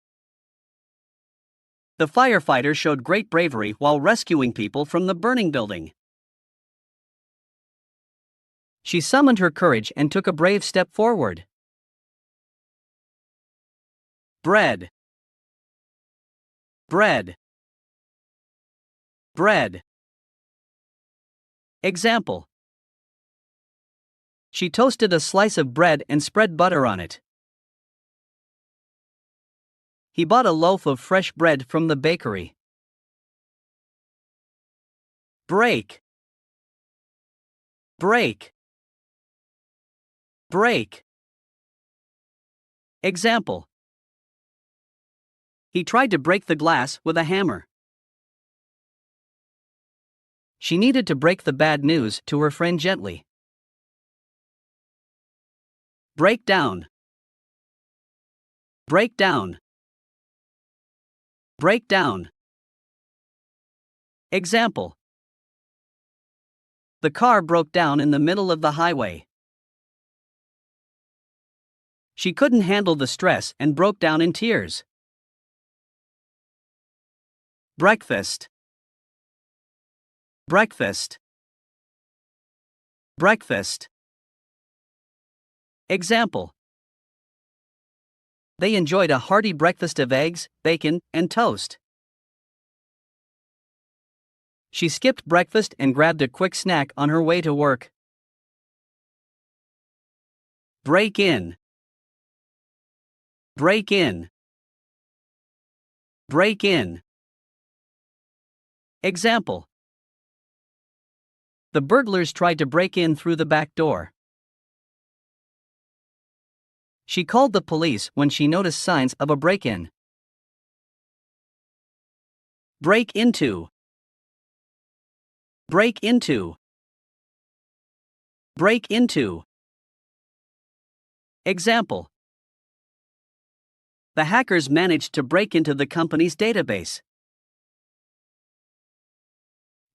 The firefighter showed great bravery while rescuing people from the burning building. She summoned her courage and took a brave step forward. Bread. Bread. Bread. Example. She toasted a slice of bread and spread butter on it. He bought a loaf of fresh bread from the bakery. Break. Break. Break. Example. He tried to break the glass with a hammer. She needed to break the bad news to her friend gently. Break down. Break down. Break down. Example. The car broke down in the middle of the highway. She couldn't handle the stress and broke down in tears. Breakfast. Breakfast. Breakfast. Example. They enjoyed a hearty breakfast of eggs, bacon, and toast. She skipped breakfast and grabbed a quick snack on her way to work. Break in. Break in. Break in. Example. The burglars tried to break in through the back door. She called the police when she noticed signs of a break-in. Break into. Break into. Break into. Example. The hackers managed to break into the company's database.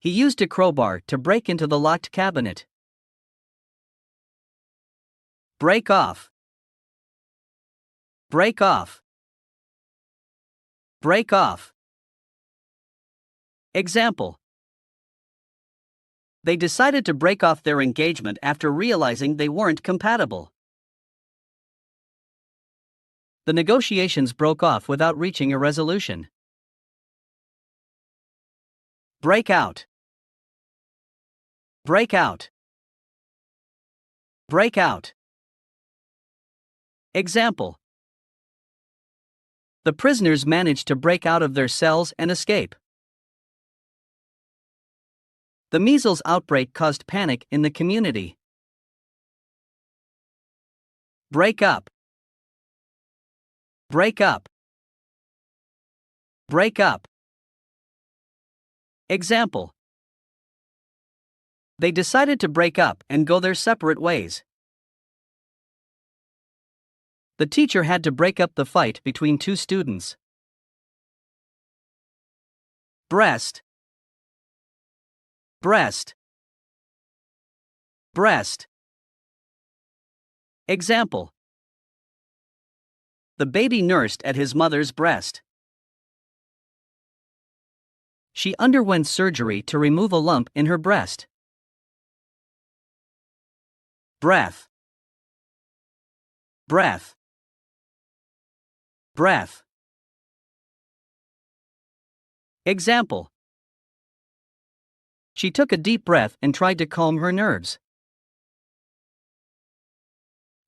He used a crowbar to break into the locked cabinet. Break off. Break off. Break off. Example. They decided to break off their engagement after realizing they weren't compatible. The negotiations broke off without reaching a resolution. Break out. Break out. Break out. Example. The prisoners managed to break out of their cells and escape. The measles outbreak caused panic in the community. Break up. Break up. Break up. Example. They decided to break up and go their separate ways. The teacher had to break up the fight between two students. Breast. Breast. Breast. Example. The baby nursed at his mother's breast. She underwent surgery to remove a lump in her breast. Breath. Breath. Breath. Example. She took a deep breath and tried to calm her nerves.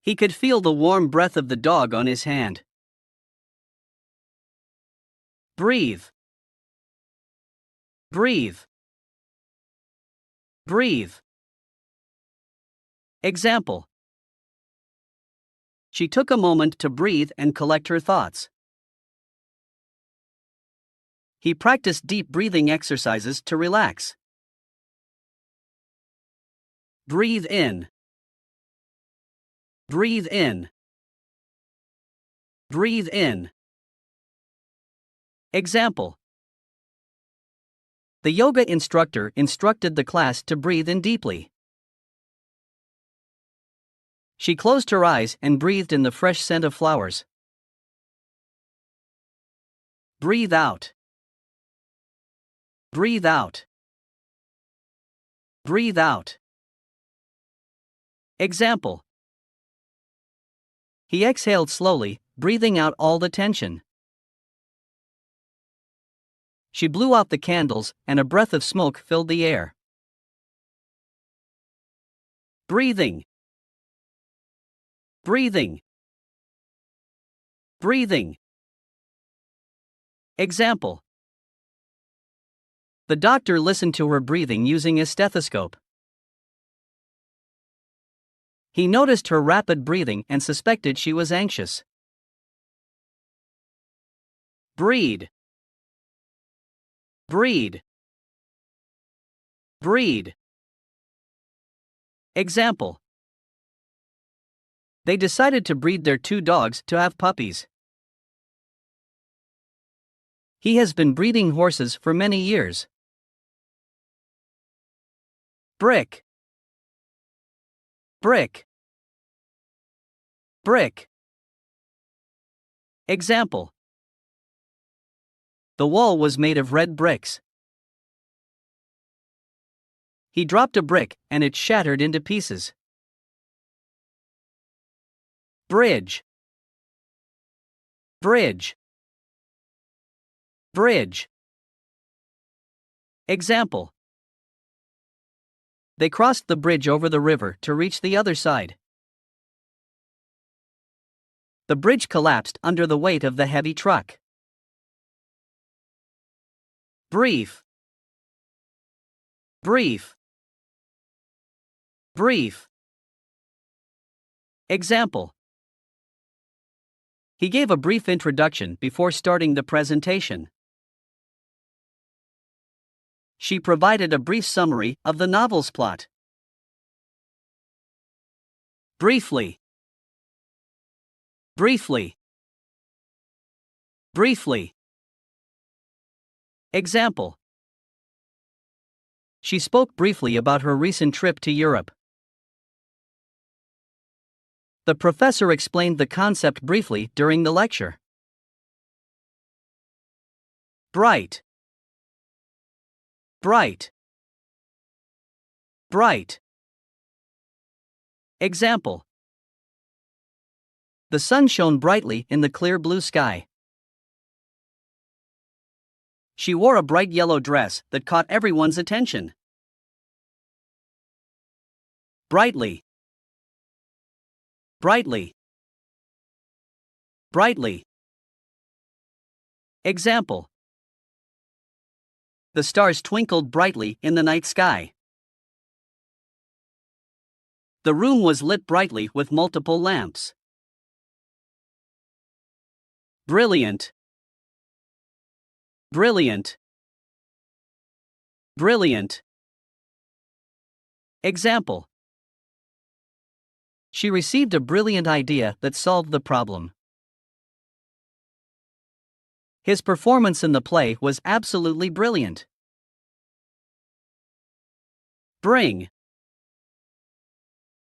He could feel the warm breath of the dog on his hand. Breathe. Breathe. Breathe. Example. She took a moment to breathe and collect her thoughts. He practiced deep breathing exercises to relax. Breathe in. Breathe in. Breathe in. Example. The yoga instructor instructed the class to breathe in deeply. She closed her eyes and breathed in the fresh scent of flowers. Breathe out. Breathe out. Breathe out. Example. He exhaled slowly, breathing out all the tension. She blew out the candles, and a breath of smoke filled the air. Breathing. Breathing. Breathing. Example. The doctor listened to her breathing using a stethoscope. He noticed her rapid breathing and suspected she was anxious. Breed. Breed. Breed. Example. They decided to breed their 2 dogs to have puppies. He has been breeding horses for many years. Brick. Brick. Brick. Example. The wall was made of red bricks. He dropped a brick and it shattered into pieces. Bridge. Bridge. Bridge. Example. They crossed the bridge over the river to reach the other side. The bridge collapsed under the weight of the heavy truck. Brief. Brief. Brief. Example. He gave a brief introduction before starting the presentation. She provided a brief summary of the novel's plot. Briefly. Briefly. Briefly. Example. She spoke briefly about her recent trip to Europe. The professor explained the concept briefly during the lecture. Bright. Bright. Bright. Example. The sun shone brightly in the clear blue sky. She wore a bright yellow dress that caught everyone's attention. Brightly. Brightly. Brightly. Example. The stars twinkled brightly in the night sky. The room was lit brightly with multiple lamps. Brilliant. Brilliant. Brilliant. Example. She received a brilliant idea that solved the problem. His performance in the play was absolutely brilliant. Bring.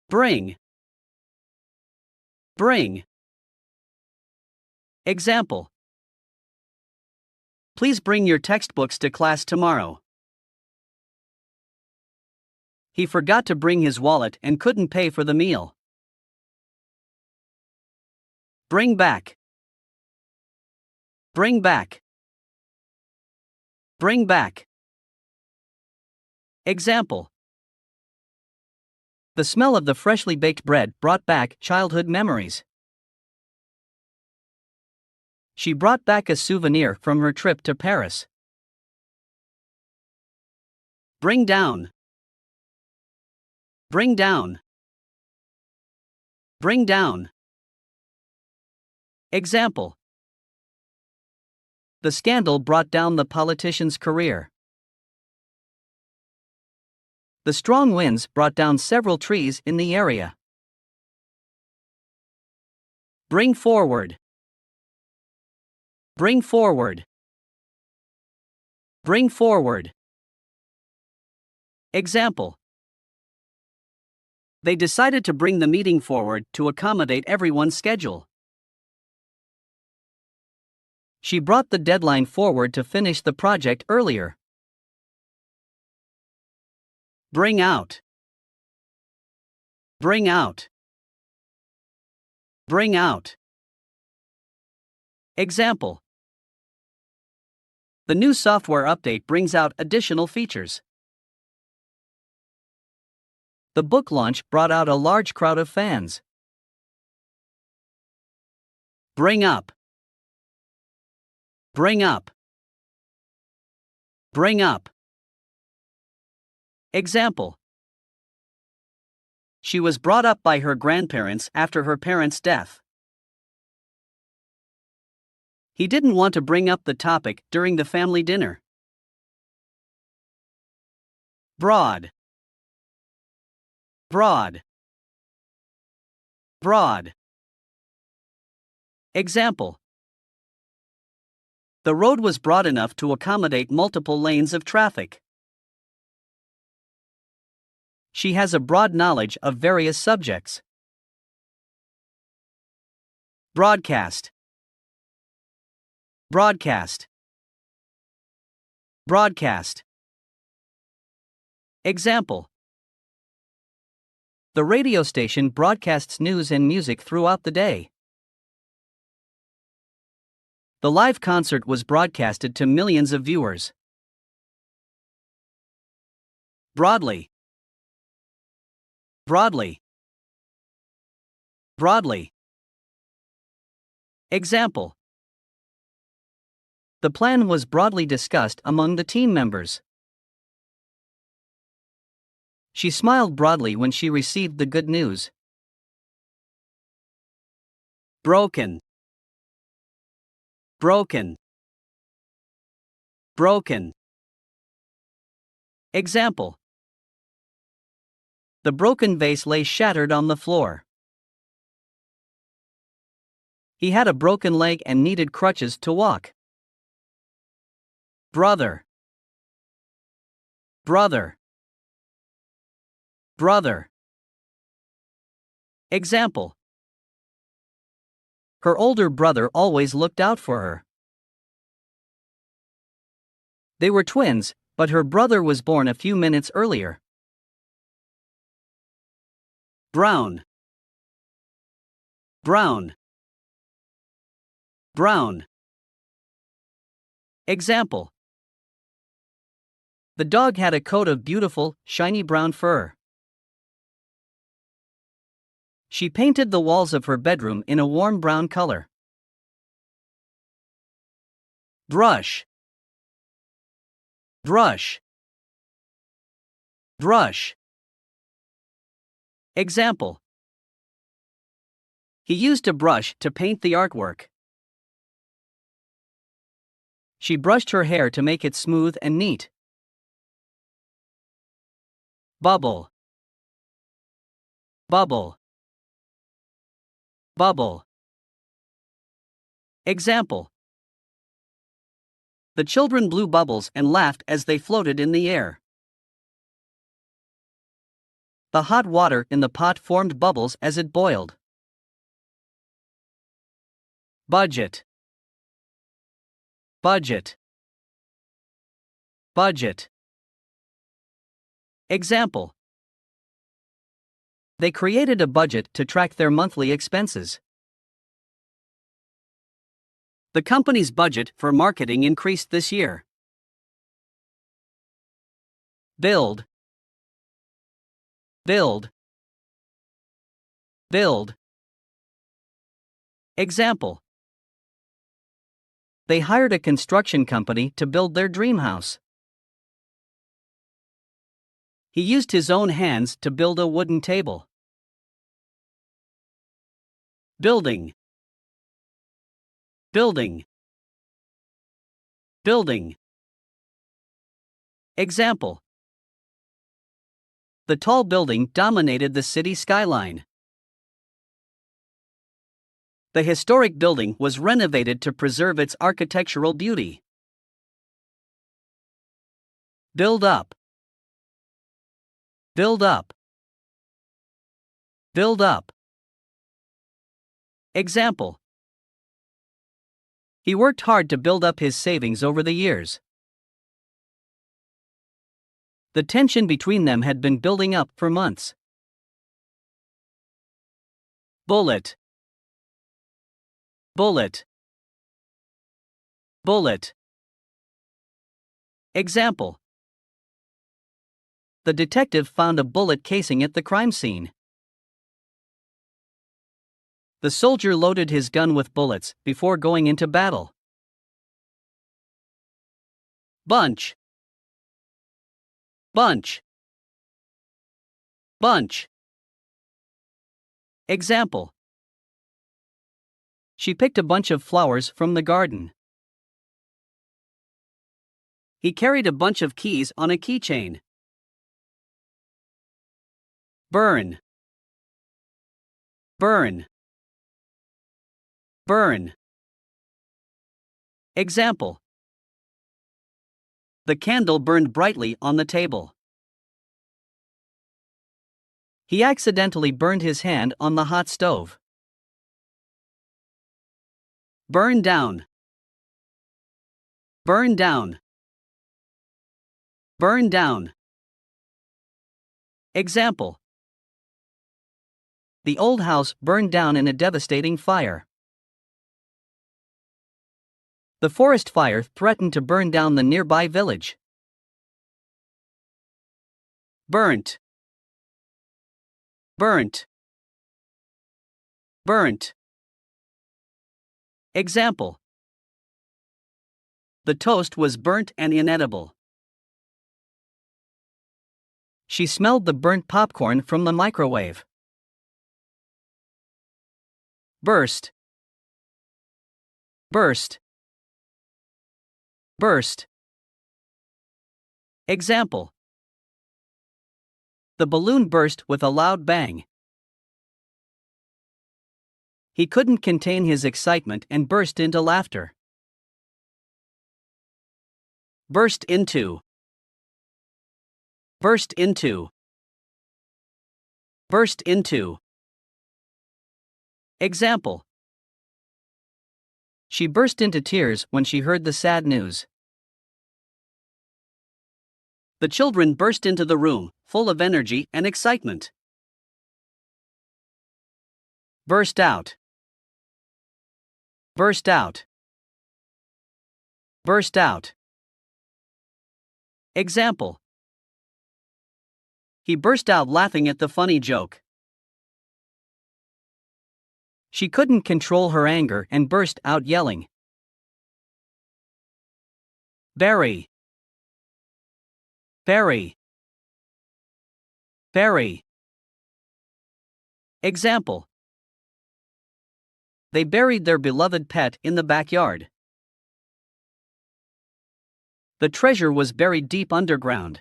Bring. Bring. Example. Please bring your textbooks to class tomorrow. He forgot to bring his wallet and couldn't pay for the meal. Bring back. Bring back. Bring back. Example. The smell of the freshly baked bread brought back childhood memories. She brought back a souvenir from her trip to Paris. Bring down. Bring down. Bring down. Example. The scandal brought down the politician's career. The strong winds brought down several trees in the area. Bring forward. Bring forward. Bring forward. Example. They decided to bring the meeting forward to accommodate everyone's schedule. She brought the deadline forward to finish the project earlier. Bring out. Bring out. Bring out. Example. The new software update brings out additional features. The book launch brought out a large crowd of fans. Bring up. Bring up. Bring up. Example. She was brought up by her grandparents after her parents' death. He didn't want to bring up the topic during the family dinner. Broad. Broad. Broad. Example. The road was broad enough to accommodate multiple lanes of traffic. She has a broad knowledge of various subjects. Broadcast. Broadcast. Broadcast. Example. The radio station broadcasts news and music throughout the day. The live concert was broadcasted to millions of viewers. Broadly. Broadly. Broadly. Example. The plan was broadly discussed among the team members. She smiled broadly when she received the good news. Broken. Broken. Broken. Example. The broken vase lay shattered on the floor. He had a broken leg and needed crutches to walk. Brother. Brother. Brother. Example. Her older brother always looked out for her. They were twins, but her brother was born a few minutes earlier. Brown. Brown. Brown. Example. The dog had a coat of beautiful, shiny brown fur. She painted the walls of her bedroom in a warm brown color. Brush. Brush. Brush. Example. He used a brush to paint the artwork. She brushed her hair to make it smooth and neat. Bubble. Bubble. Bubble. Example. The children blew bubbles and laughed as they floated in the air. The hot water in the pot formed bubbles as it boiled. Budget. Budget. Budget. Example. They created a budget to track their monthly expenses. The company's budget for marketing increased this year. Build. Build. Build. Example. They hired a construction company to build their dream house. He used his own hands to build a wooden table. Building. Building. Building. Example. The tall building dominated the city skyline. The historic building was renovated to preserve its architectural beauty. Build up. Build up. Build up. Example. He worked hard to build up his savings over the years. The tension between them had been building up for months. Bullet. Bullet. Bullet. Example. The detective found a bullet casing at the crime scene. The soldier loaded his gun with bullets before going into battle. Bunch. Bunch. Bunch. Example. She picked a bunch of flowers from the garden. He carried a bunch of keys on a keychain. Burn. Burn. Burn. Example. The candle burned brightly on the table. He accidentally burned his hand on the hot stove. Burn down. Burn down. Burn down. Example. The old house burned down in a devastating fire. The forest fire threatened to burn down the nearby village. Burnt. Burnt. Burnt. Example. The toast was burnt and inedible. She smelled the burnt popcorn from the microwave. Burst. Burst. Burst. Example. The balloon burst with a loud bang. He couldn't contain his excitement and burst into laughter. Burst into. Burst into. Burst into. Example. She burst into tears when she heard the sad news. The children burst into the room, full of energy and excitement. Burst out. Burst out. Burst out. Example. He burst out laughing at the funny joke. She couldn't control her anger and burst out yelling. Bury. Bury. Bury. Example. They buried their beloved pet in the backyard. The treasure was buried deep underground.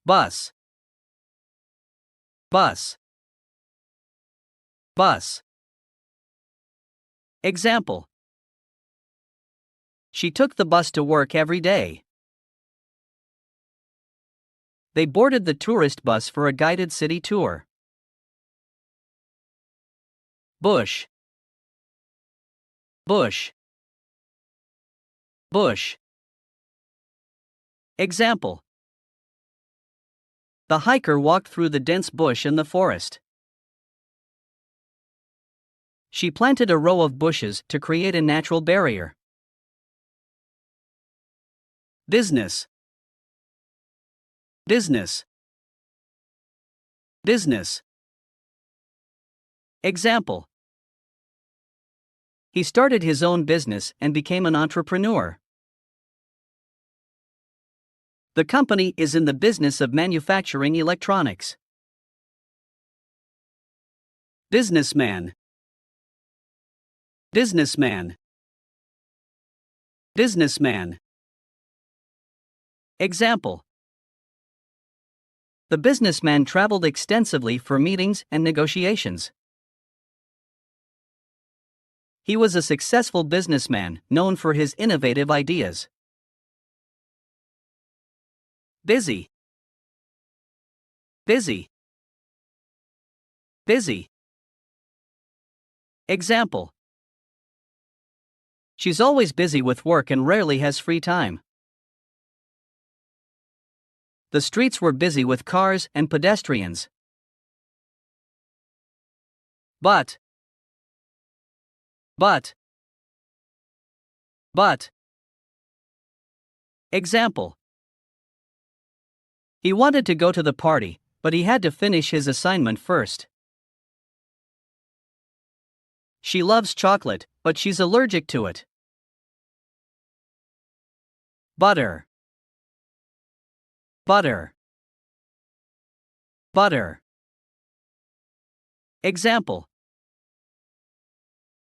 Bus. Bus. Bus. Example. She took the bus to work every day. They boarded the tourist bus for a guided city tour. Bush. Bush. Bush. Example. The hiker walked through the dense bush in the forest. She planted a row of bushes to create a natural barrier. Business. Business. Business. Example. He started his own business and became an entrepreneur. The company is in the business of manufacturing electronics. Businessman. Businessman. Businessman. Example. The businessman traveled extensively for meetings and negotiations. He was a successful businessman known for his innovative ideas. Busy. Busy. Busy. Example. She's always busy with work and rarely has free time. The streets were busy with cars and pedestrians. But. Example. He wanted to go to the party, but he had to finish his assignment first. She loves chocolate, but she's allergic to it. Butter. Butter. Butter. Example.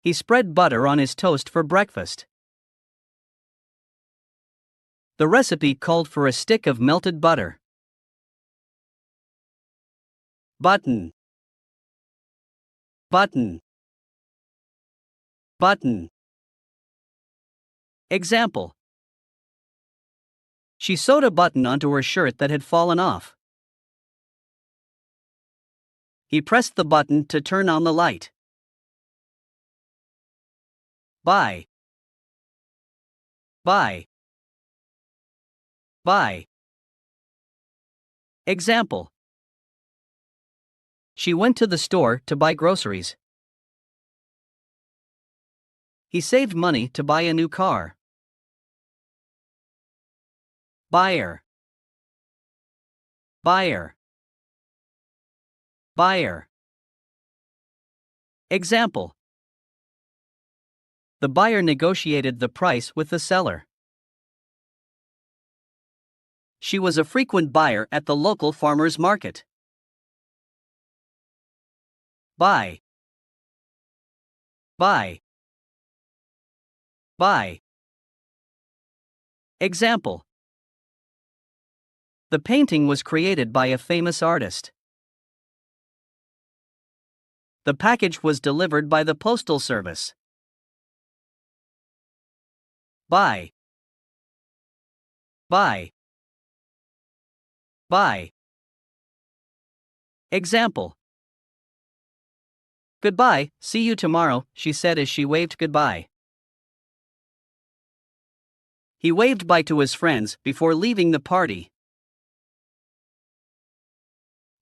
He spread butter on his toast for breakfast. The recipe called for a stick of melted butter. Button. Button. Button. Example. She sewed a button onto her shirt that had fallen off. He pressed the button to turn on the light. Buy. Buy. Buy. Example. She went to the store to buy groceries. He saved money to buy a new car. Buyer. Buyer. Buyer. Example. The buyer negotiated the price with the seller. She was a frequent buyer at the local farmer's market. Buy. Buy. Buy. Example. The painting was created by a famous artist. The package was delivered by the postal service. Buy. Buy. Buy. Example. Goodbye, see you tomorrow, she said as she waved goodbye. He waved bye to his friends before leaving the party.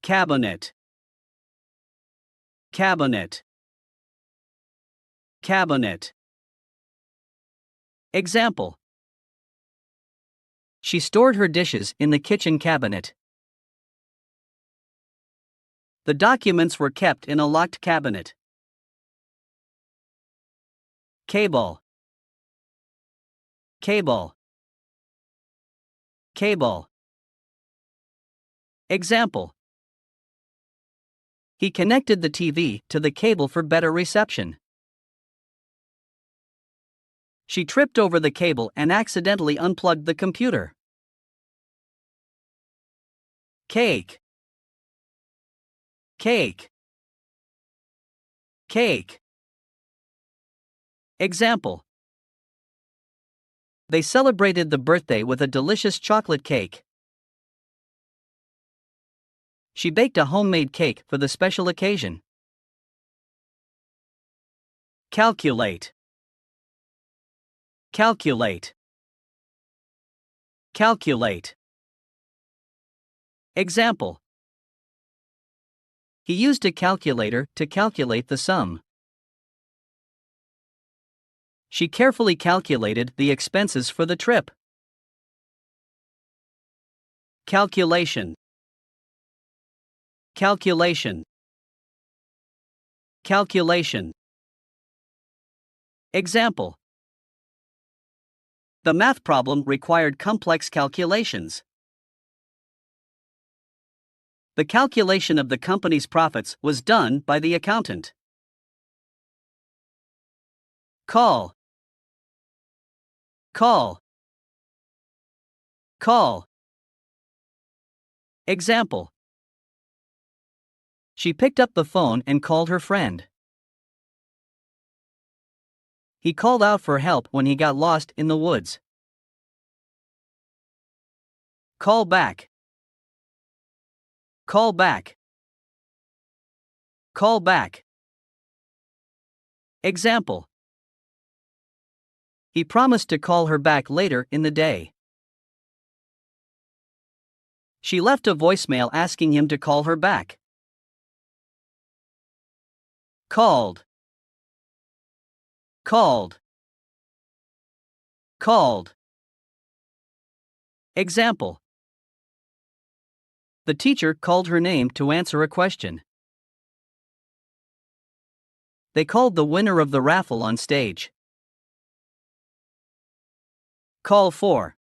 Cabinet. Cabinet. Cabinet. Example. She stored her dishes in the kitchen cabinet. The documents were kept in a locked cabinet. Cable. Cable. Cable. Example. He connected the TV to the cable for better reception. She tripped over the cable and accidentally unplugged the computer. Cake. Cake. Cake. Example. They celebrated the birthday with a delicious chocolate cake. She baked a homemade cake for the special occasion. Calculate. Calculate. Calculate. Example. He used a calculator to calculate the sum. She carefully calculated the expenses for the trip. Calculation. Calculation. Calculation. Example. The math problem required complex calculations. The calculation of the company's profits was done by the accountant. Call. Call. Call. Example. She picked up the phone and called her friend. He called out for help when he got lost in the woods. Call back. Call back. Call back. Example. He promised to call her back later in the day. She left a voicemail asking him to call her back. Called. Called. Called. Example. The teacher called her name to answer a question. They called the winner of the raffle on stage. Call for.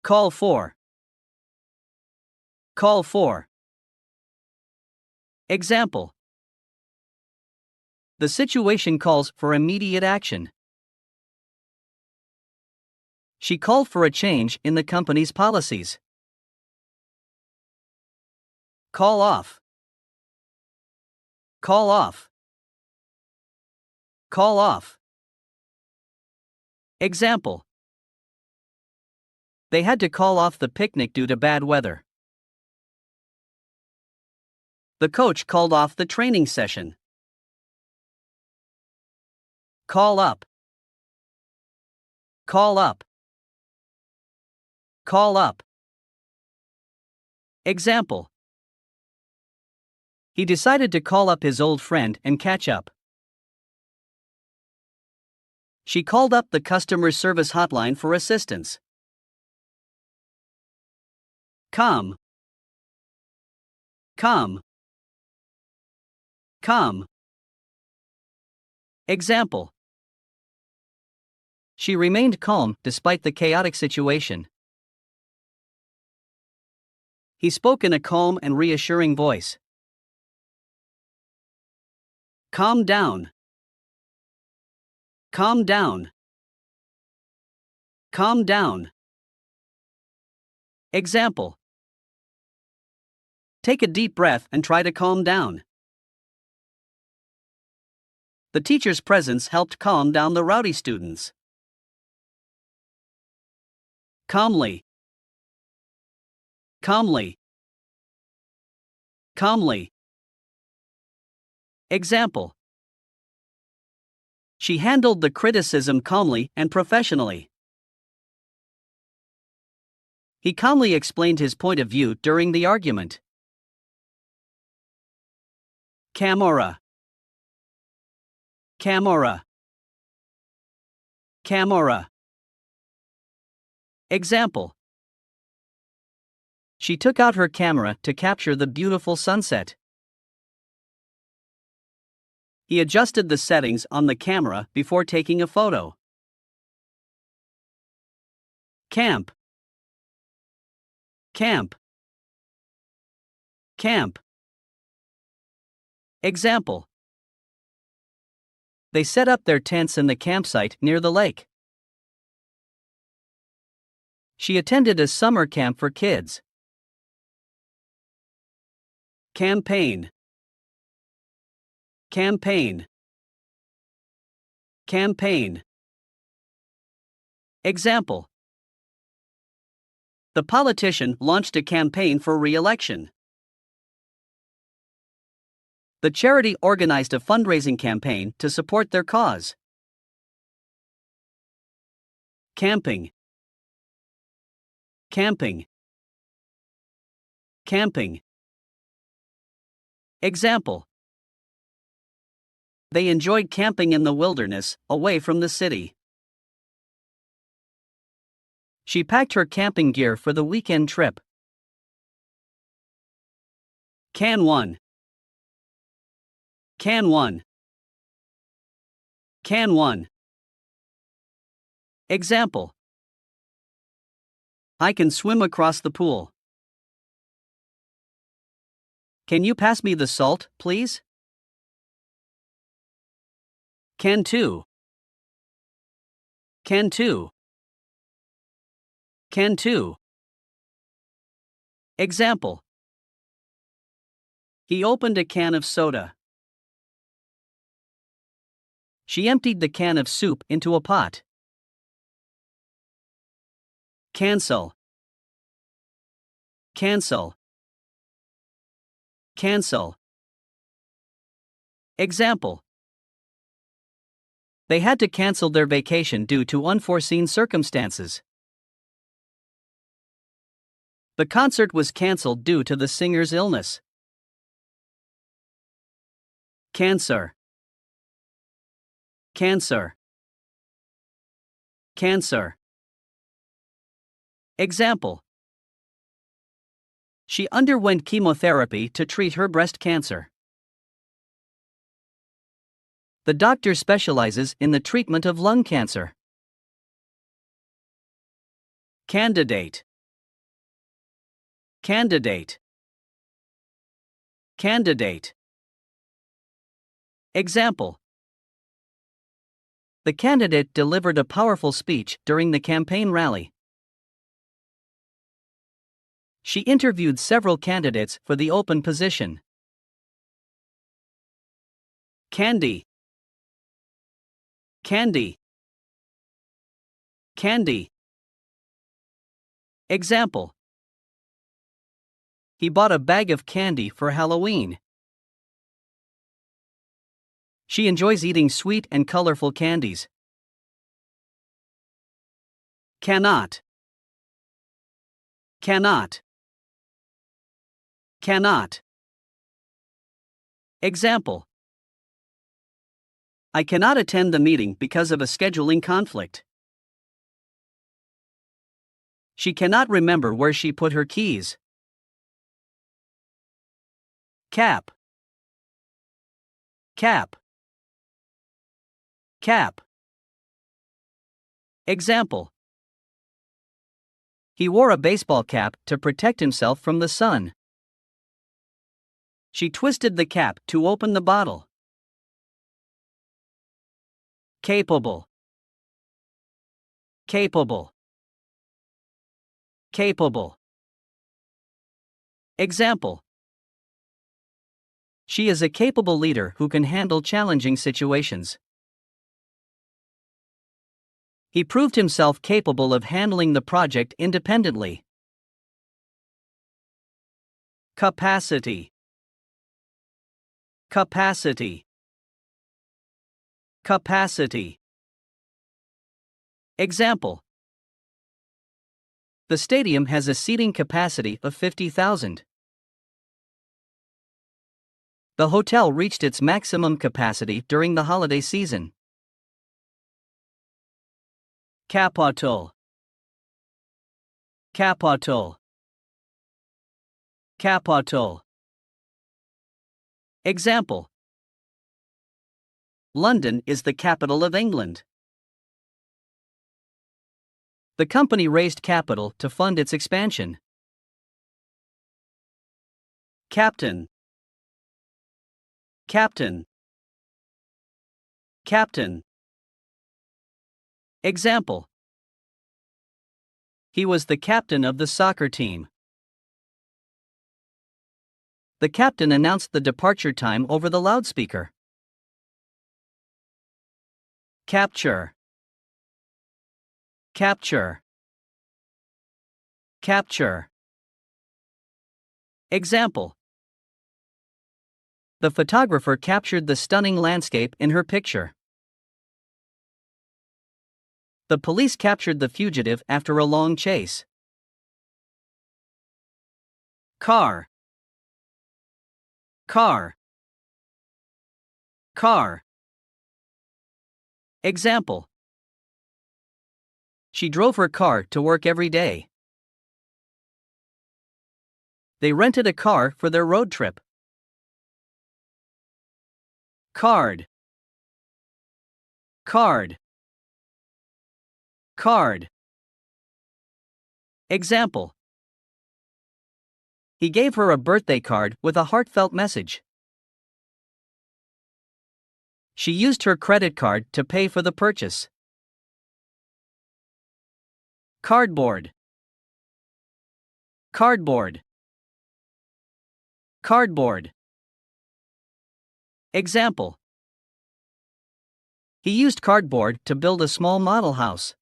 Call for. Call for. Example. The situation calls for immediate action. She called for a change in the company's policies. Call off. Call off. Call off. Example. They had to call off the picnic due to bad weather. The coach called off the training session. Call up. Call up. Call up. Example. He decided to call up his old friend and catch up. She called up the customer service hotline for assistance. Come. Come. Come. Example. She remained calm despite the chaotic situation. He spoke in a calm and reassuring voice. Calm down. Calm down. Calm down. Example. Take a deep breath and try to calm down. The teacher's presence helped calm down the rowdy students. Calmly. Calmly. Calmly. Example. She handled the criticism calmly and professionally. He calmly explained his point of view during the argument. Camera. Camera. Camera. Example. She took out her camera to capture the beautiful sunset. He adjusted the settings on the camera before taking a photo. Camp. Camp. Camp. Example. They set up their tents in the campsite near the lake. She attended a summer camp for kids. Campaign. Campaign. Campaign. Example. The politician launched a campaign for re-election. The charity organized a fundraising campaign to support their cause. Camping. Camping. Camping. Example. They enjoyed camping in the wilderness, away from the city. She packed her camping gear for the weekend trip. Can 1. Can 1. Can 1. Example. I can swim across the pool. Can you pass me the salt, please? Can 2. Can 2. Can 2. Example. He opened a can of soda. She emptied the can of soup into a pot. Cancel. Cancel. Cancel. Example. They had to cancel their vacation due to unforeseen circumstances. The concert was canceled due to the singer's illness. Cancer. Cancer. Cancer. Example. She underwent chemotherapy to treat her breast cancer. The doctor specializes in the treatment of lung cancer. Candidate. Candidate. Candidate. Example. The candidate delivered a powerful speech during the campaign rally. She interviewed several candidates for the open position. Candy. Candy. Candy. Example. He bought a bag of candy for Halloween. She enjoys eating sweet and colorful candies. Cannot. Cannot. Cannot. Example. I cannot attend the meeting because of a scheduling conflict. She cannot remember where she put her keys. Cap. Cap. Cap. Example. He wore a baseball cap to protect himself from the sun. She twisted the cap to open the bottle. Capable. Capable. Capable. Example. She is a capable leader who can handle challenging situations. He proved himself capable of handling the project independently. Capacity. Capacity. Capacity. Example. The stadium has a seating capacity of 50,000. The hotel reached its maximum capacity during the holiday season. Capital. Capital. Capital. Example. London is the capital of England. The company raised capital to fund its expansion. Captain. Captain. Captain. Example. He was the captain of the soccer team. The captain announced the departure time over the loudspeaker. Capture. Capture. Capture. Example. The photographer captured the stunning landscape in her picture. The police captured the fugitive after a long chase. Car. Car. Car. Example. She drove her car to work every day. They rented a car for their road trip. Card. Card. Card. Example. He gave her a birthday card with a heartfelt message. She used her credit card to pay for the purchase. Cardboard. Cardboard. Cardboard. Example. He used cardboard to build a small model house.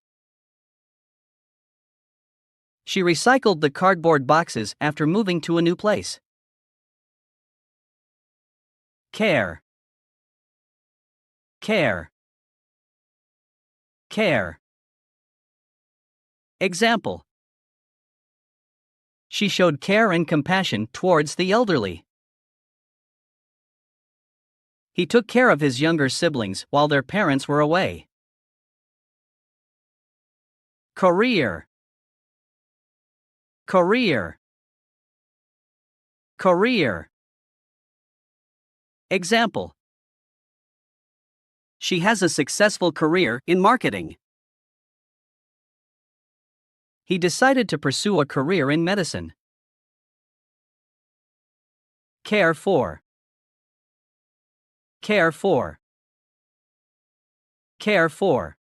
She recycled the cardboard boxes after moving to a new place. Care. Care. Care. Example. She showed care and compassion towards the elderly. He took care of his younger siblings while their parents were away. Career. Career. Career. Example. She has a successful career in marketing. He decided to pursue a career in medicine. Care for. Care for. Care for.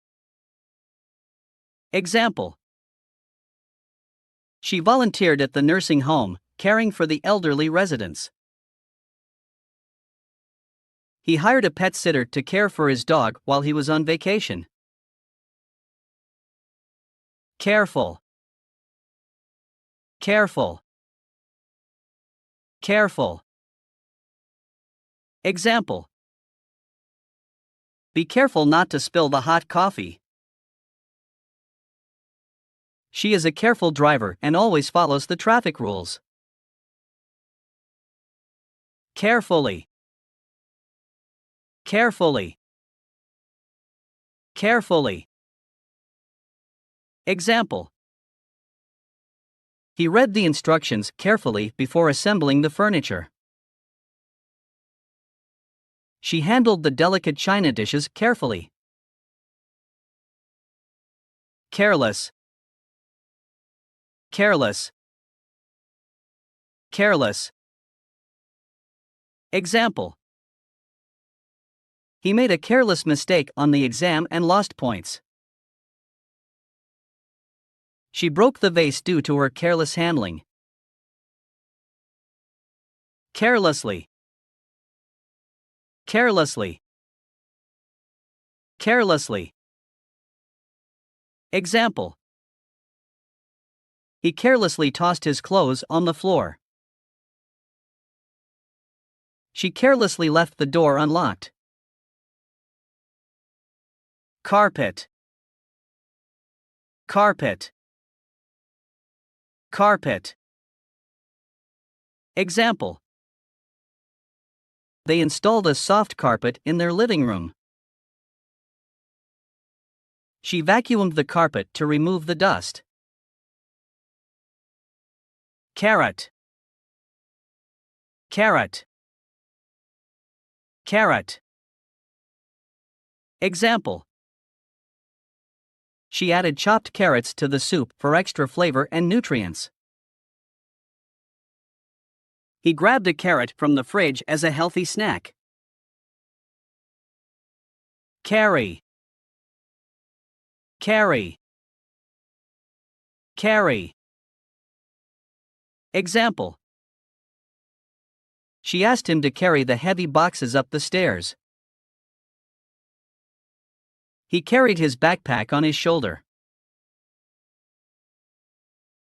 Example. She volunteered at the nursing home, caring for the elderly residents. He hired a pet sitter to care for his dog while he was on vacation. Careful. Careful. Careful. Example. Be careful not to spill the hot coffee. She is a careful driver and always follows the traffic rules. Carefully. Carefully. Carefully. Example. He read the instructions carefully before assembling the furniture. She handled the delicate china dishes carefully. Careless. Careless. Careless. Example. He made a careless mistake on the exam and lost points. She broke the vase due to her careless handling. Carelessly. Carelessly. Carelessly. Example. He carelessly tossed his clothes on the floor. She carelessly left the door unlocked. Carpet. Carpet. Carpet. Example. They installed a soft carpet in their living room. She vacuumed the carpet to remove the dust. Carrot. Carrot. Carrot. Example. She added chopped carrots to the soup for extra flavor and nutrients. He grabbed a carrot from the fridge as a healthy snack. Carry. Carry. Carry. Example. She asked him to carry the heavy boxes up the stairs. He carried his backpack on his shoulder.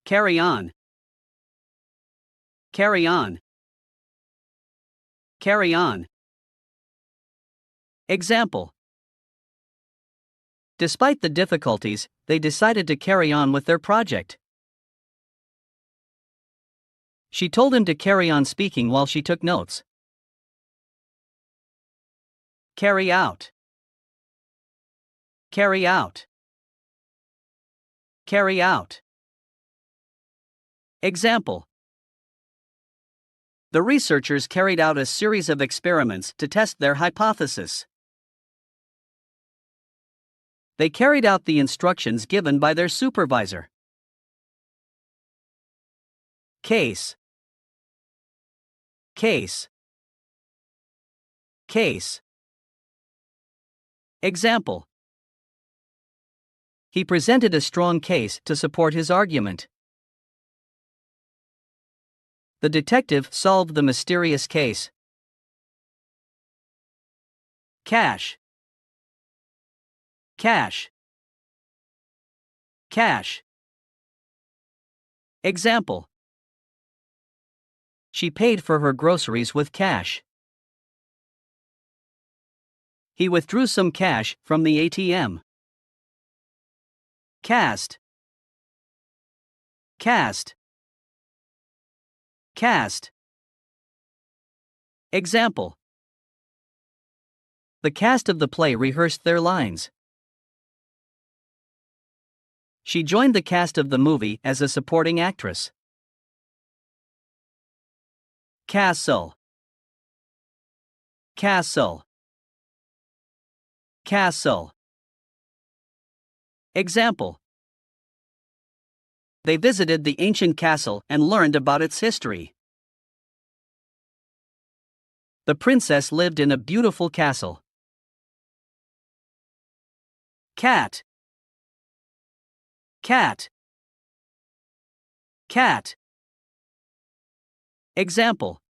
Carry on. Carry on. Carry on. Example. Despite the difficulties, they decided to carry on with their project. She told him to carry on speaking while she took notes. Carry out. Carry out. Carry out. Example. The researchers carried out a series of experiments to test their hypothesis. They carried out the instructions given by their supervisor. Case. Case. Case. Example. He presented a strong case to support his argument. The detective solved the mysterious case. Cash. Cash. Cash. Example. She paid for her groceries with cash. He withdrew some cash from the ATM. Cast. Cast. Cast. Example. The cast of the play rehearsed their lines. She joined the cast of the movie as a supporting actress. Castle. Castle. Castle. Example. They visited the ancient castle and learned about its history. The princess lived in a beautiful castle. Cat. Cat. Cat. Example.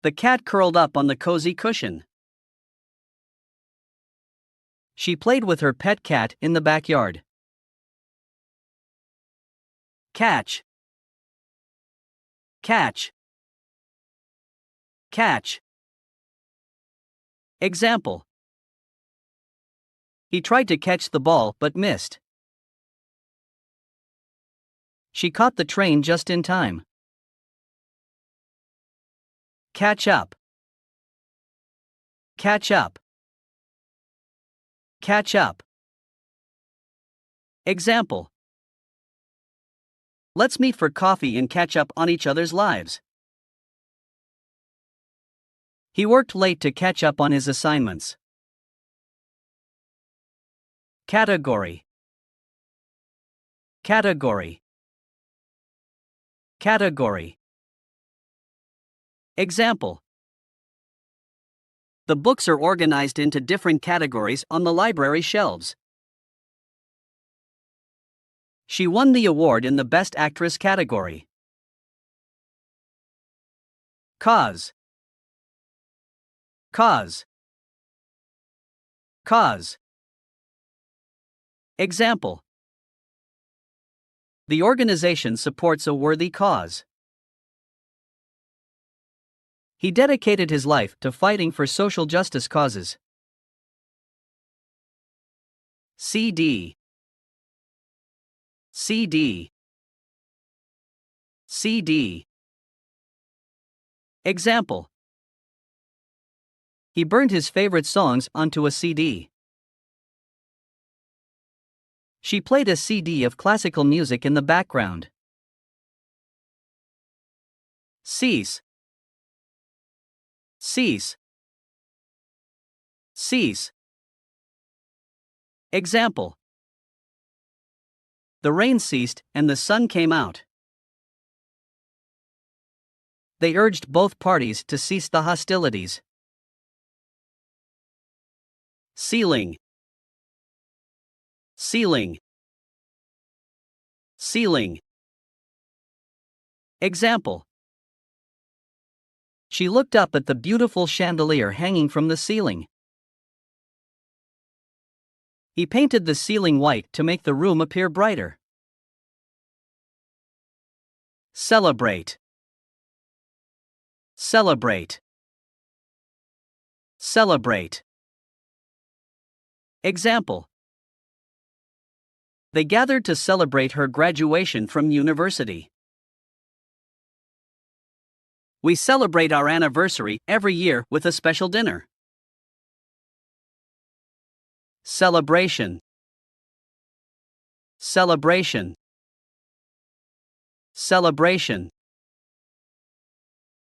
The cat curled up on the cozy cushion. She played with her pet cat in the backyard. Catch. Catch. Catch. Example. He tried to catch the ball but missed. She caught the train just in time. Catch up. Catch up. Catch up. Example. Let's meet for coffee and catch up on each other's lives. He worked late to catch up on his assignments. Category. Category. Category. Example. The books are organized into different categories on the library shelves. She won the award in the Best Actress category. Cause. Cause. Cause. Example. The organization supports a worthy cause. He dedicated his life to fighting for social justice causes. CD. CD. CD. Example. He burned his favorite songs onto a CD. She played a CD of classical music in the background. Cease. Cease. Cease. Example. The rain ceased and the sun came out. They urged both parties to cease the hostilities. Ceiling. Ceiling. Ceiling. Example. She looked up at the beautiful chandelier hanging from the ceiling. He painted the ceiling white to make the room appear brighter. Celebrate. Celebrate. Celebrate. Example. They gathered to celebrate her graduation from university. We celebrate our anniversary every year with a special dinner. Celebration. Celebration. Celebration.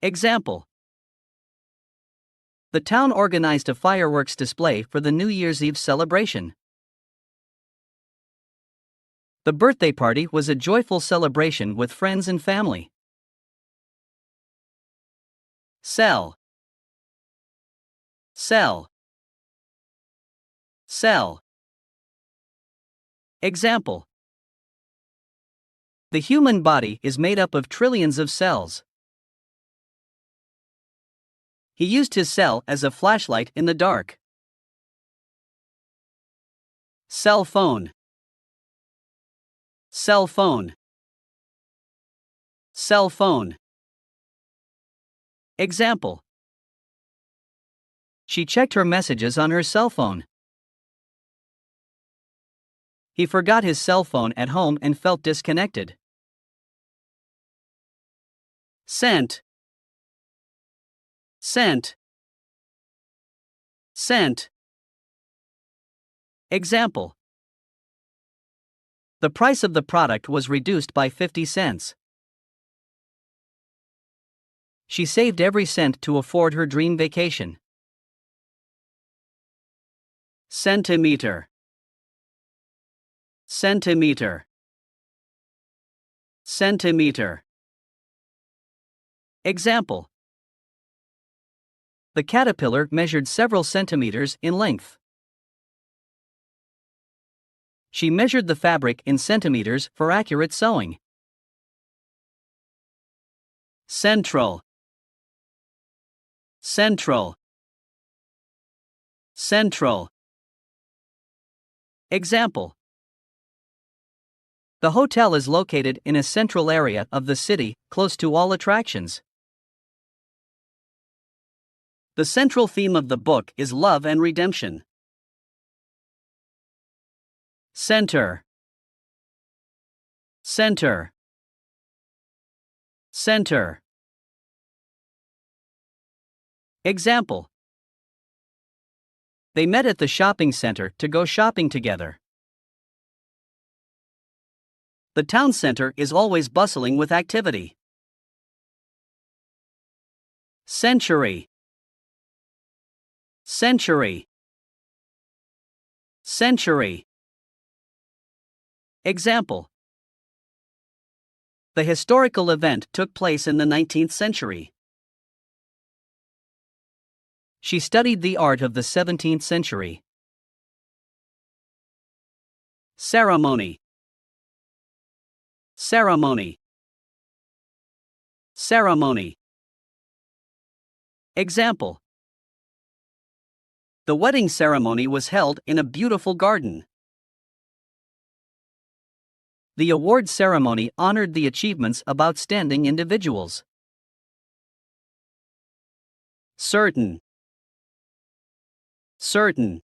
Example. The town organized a fireworks display for the New Year's Eve celebration. The birthday party was a joyful celebration with friends and family. Sell. Sell. Sell. Example. The human body is made up of trillions of cells. He used his cell as a flashlight in the dark. Cell phone. Cell phone. Cell phone. Example. She checked her messages on her cell phone. He forgot his cell phone at home and felt disconnected. Sent. Sent. Sent. Example. The price of the product was reduced by 50 cents. She saved every cent to afford her dream vacation. Centimeter. Centimeter. Centimeter. Example. The caterpillar measured several centimeters in length. She measured the fabric in centimeters for accurate sewing. Central. Central. Central. Example. The hotel is located in a central area of the city, close to all attractions. The central theme of the book is love and redemption. Center. Center. Center. Example. They met at the shopping center to go shopping together. The town center is always bustling with activity. Century. Century. Century. Example. The historical event took place in the 19th century. She studied the art of the 17th century. Ceremony. Ceremony. Ceremony. Example. The wedding ceremony was held in a beautiful garden. The award ceremony honored the achievements of outstanding individuals. Certain. Certain.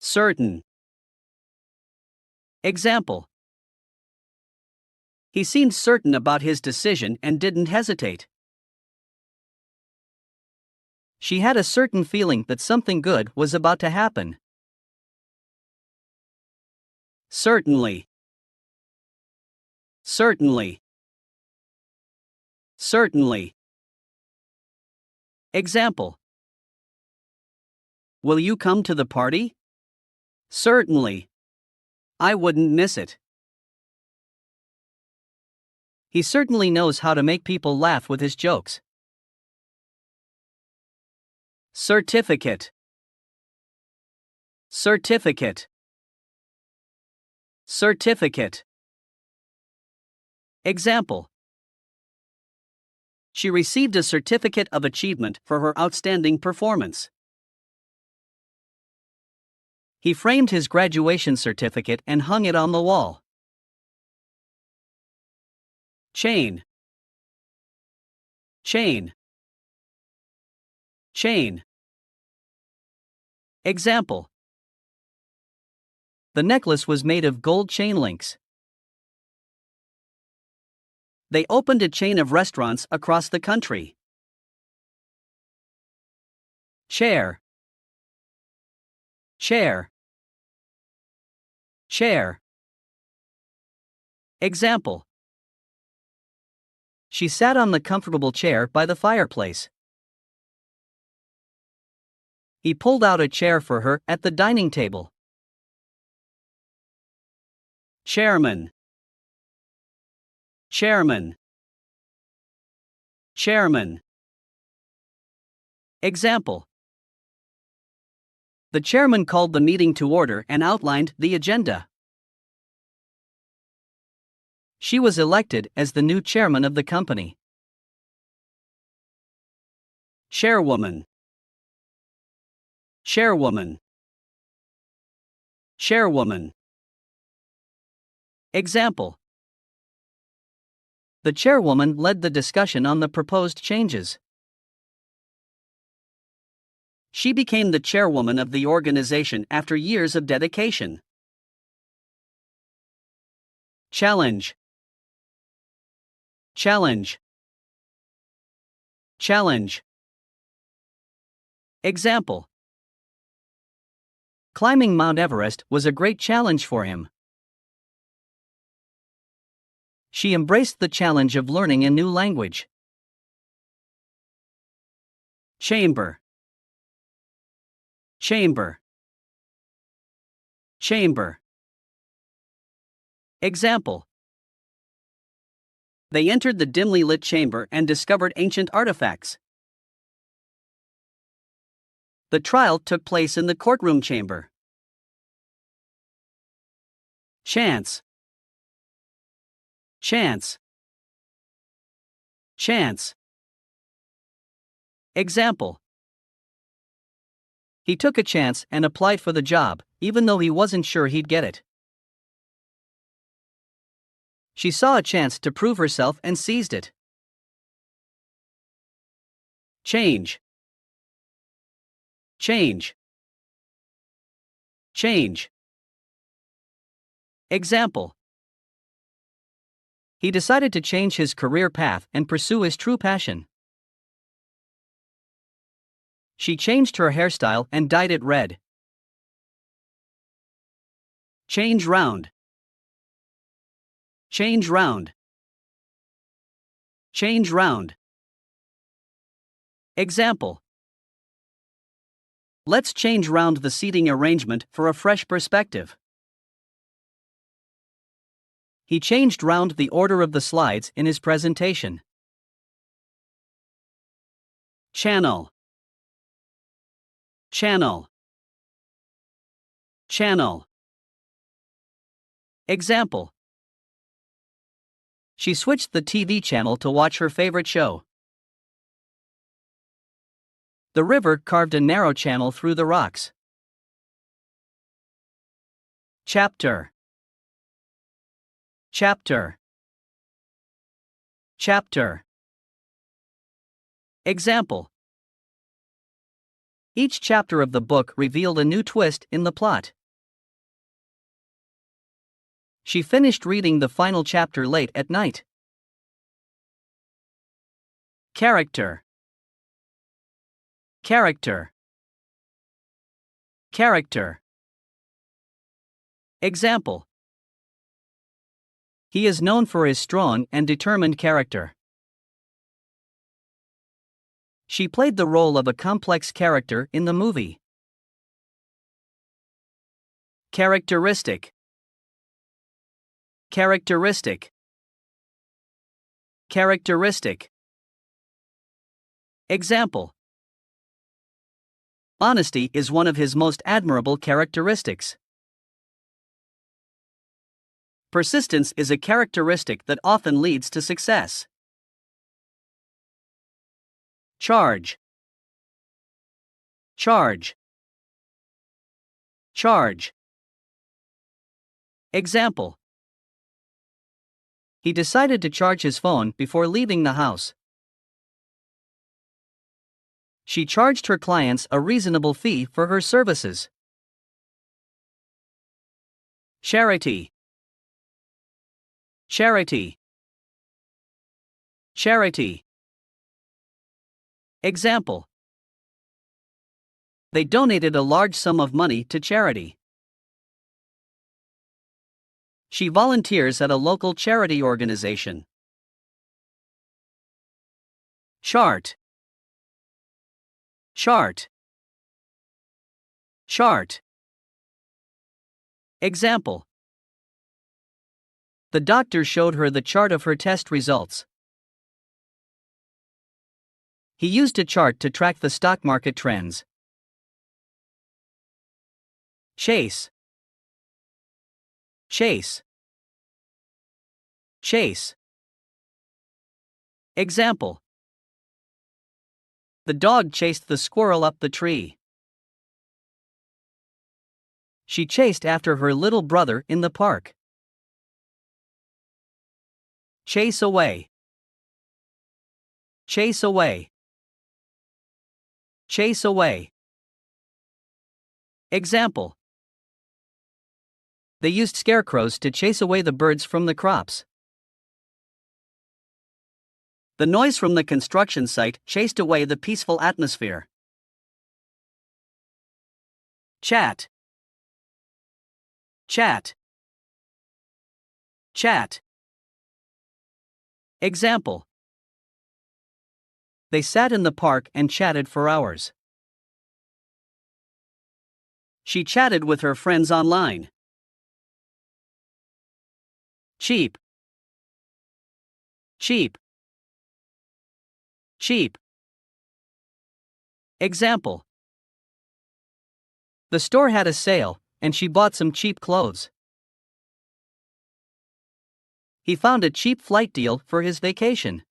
Certain. Example. He seemed certain about his decision and didn't hesitate. She had a certain feeling that something good was about to happen. Certainly. Certainly. Certainly. Example. Will you come to the party? Certainly. I wouldn't miss it. He certainly knows how to make people laugh with his jokes. Certificate. Certificate. Certificate. Example. She received a certificate of achievement for her outstanding performance. He framed his graduation certificate and hung it on the wall. Chain. Chain. Chain. Example. The necklace was made of gold chain links. They opened a chain of restaurants across the country. Chair. Chair. chair. Example. She sat on the comfortable chair by the fireplace. He pulled out a chair for her at the dining table. Chairman. Chairman. Chairman. Example. The chairman called the meeting to order and outlined the agenda. She was elected as the new chairman of the company. Chairwoman. Chairwoman. Chairwoman. Example. The chairwoman led the discussion on the proposed changes. She became the chairwoman of the organization after years of dedication. Challenge. Challenge. Challenge. Example. Climbing Mount Everest was a great challenge for him. She embraced the challenge of learning a new language. Chamber. Chamber. Chamber. Example. They entered the dimly lit chamber and discovered ancient artifacts. The trial took place in the courtroom chamber. Chance. Chance. Chance. Example. He took a chance and applied for the job, even though he wasn't sure he'd get it. She saw a chance to prove herself and seized it. Change. Change. Change. Example. He decided to change his career path and pursue his true passion. She changed her hairstyle and dyed it red. Change round. Change round. Change round. Example. Let's change round the seating arrangement for a fresh perspective. He changed round the order of the slides in his presentation. Channel. Channel. Channel. Example. She switched the TV channel to watch her favorite show. The river carved a narrow channel through the rocks. Chapter. Chapter. Chapter. Example. Each chapter of the book revealed a new twist in the plot. She finished reading the final chapter late at night. Character. Character. Character. Example. He is known for his strong and determined character. She played the role of a complex character in the movie. Characteristic. Characteristic. Characteristic. Example. Honesty is one of his most admirable characteristics. Persistence is a characteristic that often leads to success. Charge. Charge. Charge. Example. He decided to charge his phone before leaving the house. She charged her clients a reasonable fee for her services. Charity. Charity. Charity. Example. They donated a large sum of money to charity. She volunteers at a local charity organization. Chart. Chart. Chart. Example. The doctor showed her the chart of her test results. He used a chart to track the stock market trends. Chase. Chase. Chase. Example. The dog chased the squirrel up the tree. She chased after her little brother in the park. Chase away. Chase away. Chase away. Example. They used scarecrows to chase away the birds from the crops. The noise from the construction site chased away the peaceful atmosphere. Chat. Chat. Chat. Example. They sat in the park and chatted for hours. She chatted with her friends online. Cheap. Cheap. Cheap. Example. The store had a sale, and she bought some cheap clothes. He found a cheap flight deal for his vacation.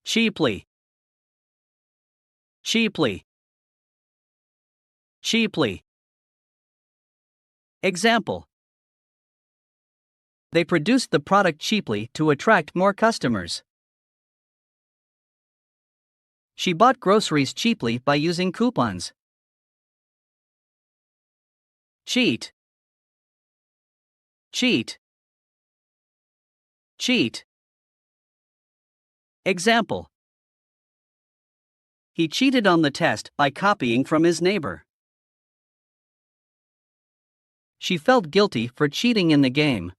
Cheaply. Cheaply. Cheaply. Example. They produced the product cheaply to attract more customers. She bought groceries cheaply by using coupons. Cheat. Cheat. Cheat. Example. He cheated on the test by copying from his neighbor. She felt guilty for cheating in the game.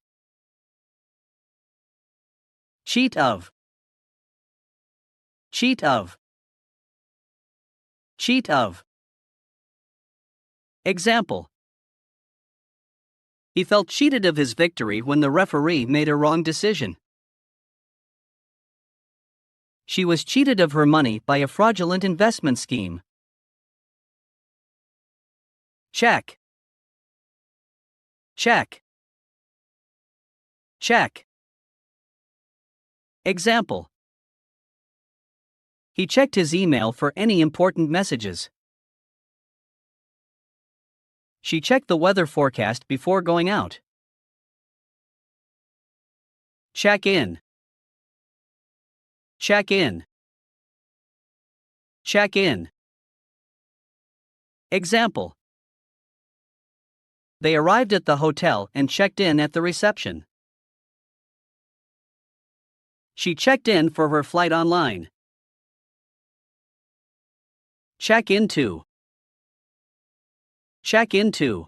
Cheat of. Cheat of. Cheat of. Example. He felt cheated of his victory when the referee made a wrong decision. She was cheated of her money by a fraudulent investment scheme. Check. Check. Check. Example. He checked his email for any important messages. She checked the weather forecast before going out. Check in. Check in. Check in. Example. They arrived at the hotel and checked in at the reception. She checked in for her flight online. Check into. Check into.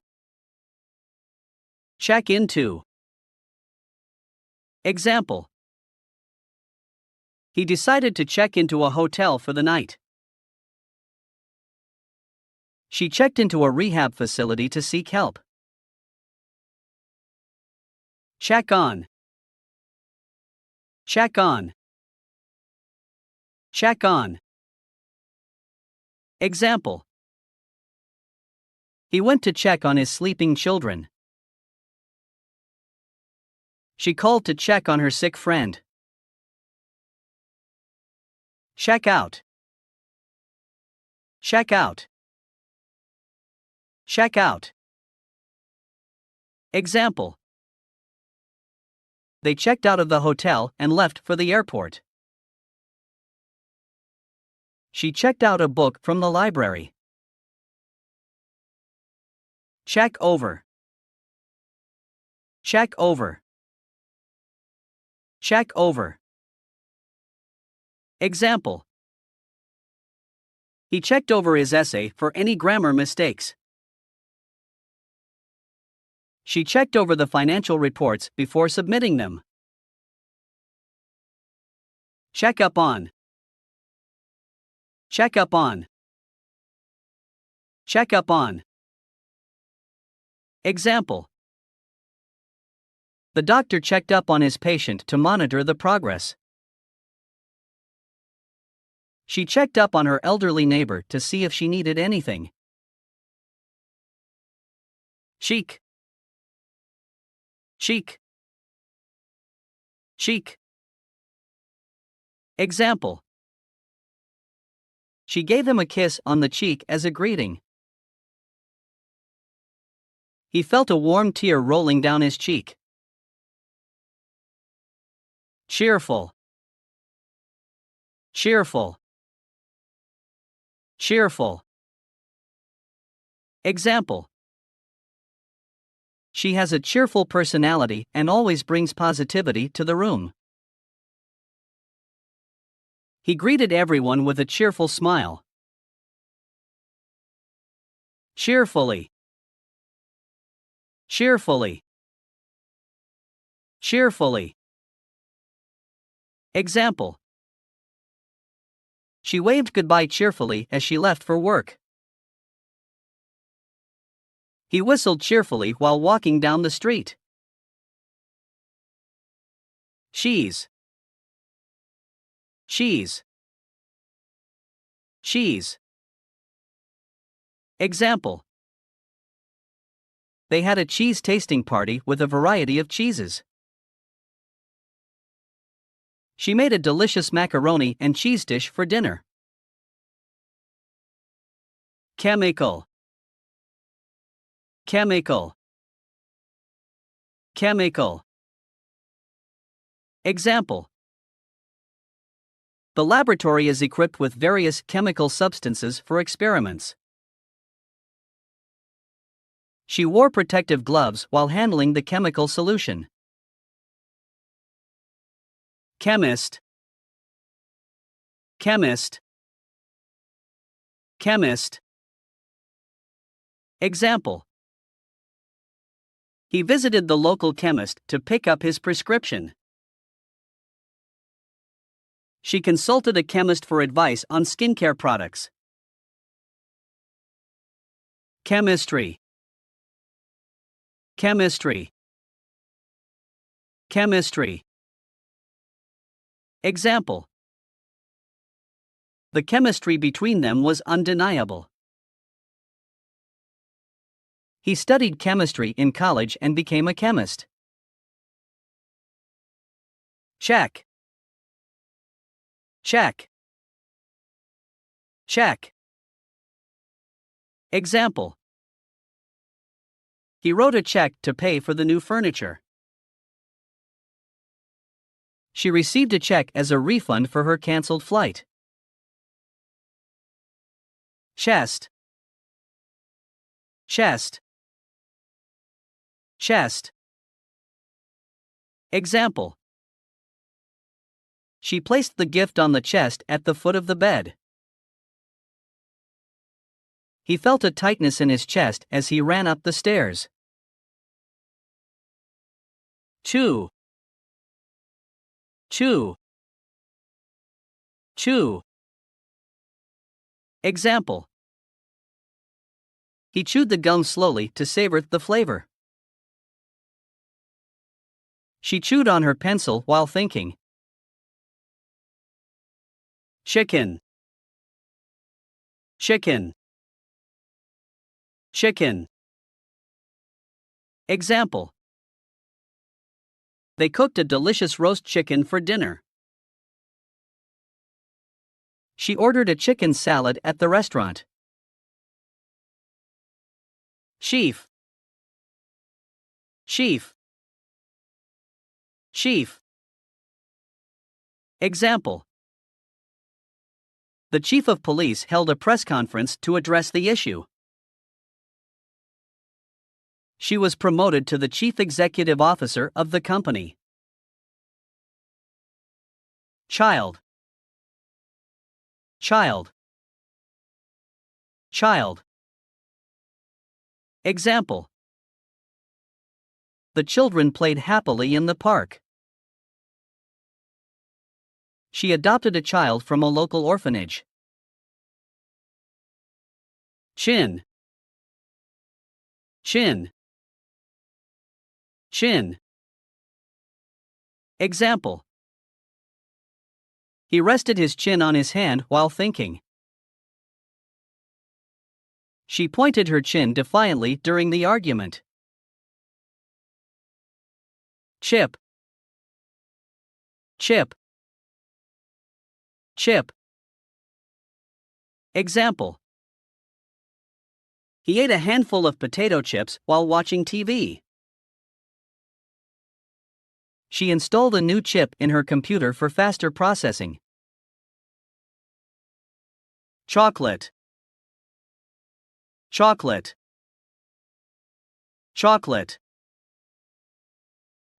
Check into. Example. He decided to check into a hotel for the night. She checked into a rehab facility to seek help. Check on. Check on. Check on. Example. He went to check on his sleeping children. She called to check on her sick friend. Check out. Check out. Check out. Example. They checked out of the hotel and left for the airport. She checked out a book from the library. Check over. Check over. Check over. Example. He checked over his essay for any grammar mistakes. She checked over the financial reports before submitting them. Check up on. Check up on. Check up on. Example. The doctor checked up on his patient to monitor the progress. She checked up on her elderly neighbor to see if she needed anything. Chic. Chic. Chic. Example. She gave him a kiss on the cheek as a greeting. He felt a warm tear rolling down his cheek. Cheerful. Cheerful. Cheerful. Example. She has a cheerful personality and always brings positivity to the room. He greeted everyone with a cheerful smile. Cheerfully. Cheerfully. Cheerfully. Example. She waved goodbye cheerfully as she left for work. He whistled cheerfully while walking down the street. Cheese. Cheese. Cheese. Example. They had a cheese tasting party with a variety of cheeses. She made a delicious macaroni and cheese dish for dinner. Chemical. Chemical. Chemical. Example. The laboratory is equipped with various chemical substances for experiments. She wore protective gloves while handling the chemical solution. Chemist. Chemist. Chemist. Example. He visited the local chemist to pick up his prescription. She consulted a chemist for advice on skincare products. Chemistry. Chemistry. Chemistry. Example. The chemistry between them was undeniable. He studied chemistry in college and became a chemist. Check. Check. Check. Example. He wrote a check to pay for the new furniture. She received a check as a refund for her canceled flight. Chest. Chest. Chest. Example. She placed the gift on the chest at the foot of the bed. He felt a tightness in his chest as he ran up the stairs. Chew. Chew. Chew. Example. He chewed the gum slowly to savor the flavor. She chewed on her pencil while thinking. Chicken. Chicken. Chicken. Example. They cooked a delicious roast chicken for dinner. She ordered a chicken salad at the restaurant. Sheaf. Sheaf. Chief. Example. The chief of police held a press conference to address the issue. She was promoted to the chief executive officer of the company. Child. Child. Child. Example. The children played happily in the park. She adopted a child from a local orphanage. Chin. Chin. Chin. Example. He rested his chin on his hand while thinking. She pointed her chin defiantly during the argument. Chip. Chip. Chip. Example. He ate a handful of potato chips while watching TV. She installed a new chip in her computer for faster processing. Chocolate. Chocolate. Chocolate.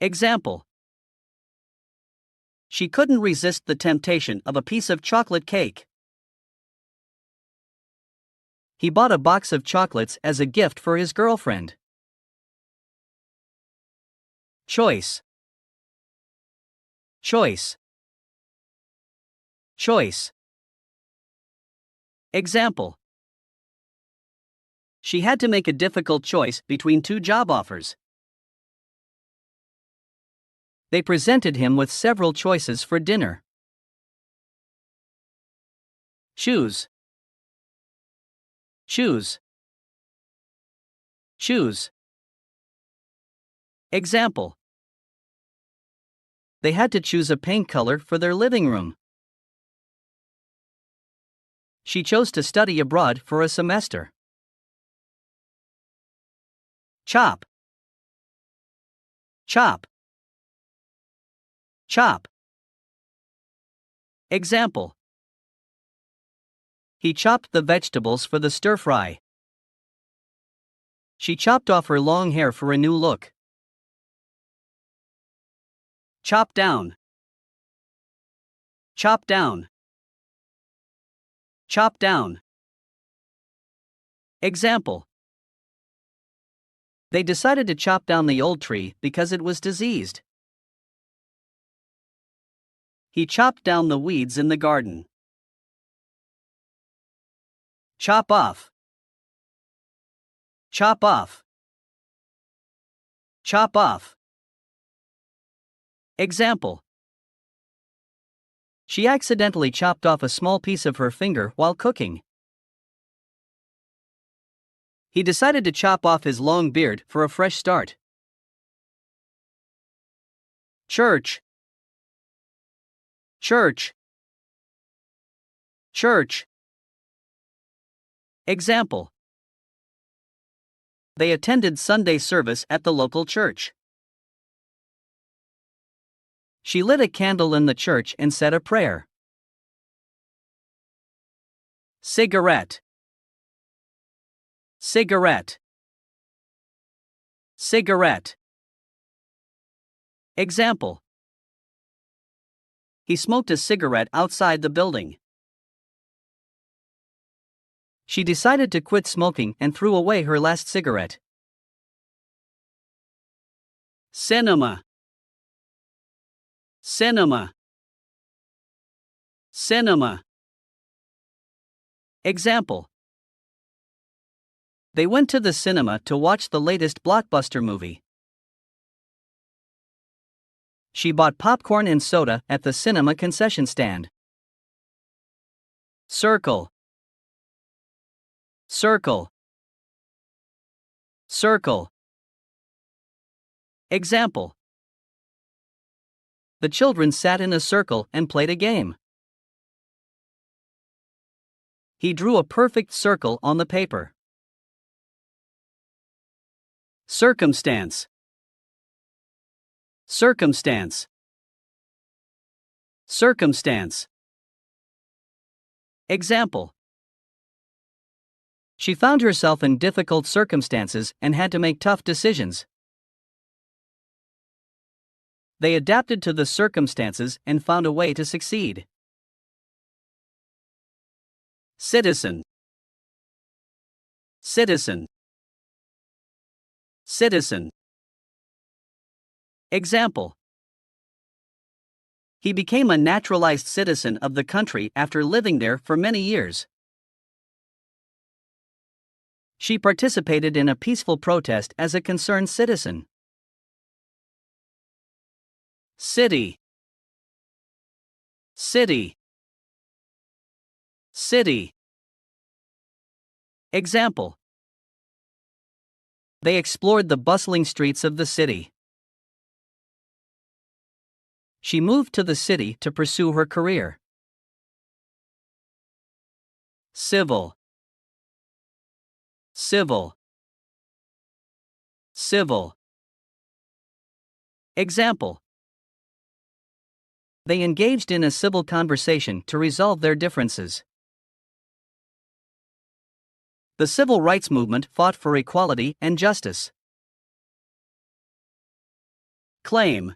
Example. She couldn't resist the temptation of a piece of chocolate cake. He bought a box of chocolates as a gift for his girlfriend. Choice. Choice. Choice. Example. She had to make a difficult choice between two job offers. They presented him with several choices for dinner. Choose. Choose. Choose. Example. They had to choose a paint color for their living room. She chose to study abroad for a semester. Chop. Chop. Chop. Example. He chopped the vegetables for the stir-fry. She chopped off her long hair for a new look. Chop down. Chop down. Chop down. Example. They decided to chop down the old tree because it was diseased. He chopped down the weeds in the garden. Chop off. Chop off. Chop off. Example. She accidentally chopped off a small piece of her finger while cooking. He decided to chop off his long beard for a fresh start. Church. Church. Church. Example. They attended Sunday service at the local church. She lit a candle in the church and said a prayer. Cigarette. Cigarette. Cigarette. Example. He smoked a cigarette outside the building. She decided to quit smoking and threw away her last cigarette. Cinema. Cinema. Cinema. Example. They went to the cinema to watch the latest blockbuster movie. She bought popcorn and soda at the cinema concession stand. Circle. Circle. Circle. Example. The children sat in a circle and played a game. He drew a perfect circle on the paper. Circumstance. Circumstance. Circumstance. Example. She found herself in difficult circumstances and had to make tough decisions. They adapted to the circumstances and found a way to succeed. Citizen. Citizen. Citizen. Example: he became a naturalized citizen of the country after living there for many years. She participated in a peaceful protest as a concerned citizen. City. City. City. Example: they explored the bustling streets of the city. She moved to the city to pursue her career. Civil. Civil. Civil. Example: they engaged in a civil conversation to resolve their differences. The civil rights movement fought for equality and justice. Claim.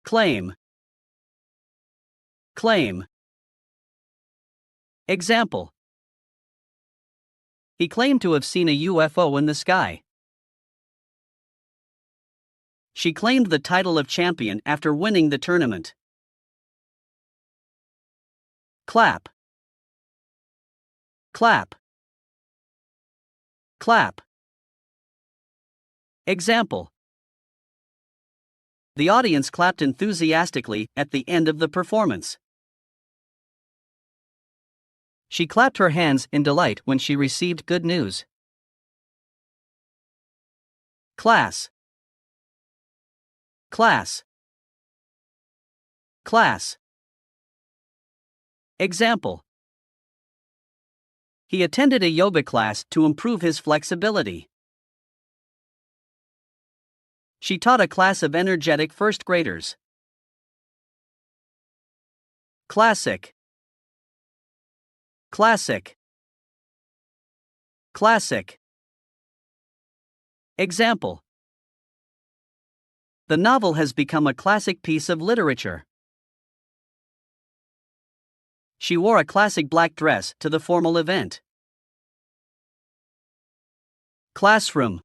Claim. Claim. Example: he claimed to have seen a UFO in the sky. She claimed the title of champion after winning the tournament. Clap. Clap. Clap. Example: the audience clapped enthusiastically at the end of the performance. She clapped her hands in delight when she received good news. Class. Class. Class. Example: he attended a yoga class to improve his flexibility. She taught a class of energetic first graders. Classic. Classic. Classic. Example: the novel has become a classic piece of literature. She wore a classic black dress to the formal event. Classroom.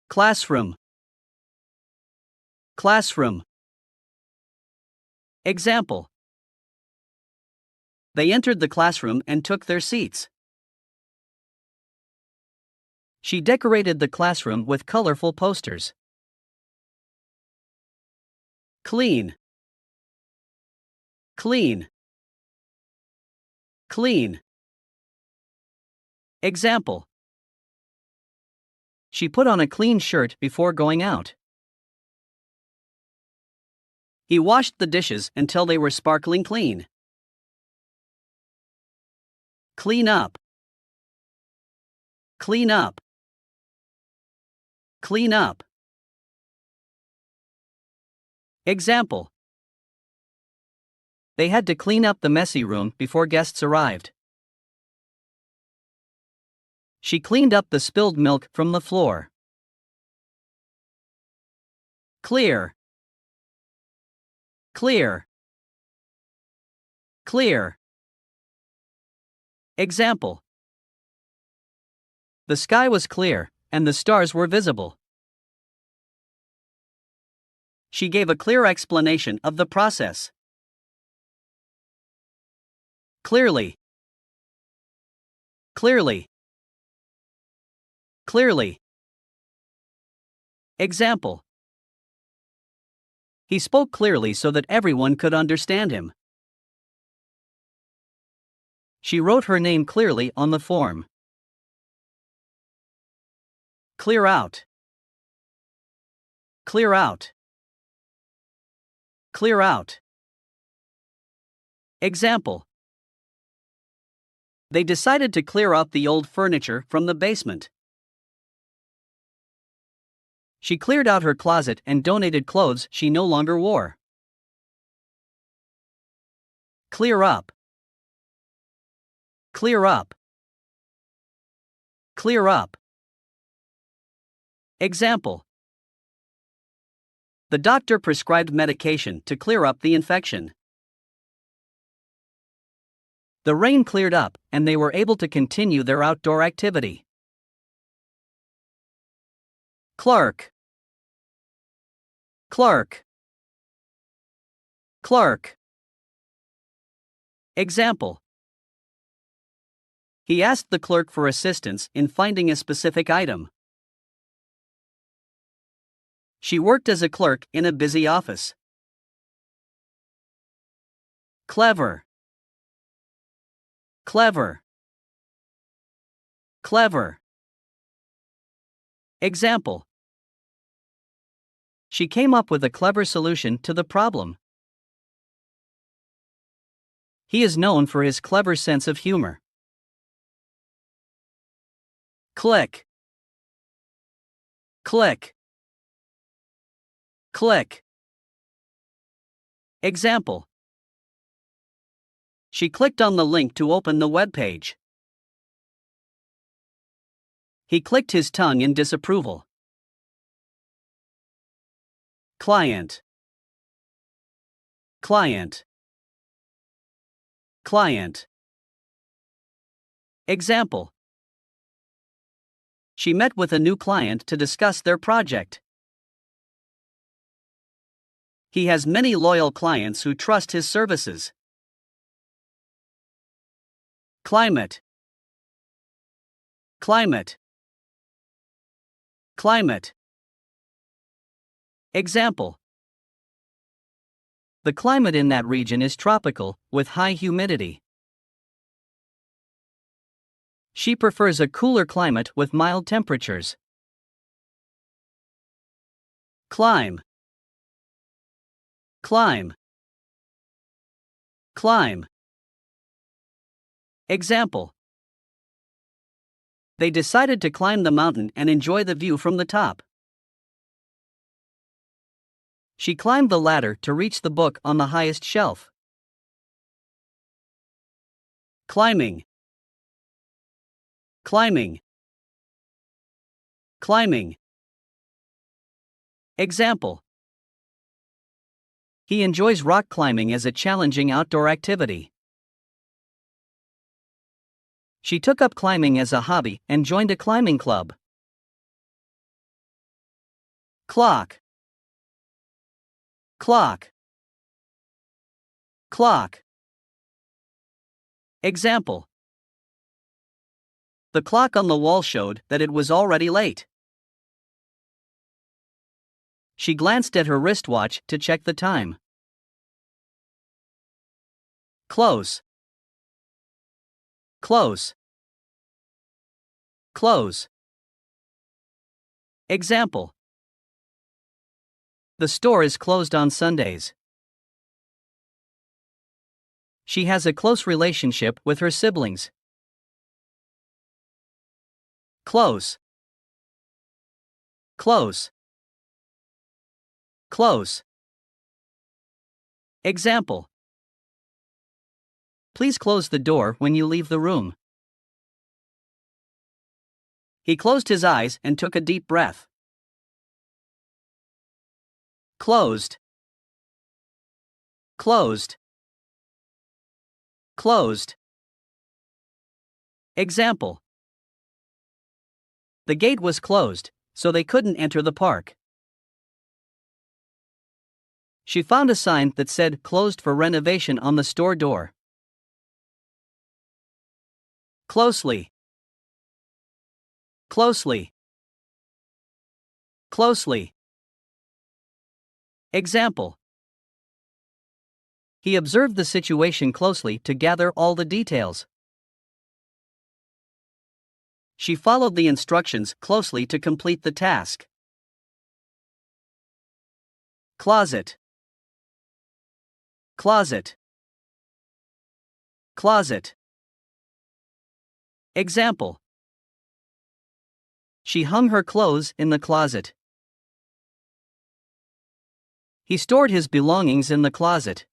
Classroom. Classroom. Example: they entered the classroom and took their seats. She decorated the classroom with colorful posters. Clean. Clean. Clean. Example: she put on a clean shirt before going out. He washed the dishes until they were sparkling clean. Clean up. Clean up. Clean up. Example: they had to clean up the messy room before guests arrived. She cleaned up the spilled milk from the floor. Clear. Clear. Clear. Example: the sky was clear, and the stars were visible. She gave a clear explanation of the process. Clearly. Clearly. Clearly. Example: he spoke clearly so that everyone could understand him. She wrote her name clearly on the form. Clear out. Clear out. Clear out. Example: they decided to clear out the old furniture from the basement. She cleared out her closet and donated clothes she no longer wore. Clear up. Clear up. Clear up. Example: the doctor prescribed medication to clear up the infection. The rain cleared up, and they were able to continue their outdoor activity. Clerk. Clerk. Clerk. Example. He asked the clerk for assistance in finding a specific item. She worked as a clerk in a busy office. Clever. Clever. Clever. Example. She came up with a clever solution to the problem. He is known for his clever sense of humor. Click. Click. Click. Example. She clicked on the link to open the web page. He clicked his tongue in disapproval. Client. Client. Client. Example. She met with a new client to discuss their project. He has many loyal clients who trust his services. Climate. Climate. Climate. Example. The climate in that region is tropical, with high humidity. She prefers a cooler climate with mild temperatures. Climb. Climb. Climb. Example. They decided to climb the mountain and enjoy the view from the top. She climbed the ladder to reach the book on the highest shelf. Climbing. Climbing. Climbing. Example. He enjoys rock climbing as a challenging outdoor activity. She took up climbing as a hobby and joined a climbing club. Clock. Clock. Clock. Example. The clock on the wall showed that it was already late. She glanced at her wristwatch to check the time. Close. Close. Close. Example. The store is closed on Sundays. She has a close relationship with her siblings. Close. Close. Close. Example. Please close the door when you leave the room. He closed his eyes and took a deep breath. Closed. Closed. Closed. Example. The gate was closed, so they couldn't enter the park. She found a sign that said closed for renovation on the store door. Closely. Closely. Closely. Example. He observed the situation closely to gather all the details. She followed the instructions closely to complete the task. Closet. Closet. Closet. Example. She hung her clothes in the closet. He stored his belongings in the closet.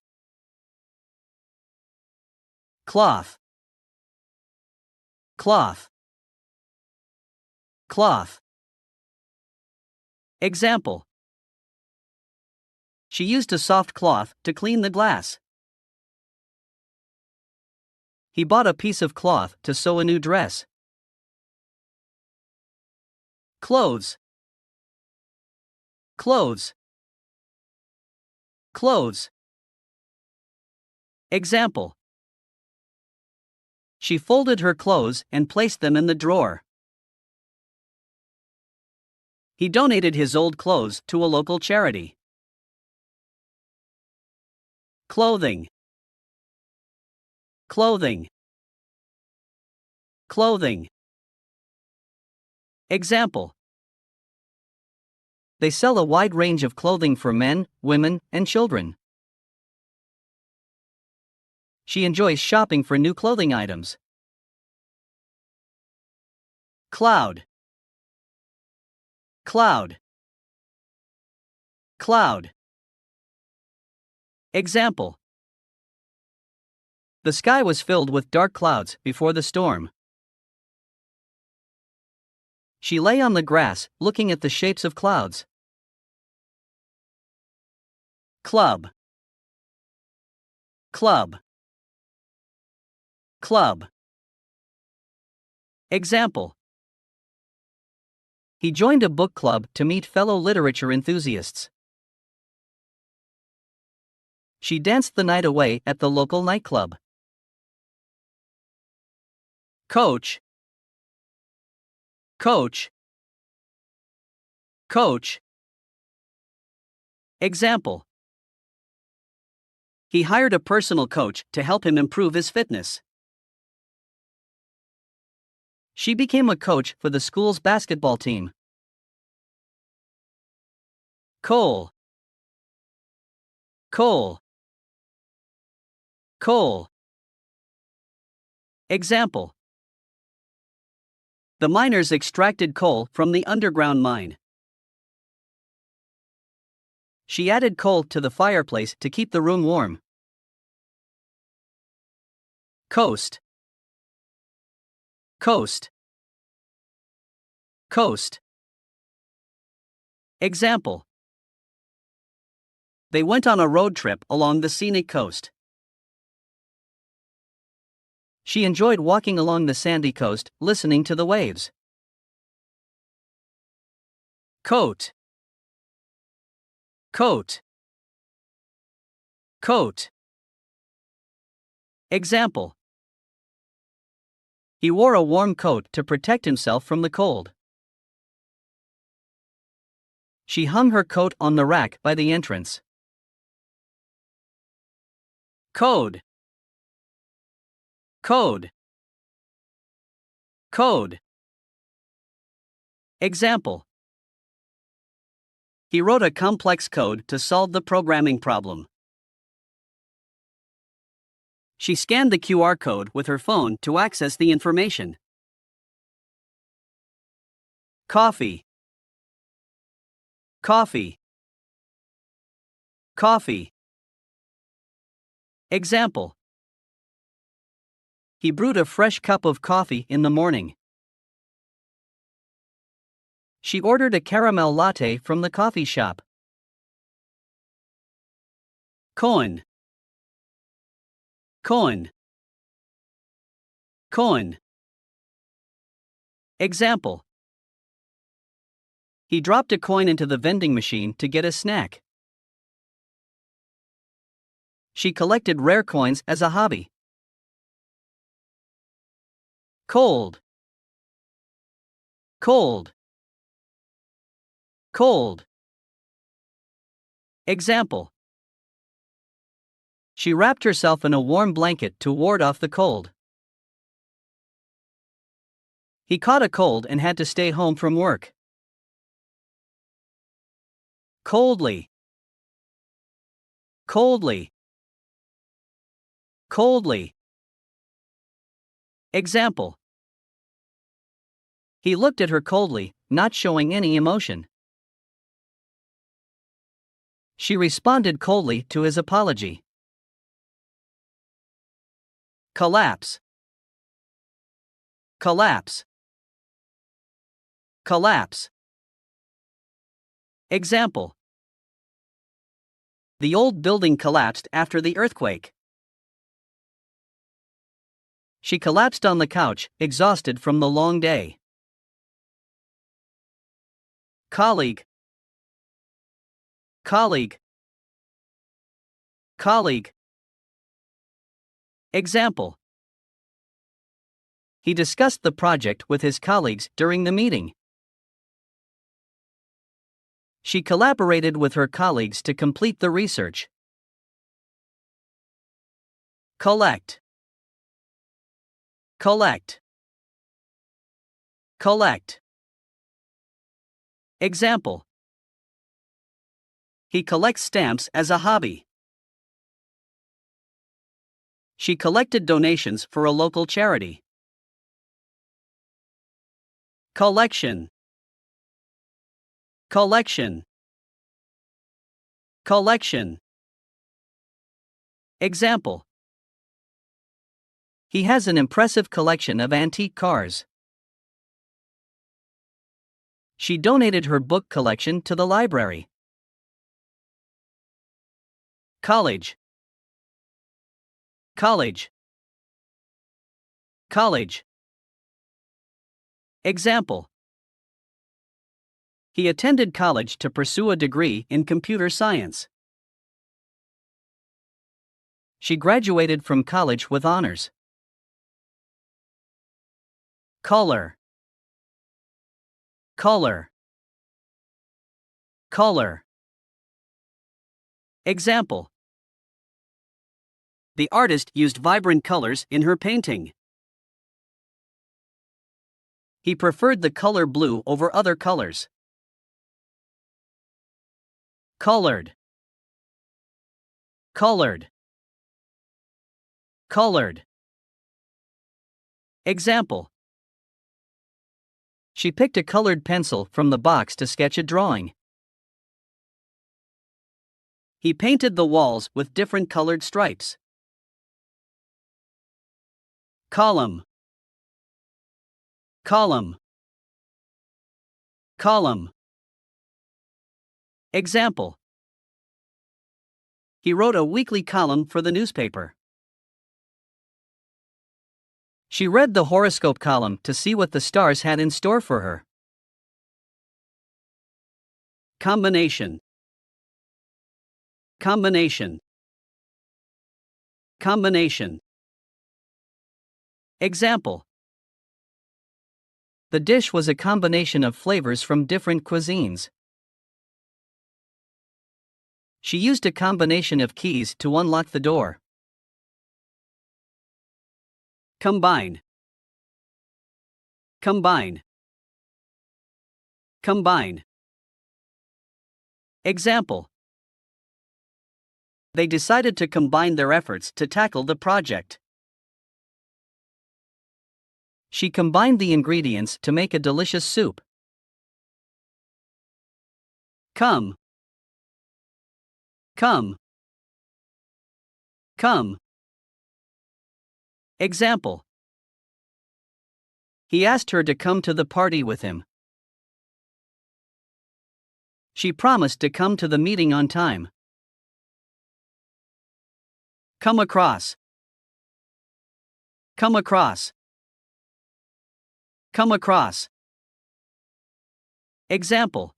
Cloth. Cloth. Cloth. Example. She used a soft cloth to clean the glass. He bought a piece of cloth to sew a new dress. Clothes. Clothes. Clothes. Example. She folded her clothes and placed them in the drawer. He donated his old clothes to a local charity. Clothing. Clothing. Clothing. Example. They sell a wide range of clothing for men, women, and children. She enjoys shopping for new clothing items. Cloud. Cloud. Cloud. Example. The sky was filled with dark clouds before the storm. She lay on the grass, looking at the shapes of clouds. Club. Club. Club. Example. He joined a book club to meet fellow literature enthusiasts. She danced the night away at the local nightclub. Coach. Coach. Coach. Example. He hired a personal coach to help him improve his fitness. She became a coach for the school's basketball team. Coal. Coal. Coal. Example. The miners extracted coal from the underground mine. She added coal to the fireplace to keep the room warm. Coast. Coast. Coast. Example. They went on a road trip along the scenic coast. She enjoyed walking along the sandy coast, listening to the waves. Coat. Coat. Coat. Example. He wore a warm coat to protect himself from the cold. She hung her coat on the rack by the entrance. Code. Code. Code. Example. He wrote a complex code to solve the programming problem. She scanned the QR code with her phone to access the information. Coffee. Coffee. Coffee. Example. He brewed a fresh cup of coffee in the morning. She ordered a caramel latte from the coffee shop. Coin. Coin. Coin. Example. He dropped a coin into the vending machine to get a snack. She collected rare coins as a hobby. Cold. Cold. Cold. Example. She wrapped herself in a warm blanket to ward off the cold. He caught a cold and had to stay home from work. Coldly. Coldly. Coldly. Example. He looked at her coldly, not showing any emotion. She responded coldly to his apology. Collapse. Collapse. Collapse. Example. The old building collapsed after the earthquake. She collapsed on the couch, exhausted from the long day. Colleague. Colleague. Colleague. Example. He discussed the project with his colleagues during the meeting. She collaborated with her colleagues to complete the research. Collect. Collect. Collect. Example. He collects stamps as a hobby. She collected donations for a local charity. Collection. Collection. Collection. Example. He has an impressive collection of antique cars. She donated her book collection to the library. College. College. College. Example. He attended college to pursue a degree in computer science. She graduated from college with honors. Color. Color. Color. Example. The artist used vibrant colors in her painting. He preferred the color blue over other colors. Colored. Colored. Colored. Example. She picked a colored pencil from the box to sketch a drawing. He painted the walls with different colored stripes. Column. Column. Column. Example. He wrote a weekly column for the newspaper. She read the horoscope column to see what the stars had in store for her. Combination. Combination. Combination. Example. The dish was a combination of flavors from different cuisines. She used a combination of keys to unlock the door. Combine. Combine. Combine. Example. They decided to combine their efforts to tackle the project. She combined the ingredients to make a delicious soup. Come. Come. Come. Example. He asked her to come to the party with him. She promised to come to the meeting on time. Come across. Come across. Come across. Example.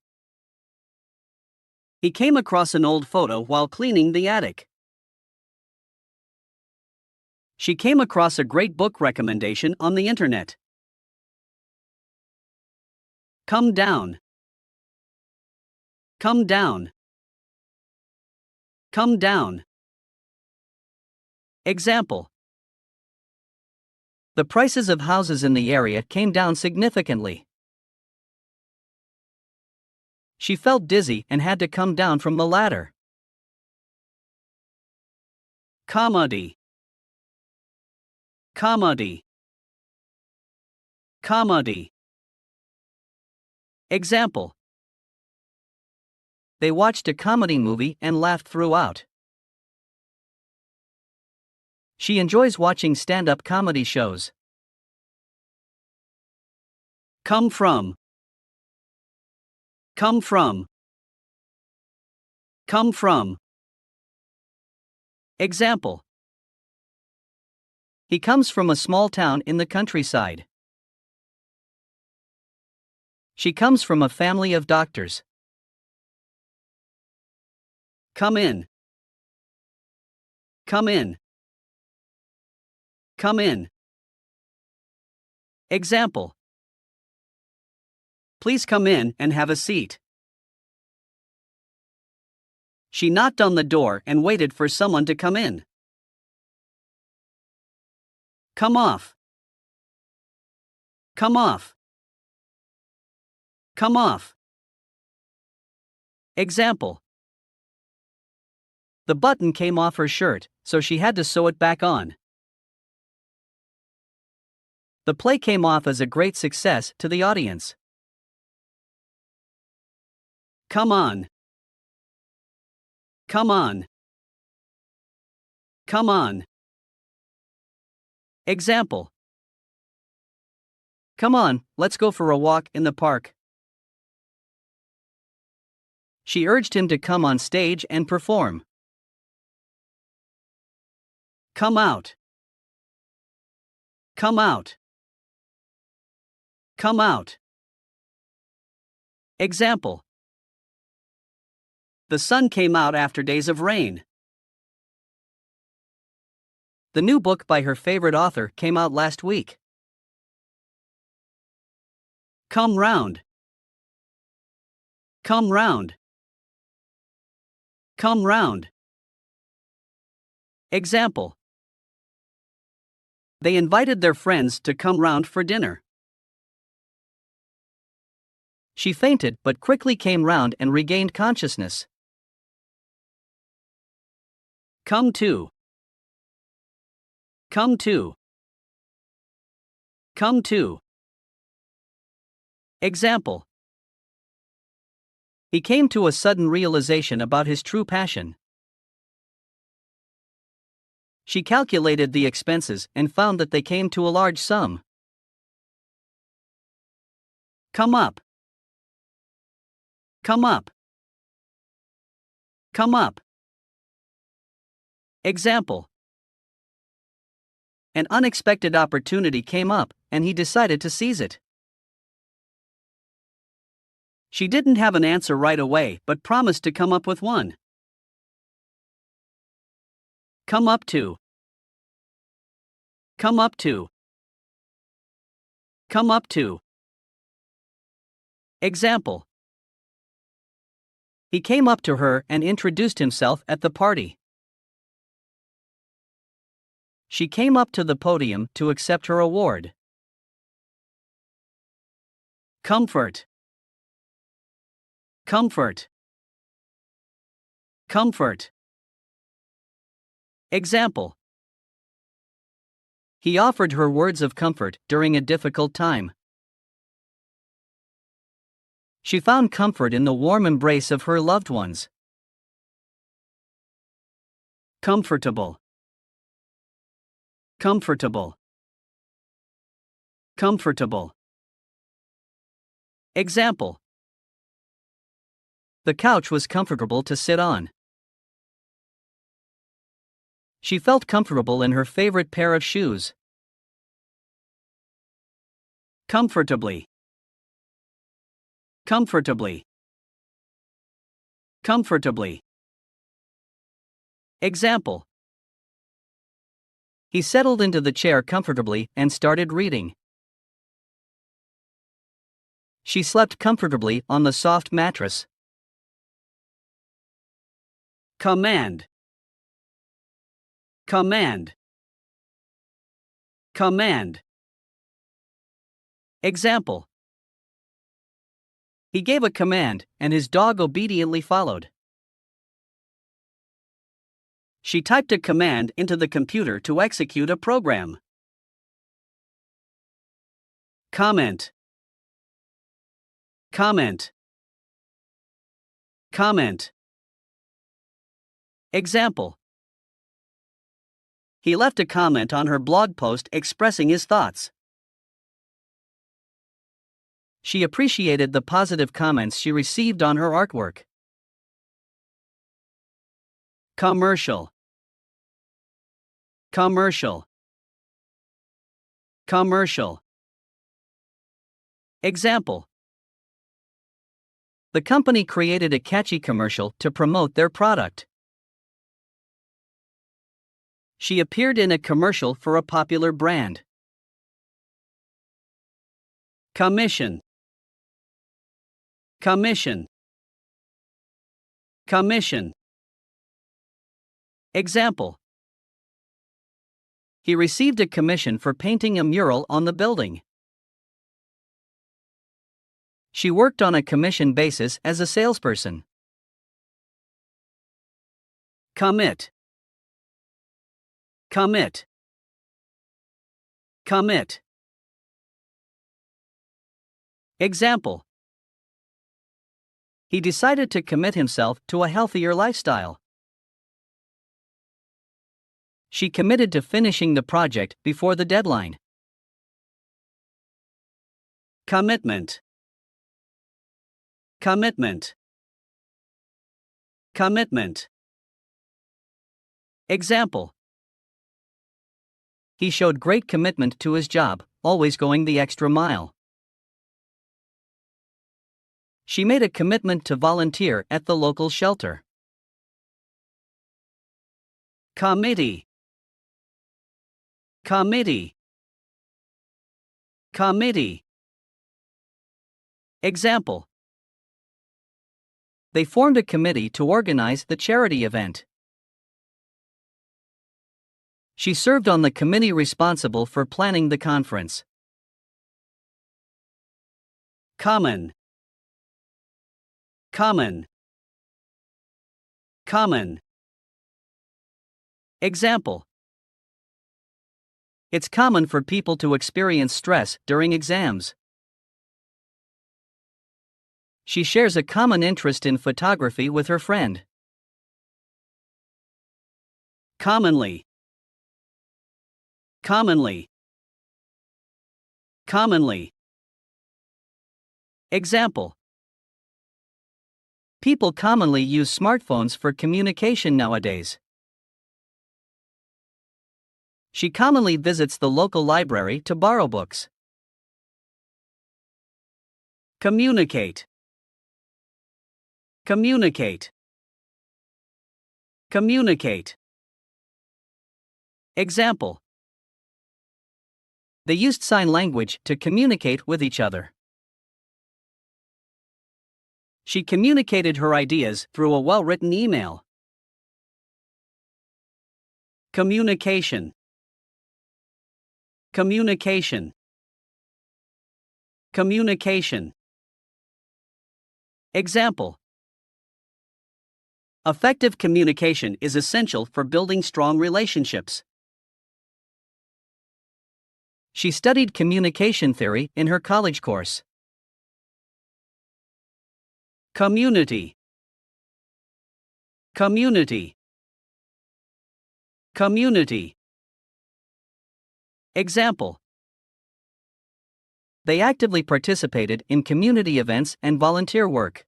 He came across an old photo while cleaning the attic. She came across a great book recommendation on the internet. Come down. Come down. Come down. Example. The prices of houses in the area came down significantly. She felt dizzy and had to come down from the ladder. Comedy. Comedy. Comedy. Example. They watched a comedy movie and laughed throughout. She enjoys watching stand-up comedy shows. Come from. Come from. Come from. Example. He comes from a small town in the countryside. She comes from a family of doctors. Come in. Come in. Come in. Example. Please come in and have a seat. She knocked on the door and waited for someone to come in. Come off. Come off. Come off. Example. The button came off her shirt, so she had to sew it back on. The play came off as a great success to the audience. Come on. Come on. Come on. Example. Come on, let's go for a walk in the park. She urged him to come on stage and perform. Come out. Come out. Come out. Example. The sun came out after days of rain. The new book by her favorite author came out last week. Come round. Come round. Come round. Example. They invited their friends to come round for dinner. She fainted but quickly came round and regained consciousness. Come to. Come to. Come to. Example. He came to a sudden realization about his true passion. She calculated the expenses and found that they came to a large sum. Come up. Come up. Come up. Example. An unexpected opportunity came up, and he decided to seize it. She didn't have an answer right away, but promised to come up with one. Come up to. Come up to. Come up to. Example. He came up to her and introduced himself at the party. She came up to the podium to accept her award. Comfort. Comfort. Comfort. Example. He offered her words of comfort during a difficult time. She found comfort in the warm embrace of her loved ones. Comfortable. Comfortable. Comfortable. Example. The couch was comfortable to sit on. She felt comfortable in her favorite pair of shoes. Comfortably. Comfortably. Comfortably. Example. He settled into the chair comfortably and started reading. She slept comfortably on the soft mattress. Command. Command. Command. Example. He gave a command, and his dog obediently followed. She typed a command into the computer to execute a program. Comment. Comment. Comment. Example. He left a comment on her blog post expressing his thoughts. She appreciated the positive comments she received on her artwork. Commercial. Commercial. Commercial. Example. The company created a catchy commercial to promote their product. She appeared in a commercial for a popular brand. Commission. Commission. Commission. Example. He received a commission for painting a mural on the building. She worked on a commission basis as a salesperson. Commit. Commit. Commit. Example. He decided to commit himself to a healthier lifestyle. She committed to finishing the project before the deadline. Commitment. Commitment. Commitment. Example. He showed great commitment to his job, always going the extra mile. She made a commitment to volunteer at the local shelter. Committee. Committee. Committee. Example. They formed a committee to organize the charity event. She served on the committee responsible for planning the conference. Common. Common. Common. Example. It's common for people to experience stress during exams. She shares a common interest in photography with her friend. Commonly. Commonly. Commonly. Example. People commonly use smartphones for communication nowadays. She commonly visits the local library to borrow books. Communicate. Communicate. Communicate. Example. They used sign language to communicate with each other. She communicated her ideas through a well-written email. Communication. Communication. Communication. Example. Effective communication is essential for building strong relationships. She studied communication theory in her college course. Community. Community. Community. Example. They actively participated in community events and volunteer work.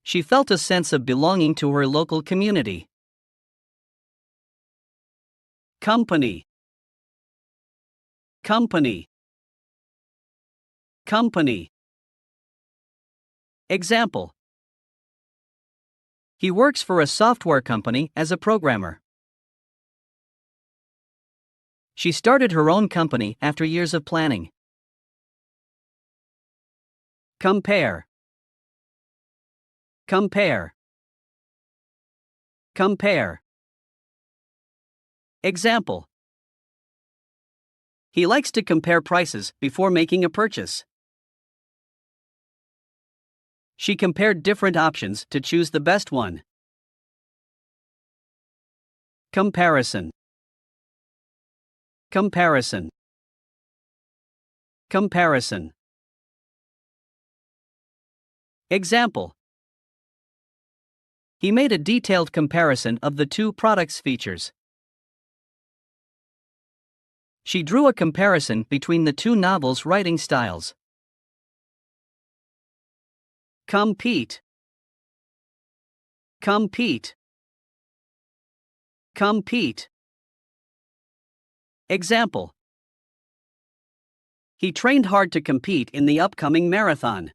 She felt a sense of belonging to her local community. Company. Company. Company. Example. He works for a software company as a programmer. She started her own company after years of planning. Compare. Compare. Compare. Example. He likes to compare prices before making a purchase. She compared different options to choose the best one. Comparison. Comparison. Comparison. Example. He made a detailed comparison of the two products' features. She drew a comparison between the two novels' writing styles. Compete. Compete. Compete. Example. He trained hard to compete in the upcoming marathon.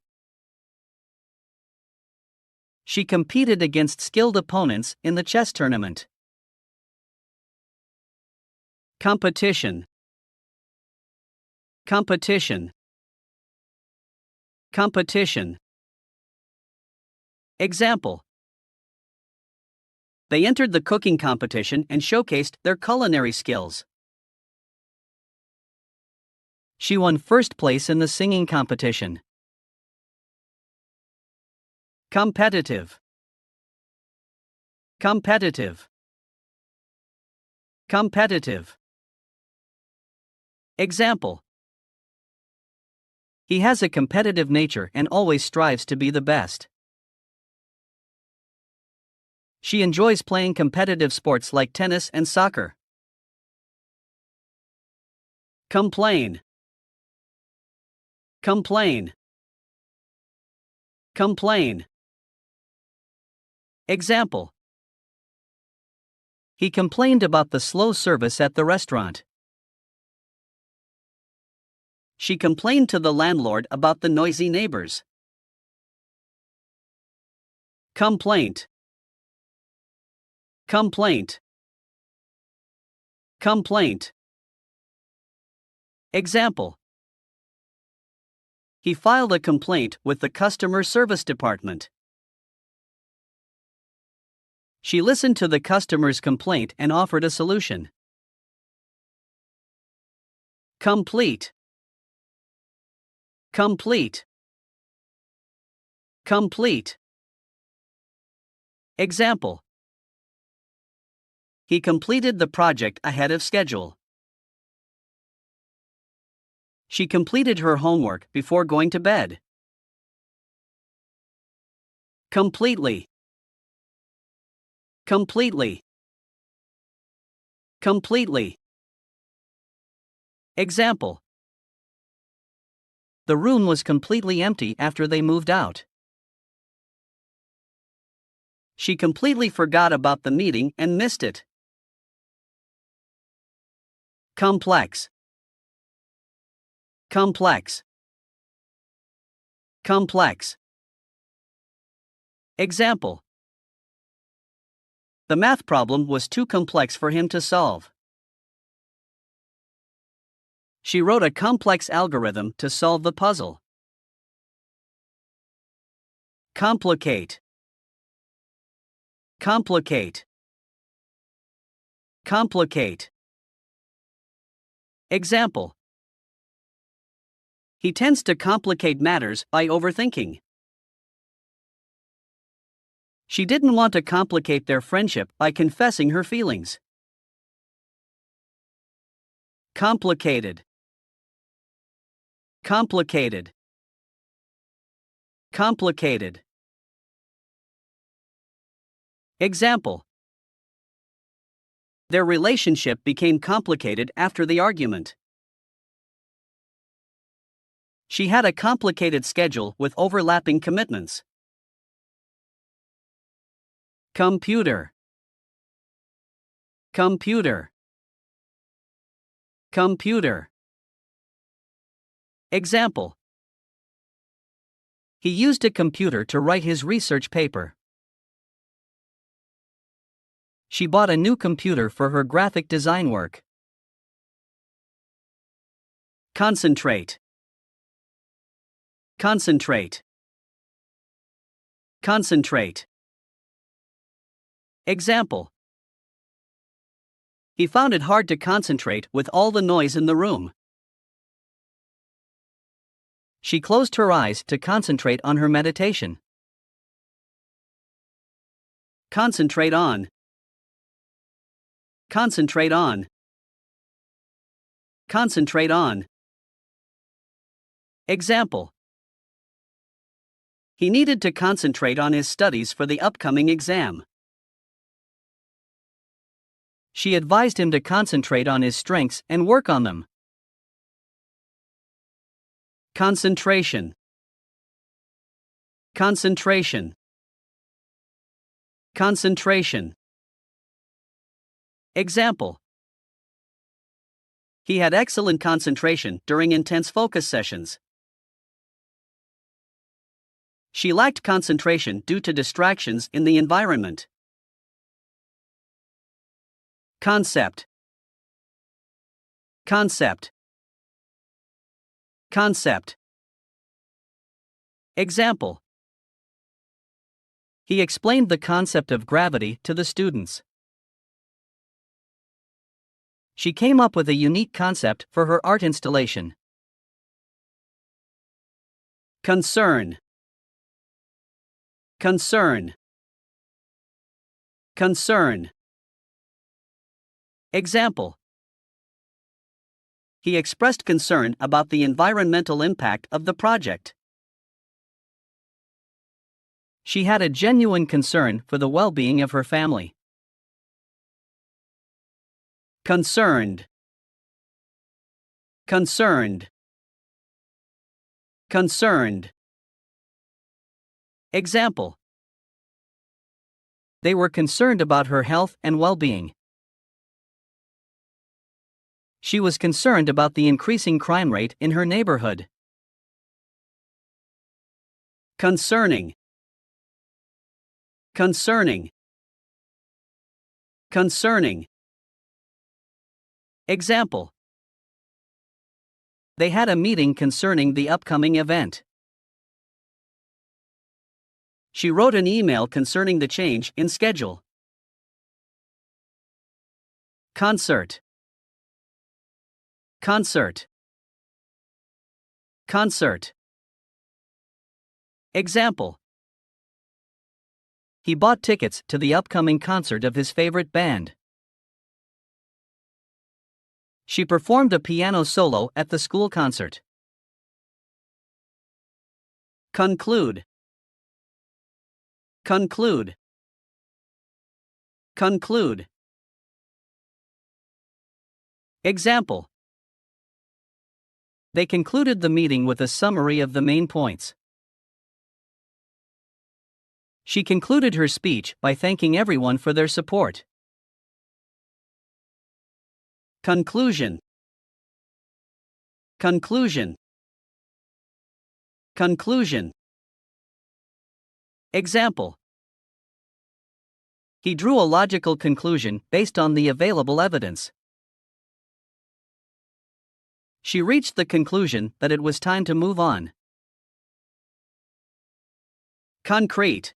She competed against skilled opponents in the chess tournament. Competition. Competition. Competition. Example. They entered the cooking competition and showcased their culinary skills. She won first place in the singing competition. Competitive. Competitive. Competitive. Example. He has a competitive nature and always strives to be the best. She enjoys playing competitive sports like tennis and soccer. Complain. Complain. Complain. Example. He complained about the slow service at the restaurant. She complained to the landlord about the noisy neighbors. Complaint. Complaint. Complaint. Example. He filed a complaint with the customer service department. She listened to the customer's complaint and offered a solution. Complete. Complete. Complete. Example. He completed the project ahead of schedule. She completed her homework before going to bed. Completely. Completely. Completely. Example. The room was completely empty after they moved out. She completely forgot about the meeting and missed it. Complex. Complex. Complex. Example. The math problem was too complex for him to solve. She wrote a complex algorithm to solve the puzzle. Complicate. Complicate. Complicate. Example. He tends to complicate matters by overthinking. She didn't want to complicate their friendship by confessing her feelings. Complicated. Complicated. Complicated. Example. Their relationship became complicated after the argument. She had a complicated schedule with overlapping commitments. Computer. Computer. Computer. Example. He used a computer to write his research paper. She bought a new computer for her graphic design work. Concentrate. Concentrate. Concentrate. Example. He found it hard to concentrate with all the noise in the room. She closed her eyes to concentrate on her meditation. Concentrate on. Concentrate on. Concentrate on. Example. He needed to concentrate on his studies for the upcoming exam. She advised him to concentrate on his strengths and work on them. Concentration. Concentration. Concentration. Example. He had excellent concentration during intense focus sessions. She lacked concentration due to distractions in the environment. Concept. Concept. Concept. Example. He explained the concept of gravity to the students. She came up with a unique concept for her art installation. Concern. Concern. Concern. Example. He expressed concern about the environmental impact of the project. She had a genuine concern for the well-being of her family. Concerned. Concerned. Concerned. Example. They were concerned about her health and well-being. She was concerned about the increasing crime rate in her neighborhood. Concerning. Concerning. Concerning. Example. They had a meeting concerning the upcoming event. She wrote an email concerning the change in schedule. Concert. Concert. Concert. Example. He bought tickets to the upcoming concert of his favorite band. She performed a piano solo at the school concert. Conclude. Conclude. Conclude. Example. They concluded the meeting with a summary of the main points. She concluded her speech by thanking everyone for their support. Conclusion. Conclusion. Conclusion. Example. He drew a logical conclusion based on the available evidence. She reached the conclusion that it was time to move on. Concrete.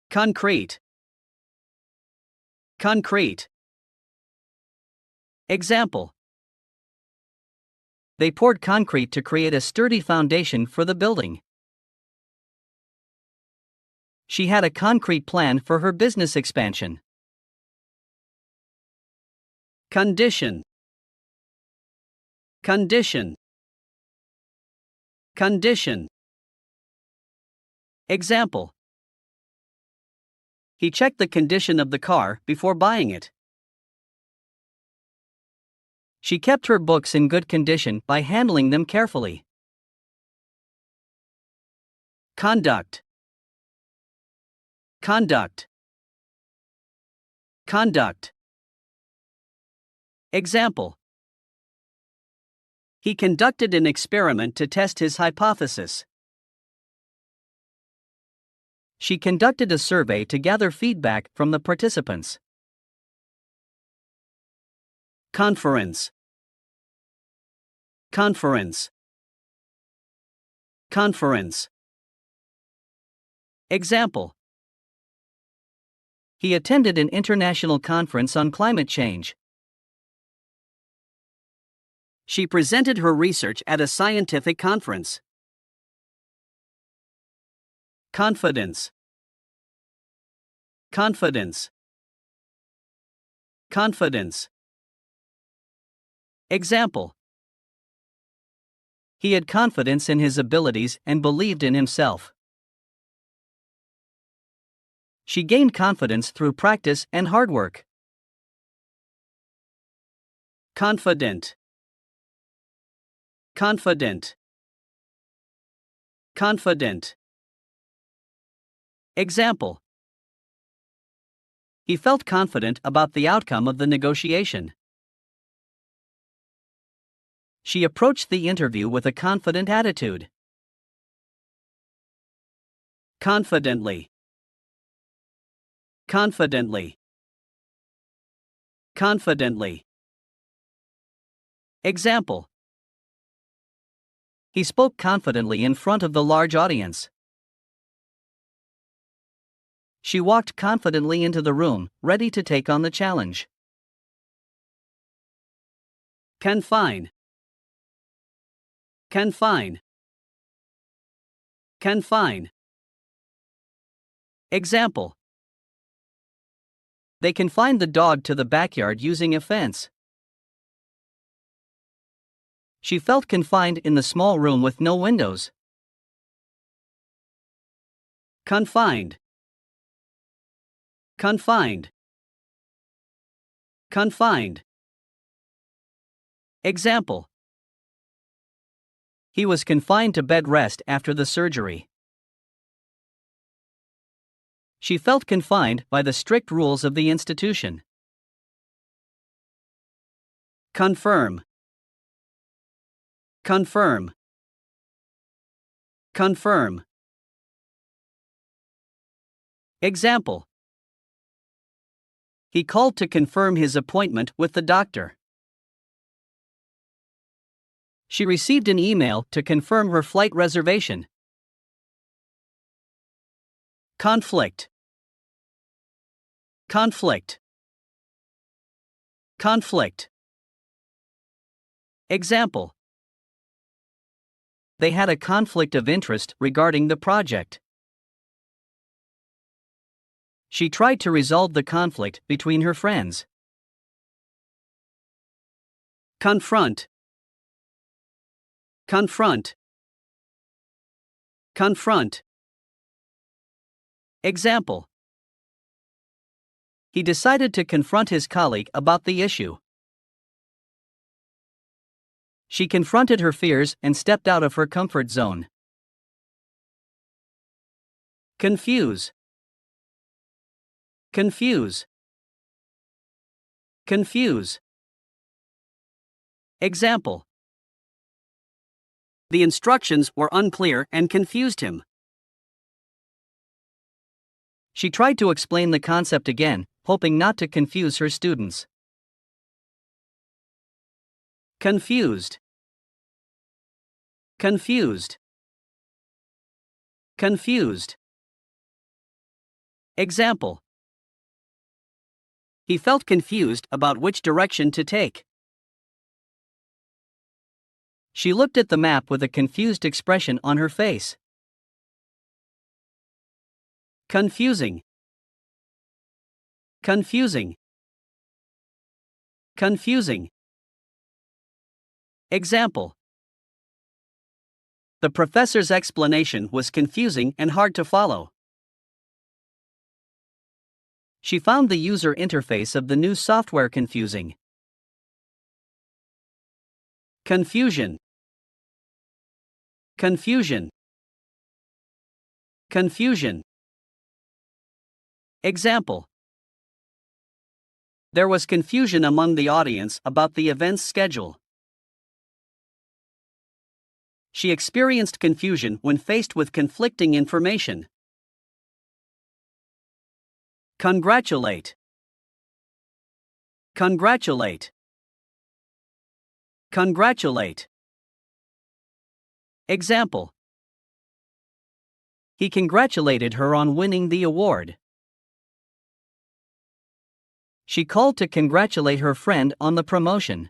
Concrete. Concrete. Example. They poured concrete to create a sturdy foundation for the building. She had a concrete plan for her business expansion. Condition. Condition. Condition. Example. He checked the condition of the car before buying it. She kept her books in good condition by handling them carefully. Conduct. Conduct. Conduct. Example. He conducted an experiment to test his hypothesis. She conducted a survey to gather feedback from the participants. Conference. Conference. Conference. Example. He attended an international conference on climate change. She presented her research at a scientific conference. Confidence. Confidence. Confidence. Example. He had confidence in his abilities and believed in himself. She gained confidence through practice and hard work. Confident. Confident. Confident. Example. He felt confident about the outcome of the negotiation. She approached the interview with a confident attitude. Confidently. Confidently. Confidently. Example. He spoke confidently in front of the large audience. She walked confidently into the room, ready to take on the challenge. Confine. Confine. Confine. Example. They confined the dog to the backyard using a fence. She felt confined in the small room with no windows. Confined. Confined. Confined. Example. He was confined to bed rest after the surgery. She felt confined by the strict rules of the institution. Confirm. Confirm. Confirm. Example. He called to confirm his appointment with the doctor. She received an email to confirm her flight reservation. Conflict. Conflict. Conflict. Example. They had a conflict of interest regarding the project. She tried to resolve the conflict between her friends. Confront. Confront. Confront. Example. He decided to confront his colleague about the issue. She confronted her fears and stepped out of her comfort zone. Confuse. Confuse. Confuse. Example. The instructions were unclear and confused him. She tried to explain the concept again, hoping not to confuse her students. Confused. Confused. Confused. Example. He felt confused about which direction to take. She looked at the map with a confused expression on her face. Confusing. Confusing. Confusing. Example. The professor's explanation was confusing and hard to follow. She found the user interface of the new software confusing. Confusion. Confusion. Confusion. Example. There was confusion among the audience about the event's schedule. She experienced confusion when faced with conflicting information. Congratulate. Congratulate. Congratulate. Example. He congratulated her on winning the award. She called to congratulate her friend on the promotion.